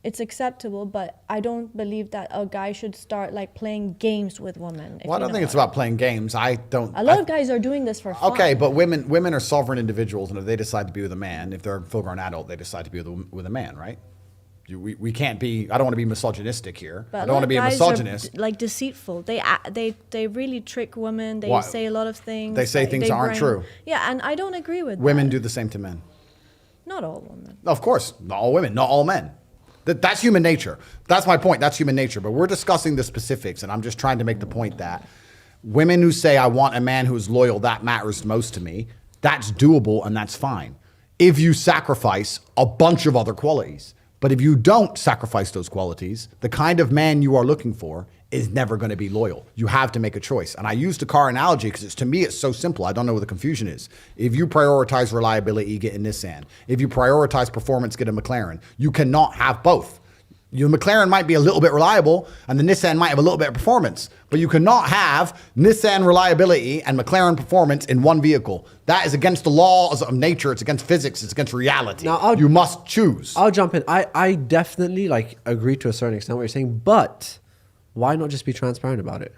it's acceptable, but I don't believe that a guy should start like playing games with women. Well, I don't think it's about playing games. A lot of guys are doing this for fun. Okay, but women are sovereign individuals, and if they decide to be with a man, if they're a full-grown adult, they decide to be with a man, right? We can't be. I don't want to be misogynistic here. But I don't want to be a misogynist. Like deceitful. They really trick women. They say a lot of things. They say things that aren't true. Yeah, and I don't agree with women that. do the same to men. Not all women. Of course, not all women, not all men. That's human nature. That's my point. That's human nature. But we're discussing the specifics, and I'm just trying to make the point that women who say, I want a man who's loyal, that matters most to me, that's doable and that's fine. If you sacrifice a bunch of other qualities. But if you don't sacrifice those qualities, the kind of man you are looking for is never going to be loyal. You have to make a choice. And I used a car analogy because to me, it's so simple. I don't know what the confusion is. If you prioritize reliability, get a Nissan. If you prioritize performance, get a McLaren. You cannot have both. Your McLaren might be a little bit reliable and the Nissan might have a little bit of performance, but you cannot have Nissan reliability and McLaren performance in one vehicle. That is against the laws of nature. It's against physics. It's against reality. Now, you must choose. I'll jump in. I definitely agree to a certain extent what you're saying, but why not just be transparent about it?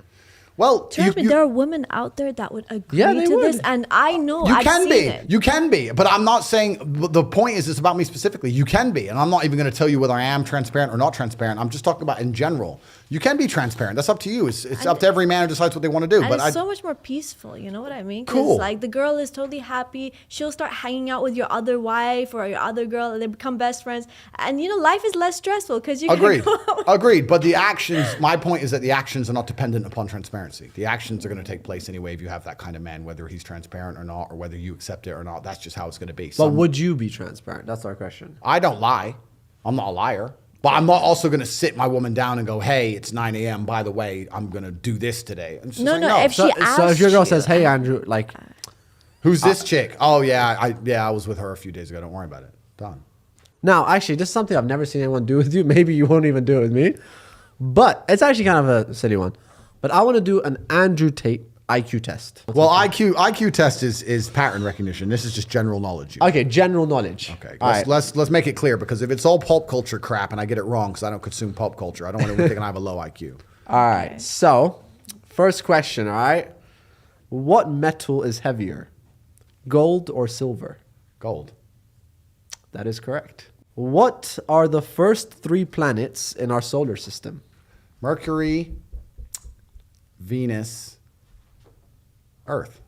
Well, trust me, there are women out there that would agree to would. this, and I know you I've can seen be. it. You can be, but I'm not saying. The point is, it's about me specifically. You can be, and I'm not even going to tell you whether I am transparent or not transparent. I'm just talking about in general. You can be transparent. That's up to you. It's up to every man who decides what they want to do. And but it's so much more peaceful. You know what I mean? 'Cause, cool. like, the girl is totally happy. She'll start hanging out with your other wife or your other girl, and they become best friends. And you know, life is less stressful because you Agreed. can go out. Agreed. But the actions. My point is that the actions are not dependent upon transparency. The actions are going to take place anyway if you have that kind of man, whether he's transparent or not, or whether you accept it or not. That's just how it's going to be. But would you be transparent? That's our question. I don't lie. I'm not a liar. But I'm not also going to sit my woman down and go, hey, it's 9 a.m. By the way, I'm going to do this today. I'm just No, like, no. no. If she asks So if your girl you, says, hey, Andrew, like, Who's this chick? Oh, yeah, I was with her a few days ago. Don't worry about it. Done. now, actually, this is something I've never seen anyone do with you. Maybe you won't even do it with me. But it's actually kind of a silly one. But I want to do an Andrew Tate IQ test. Well, IQ test is pattern recognition. This is just general knowledge. Okay, general knowledge. Okay, All right. let's make it clear, because if it's all pulp culture crap and I get it wrong because I don't consume pulp culture, I don't want anyone thinking I have a low IQ. All right. So, first question, all right? What metal is heavier, gold or silver? Gold. That is correct. What are the first 3 planets in our solar system? Mercury, Venus, Earth.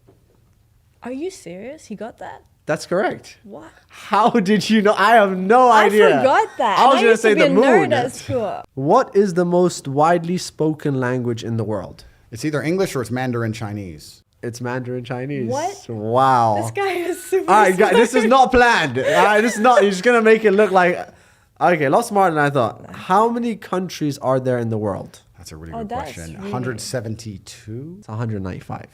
Are you serious? He got that? That's correct. What? How did you know? I have no idea. I forgot that. I was going going to say be the a moon. nerd at school. What is the most widely spoken language in the world? It's either English or it's Mandarin Chinese. It's Mandarin Chinese. What? Wow. This guy is super All right, guys, smart. this is not planned. All right, this is not. You're just gonna make it look like. Okay, a lot smarter than I thought. How many countries are there in the world? That's a really Oh, good that's question. really- 172? It's 195.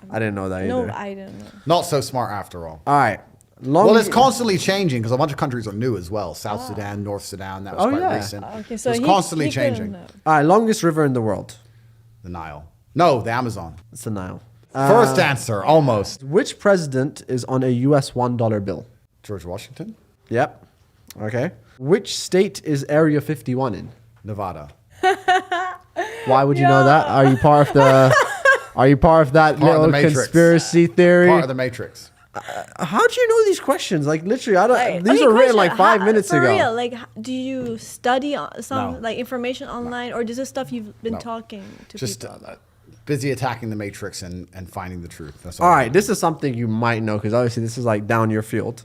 I didn't know that either. No, I don't know. Not so smart after all. All right. Well, it's constantly changing because a bunch of countries are new as well. South Sudan, North Sudan, that was quite recent. Okay, so so it's constantly he couldn't changing. know. All right, longest river in the world. The Nile. No, the Amazon. It's the Nile. First answer, almost. Which president is on a US $1 bill? George Washington? Yep. Okay. Which state is Area 51 in? Nevada. Why would you know that? Are you part of the? Are you part of that Part of the little Matrix. conspiracy theory? Part of the Matrix. How do you know these questions? Like literally, I don't. Like, These okay, were written question, like 5 minutes for ago. real, like, do you study some No. like information online, or is this stuff you've been No. talking to Just people? busy attacking the Matrix and finding the truth. That's All right, this is something you might know because obviously this is like down your field.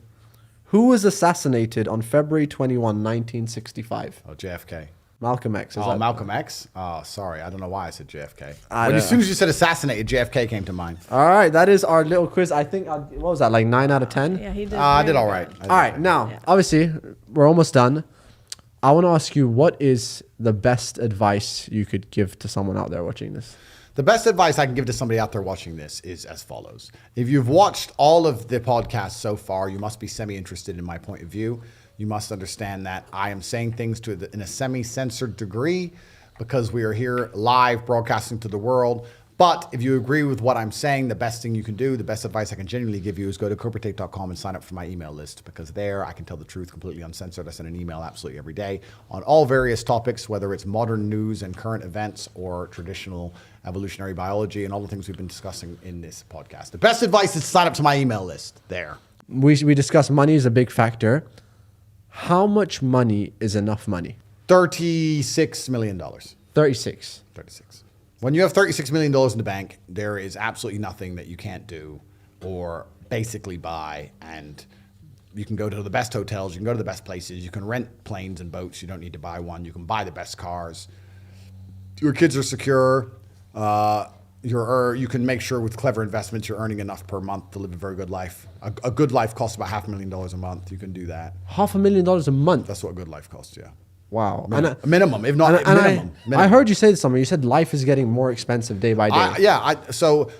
Who was assassinated on February 21, 1965? Oh, JFK. Malcolm X. Is Oh, that- Malcolm X? Oh, sorry. I don't know why I said JFK. I As don't- soon as you said assassinated, JFK came to mind. All right, that is our little quiz. I think, what was that, like 9 out of 10? Yeah, he did. I did really all good. right. All right, now, obviously, we're almost done. I want to ask you, what is the best advice you could give to someone out there watching this? The best advice I can give to somebody out there watching this is as follows. If you've watched all of the podcasts so far, you must be semi-interested in my point of view. You must understand that I am saying things in a semi-censored degree because we are here live broadcasting to the world. But if you agree with what I'm saying, the best thing you can do, the best advice I can genuinely give you is go to CobraTate.com and sign up for my email list, because there I can tell the truth completely uncensored. I send an email absolutely every day on all various topics, whether it's modern news and current events or traditional evolutionary biology and all the things we've been discussing in this podcast. The best advice is to sign up to my email list there. We discussed money is a big factor. How much money is enough money? $36 million. 36. 36. When you have $36 million in the bank, there is absolutely nothing that you can't do or basically buy. And you can go to the best hotels, you can go to the best places, you can rent planes and boats, you don't need to buy one, you can buy the best cars. Your kids are secure. You can make sure with clever investments you're earning enough per month to live a very good life. A good life costs about $500,000 a month. You can do that. $500,000 a month. That's what a good life costs, yeah. Wow. Minimum, if not minimum. I heard you say this somewhere. You said life is getting more expensive day by day. So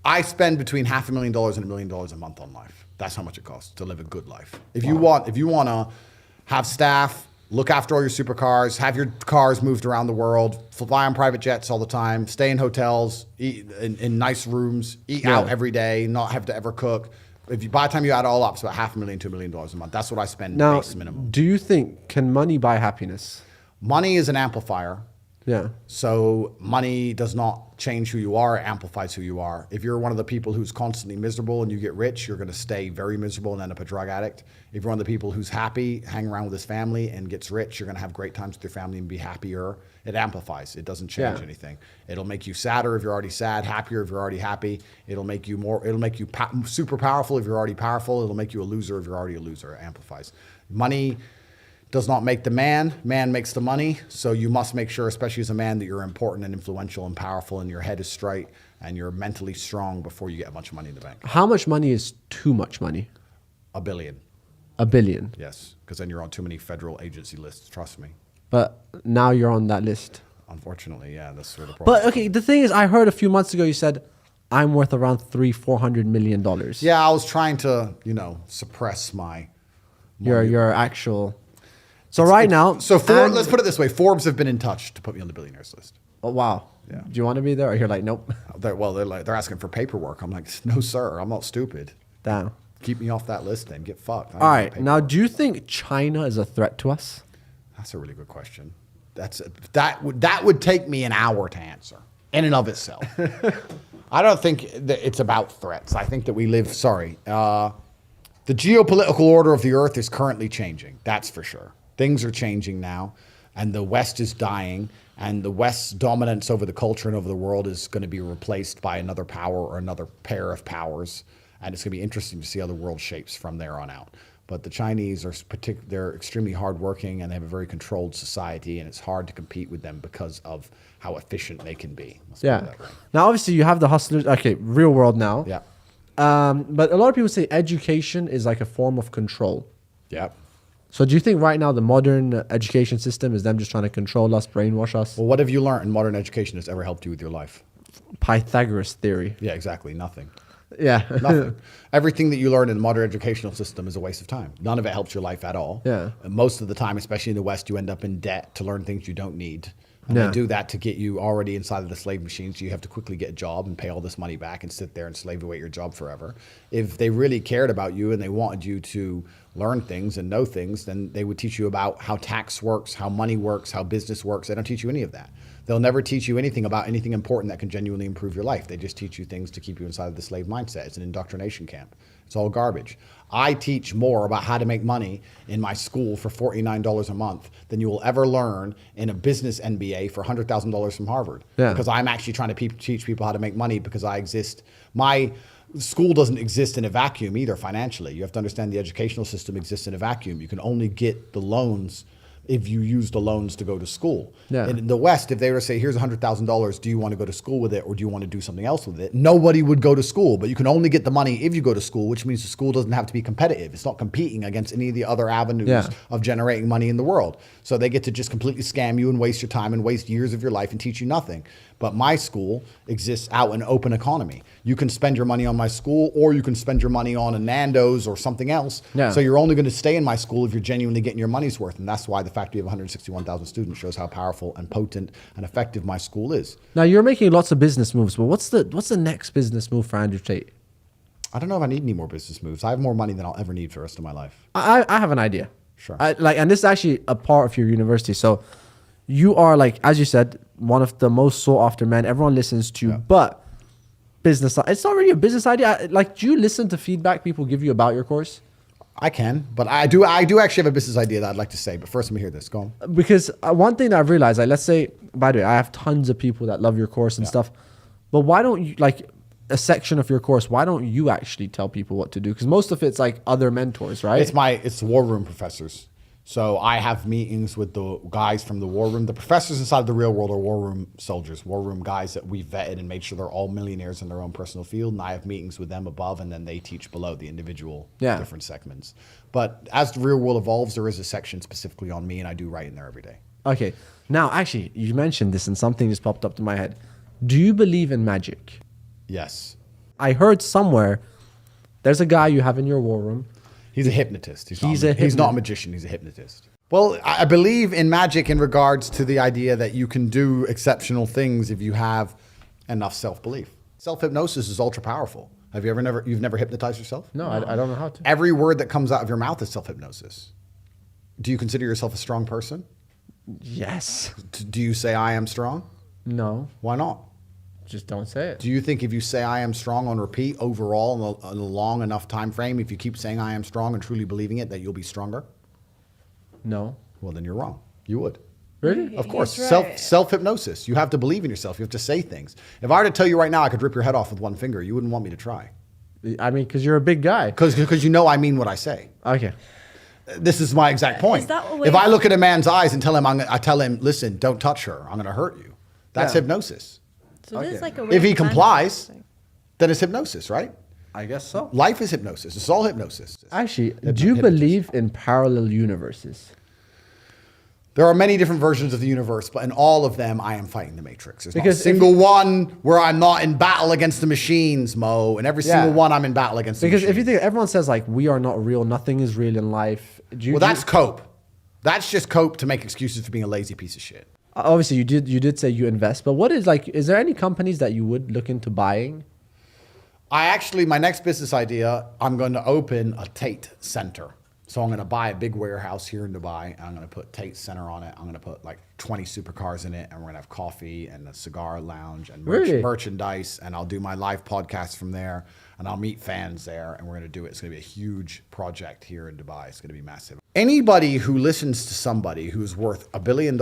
I spend between $500,000 and $1 million a month on life. That's how much it costs to live a good life. If you want to have staff, look after all your supercars, have your cars moved around the world, fly on private jets all the time, stay in hotels, eat in nice rooms, eat out every day, not have to ever cook. By the time you add it all up, it's about $500,000 to $1 million a month. That's what I spend base minimum. Do you think, can money buy happiness? Money is an amplifier. Yeah. So money does not change who you are, it amplifies who you are. If you're one of the people who's constantly miserable and you get rich, you're going to stay very miserable and end up a drug addict. If you're one of the people who's happy, hang around with his family and gets rich, you're going to have great times with your family and be happier. It amplifies. It doesn't change anything. It'll make you sadder if you're already sad, happier if you're already happy. It'll make you super powerful if you're already powerful. It'll make you a loser if you're already a loser. It amplifies. Money does not make the man. Man makes the money. So you must make sure, especially as a man, that you're important and influential and powerful and your head is straight and you're mentally strong before you get a bunch of money in the bank. How much money is too much money? $1 billion. $1 billion. Yes, because then you're on too many federal agency lists. Trust me. But now you're on that list. Unfortunately, yeah, that's sort of the problem. But okay, the thing is, I heard a few months ago you said, I'm worth around $400 million. Yeah, I was trying to, suppress my... Your actual... So right now... So let's put it this way. Forbes have been in touch to put me on the billionaires list. Oh, wow. Yeah. Do you want to be there? Or you're like, nope. They're asking for paperwork. I'm like, no, sir. I'm not stupid. Damn. Keep me off that list then. Get fucked. All right. Now, do you think China is a threat to us? That's a really good question. That would take me an hour to answer in and of itself. I don't think that it's about threats. I think that we live... the geopolitical order of the earth is currently changing. That's for sure. Things are changing now, and the West is dying, and the West's dominance over the culture and over the world is going to be replaced by another power or another pair of powers, and it's going to be interesting to see how the world shapes from there on out. But the Chinese they're extremely hardworking, and they have a very controlled society, and it's hard to compete with them because of how efficient they can be. Let's put it that way. Now, obviously, you have the hustlers. Okay, real world now. Yeah. But a lot of people say education is like a form of control. Yeah. So do you think right now the modern education system is them just trying to control us, brainwash us? Well, what have you learned in modern education that's ever helped you with your life? Pythagoras theory. Yeah, exactly. Nothing. Yeah. Nothing. Everything that you learn in the modern educational system is a waste of time. None of it helps your life at all. Yeah. And most of the time, especially in the West, you end up in debt to learn things you don't need. And Yeah. they do that to get you already inside of the slave machine. So you have to quickly get a job and pay all this money back and sit there and slave away your job forever. If they really cared about you and they wanted you to learn things and know things, then they would teach you about how tax works, how money works, how business works. They don't teach you any of that. They'll never teach you anything about anything important that can genuinely improve your life. They just teach you things to keep you inside of the slave mindset. It's an indoctrination camp. It's all garbage. I teach more about how to make money in my school for $49 a month than you will ever learn in a business MBA for $100,000 from Harvard. Yeah. Because I'm actually trying to teach people how to make money because I exist. My school doesn't exist in a vacuum either financially. You have to understand the educational system exists in a vacuum. You can only get the loans if you use the loans to go to school. Yeah. In the West, if they were to say, here's $100,000, do you want to go to school with it or do you want to do something else with it? Nobody would go to school, but you can only get the money if you go to school, which means the school doesn't have to be competitive. It's not competing against any of the other avenues Yeah. of generating money in the world. So they get to just completely scam you and waste your time and waste years of your life and teach you nothing. But my school exists out in an open economy. You can spend your money on my school or you can spend your money on a Nando's or something else. Yeah. So you're only going to stay in my school if you're genuinely getting your money's worth. And that's why the fact we have 161,000 students shows how powerful and potent and effective my school is. Now you're making lots of business moves, but what's the next business move for Andrew Tate? I don't know if I need any more business moves. I have more money than I'll ever need for the rest of my life. I have an idea. Sure. And this is actually a part of your university. So you are, like, as you said, one of the most sought after men everyone listens to, Yeah. but business, it's not really a business idea. Like, do you listen to feedback people give you about your course? I can, but I do actually have a business idea that I'd like to say. But first, let me hear this. Go on. Because one thing that I've realized, like, let's say, by the way, I have tons of people that love your course and stuff, but why don't you, like, a section of your course, why don't you actually tell people what to do? Because most of it's like other mentors, right? It's the war room professors. So I have meetings with the guys from the war room. The professors inside the real world are war room soldiers, war room guys that we've vetted and made sure they're all millionaires in their own personal field. And I have meetings with them above, and then they teach below the individual different segments. But as the real world evolves, there is a section specifically on me, and I do write in there every day. Okay. Now, actually, you mentioned this and something just popped up to my head. Do you believe in magic? Yes. I heard somewhere there's a guy you have in your war room. He's a hypnotist. He's not a magician. He's a hypnotist. Well, I believe in magic in regards to the idea that you can do exceptional things if you have enough self-belief. Self-hypnosis is ultra powerful. You've never hypnotized yourself? No, I don't know how to. Every word that comes out of your mouth is self-hypnosis. Do you consider yourself a strong person? Yes. Do you say I am strong? No. Why not? Just don't say it. Do you think if you say I am strong on repeat overall in a long enough time frame, if you keep saying I am strong and truly believing it, that you'll be stronger? No. Well, then you're wrong. You would. Really? Of course. He's right. Self-hypnosis. You have to believe in yourself. You have to say things. If I were to tell you right now I could rip your head off with one finger, you wouldn't want me to try. I mean, because you're a big guy. Because you know I mean what I say. Okay. This is my exact point. Is that a way If I look at a man's eyes and I tell him, listen, don't touch her. I'm going to hurt you. That's Yeah. hypnosis. So this is like a If he way of complies, manifesting. then it's hypnosis, right? I guess so. Life is hypnosis. It's all hypnosis. Actually, Hypno- do you hypnotist. believe in parallel universes? There are many different versions of the universe, but in all of them, I am fighting the Matrix. There's not a Because if single one where I'm not in battle against the machines, Mo. And every single one, I'm in battle against the Because machines. if you think, everyone says, like, we are not real, nothing is real in life. Well, that's cope. That's just cope to make excuses for being a lazy piece of shit. Obviously, you did say you invest, but what is, like, is there any companies that you would look into buying? My next business idea, I'm going to open a Tate Center. So I'm going to buy a big warehouse here in Dubai, and I'm going to put Tate Center on it. I'm going to put like 20 supercars in it, and we're going to have coffee and a cigar lounge and Really? merchandise, and I'll do my live podcast from there, and I'll meet fans there, and we're going to do it. It's going to be a huge project here in Dubai. It's going to be massive. Anybody who listens to somebody who's worth $1 billion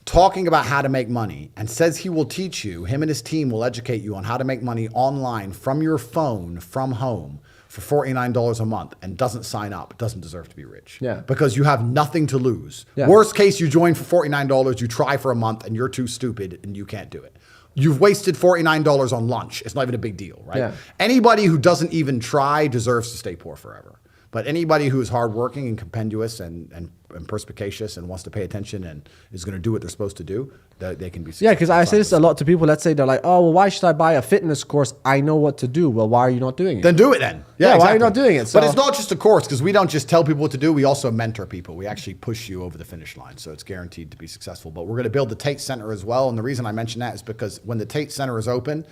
talking about how to make money and says he will teach you, him and his team will educate you on how to make money online from your phone, from home, for $49 a month and doesn't sign up, doesn't deserve to be rich. Yeah. Because you have nothing to lose. Yeah. Worst case, you join for $49, you try for a month, and you're too stupid and you can't do it. You've wasted $49 on lunch. It's not even a big deal, right? Yeah. Anybody who doesn't even try deserves to stay poor forever. But anybody who is hardworking and compendious and perspicacious and wants to pay attention and is going to do what they're supposed to do, they can be successful. Yeah, because I say this a lot to people. Let's say they're like, oh, well, why should I buy a fitness course? I know what to do. Well, why are you not doing it? Then do it then. Yeah, why are you not doing it? But it's not just a course, because we don't just tell people what to do. We also mentor people. We actually push you over the finish line. So it's guaranteed to be successful. But we're going to build the Tate Center as well. And the reason I mention that is because when the Tate Center is open,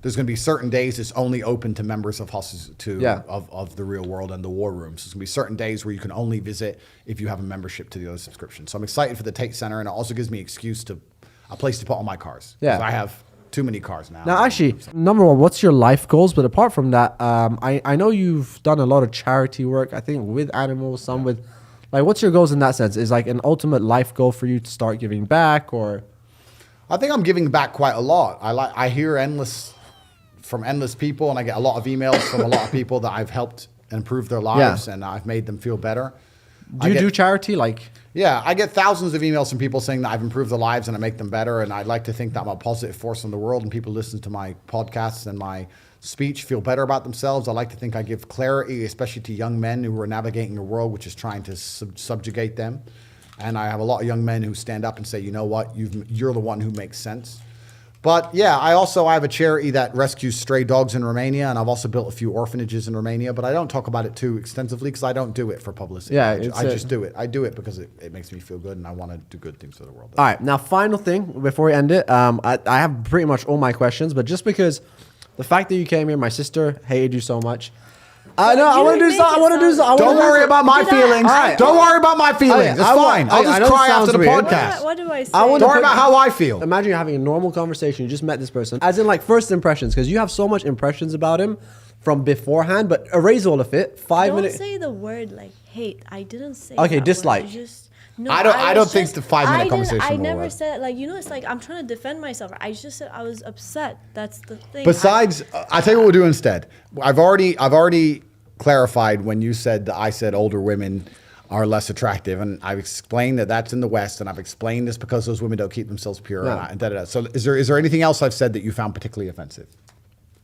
there's going to be certain days it's only open to members of of the real world and the war rooms. There's going to be certain days where you can only visit if you have a membership to the other subscription. So I'm excited for the Tate Center, and it also gives me a place to put all my cars. Yeah. 'Cause I have too many cars now. Now, actually, number one, what's your life goals? But apart from that, I know you've done a lot of charity work, I think with animals, some with, like, what's your goals in that sense? Is like an ultimate life goal for you to start giving back, or? I think I'm giving back quite a lot. I hear from endless people, and I get a lot of emails from a lot of people that I've helped improve their lives, and I've made them feel better. Do you do charity? Like, yeah, I get thousands of emails from people saying that I've improved their lives and I make them better. And I'd like to think that I'm a positive force in the world, and people listen to my podcasts and my speech feel better about themselves. I like to think I give clarity, especially to young men who are navigating a world which is trying to subjugate them. And I have a lot of young men who stand up and say, you know what, you're the one who makes sense. But yeah, I have a charity that rescues stray dogs in Romania, and I've also built a few orphanages in Romania, but I don't talk about it too extensively because I don't do it for publicity. Yeah, I just do it. I do it because it makes me feel good, and I want to do good things for the world. all right, now final thing before we end it. I have pretty much all my questions, but just because the fact that you came here, my sister hated you so much. I know. I want to do something. Don't worry about my feelings. Right. Don't worry about my feelings. It's fine. I'll just cry after the What podcast. do I say? wanna Don't worry about how I feel. Imagine you're having a normal conversation. You just met this person, as in like first impressions, because you have so much impressions about him from beforehand. But erase all of it. 5 minutes. Don't say the word like hate. I didn't say. Okay, that dislike. Word. No, I don't think the 5 minute conversation I will never work. said like it's like I'm trying to defend myself. I just said I was upset. That's the thing. Besides, I'll tell you what we'll do instead. I've already clarified when you said that I said older women are less attractive, and I've explained that that's in the West, and I've explained this because those women don't keep themselves pure. Yeah. And da-da-da. So is there anything else I've said that you found particularly offensive?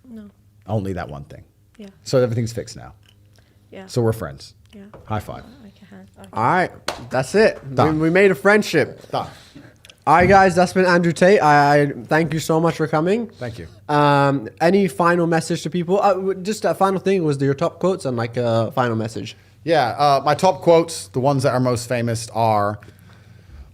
No. Only that one thing. Yeah. So everything's fixed now. Yeah. So we're friends. Yeah. High five. Okay. All right, that's it. Done. We made a friendship. Done. All right, guys, that's been Andrew Tate. I thank you so much for coming. Thank you. Any final message to people? Just a final thing was your top quotes and like a final message. Yeah, my top quotes, the ones that are most famous are,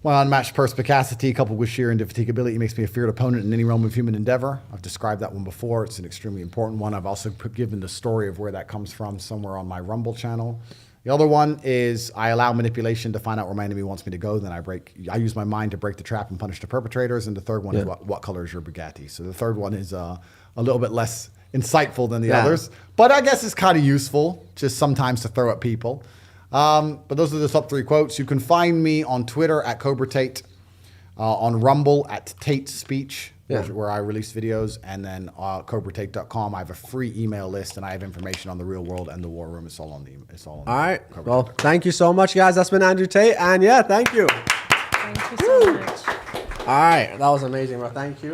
my unmatched perspicacity coupled with sheer indefatigability makes me a feared opponent in any realm of human endeavor. I've described that one before. It's an extremely important one. I've also given the story of where that comes from somewhere on my Rumble channel. The other one is I allow manipulation to find out where my enemy wants me to go. Then I use my mind to break the trap and punish the perpetrators. And the third one is what color is your Bugatti? So the third one is a little bit less insightful than the others. But I guess it's kind of useful just sometimes to throw at people. But those are the top 3 quotes. You can find me on Twitter at Cobra Tate, on Rumble at Tate Speech, where I release videos, and then CobraTate.com. I have a free email list, and I have information on the real world and the war room. It's all on the. All right. Cobra Well, Tate. thank you so much, guys. That's been Andrew Tate, and yeah, thank you. Thank you so much. All right, that was amazing, bro. Thank you.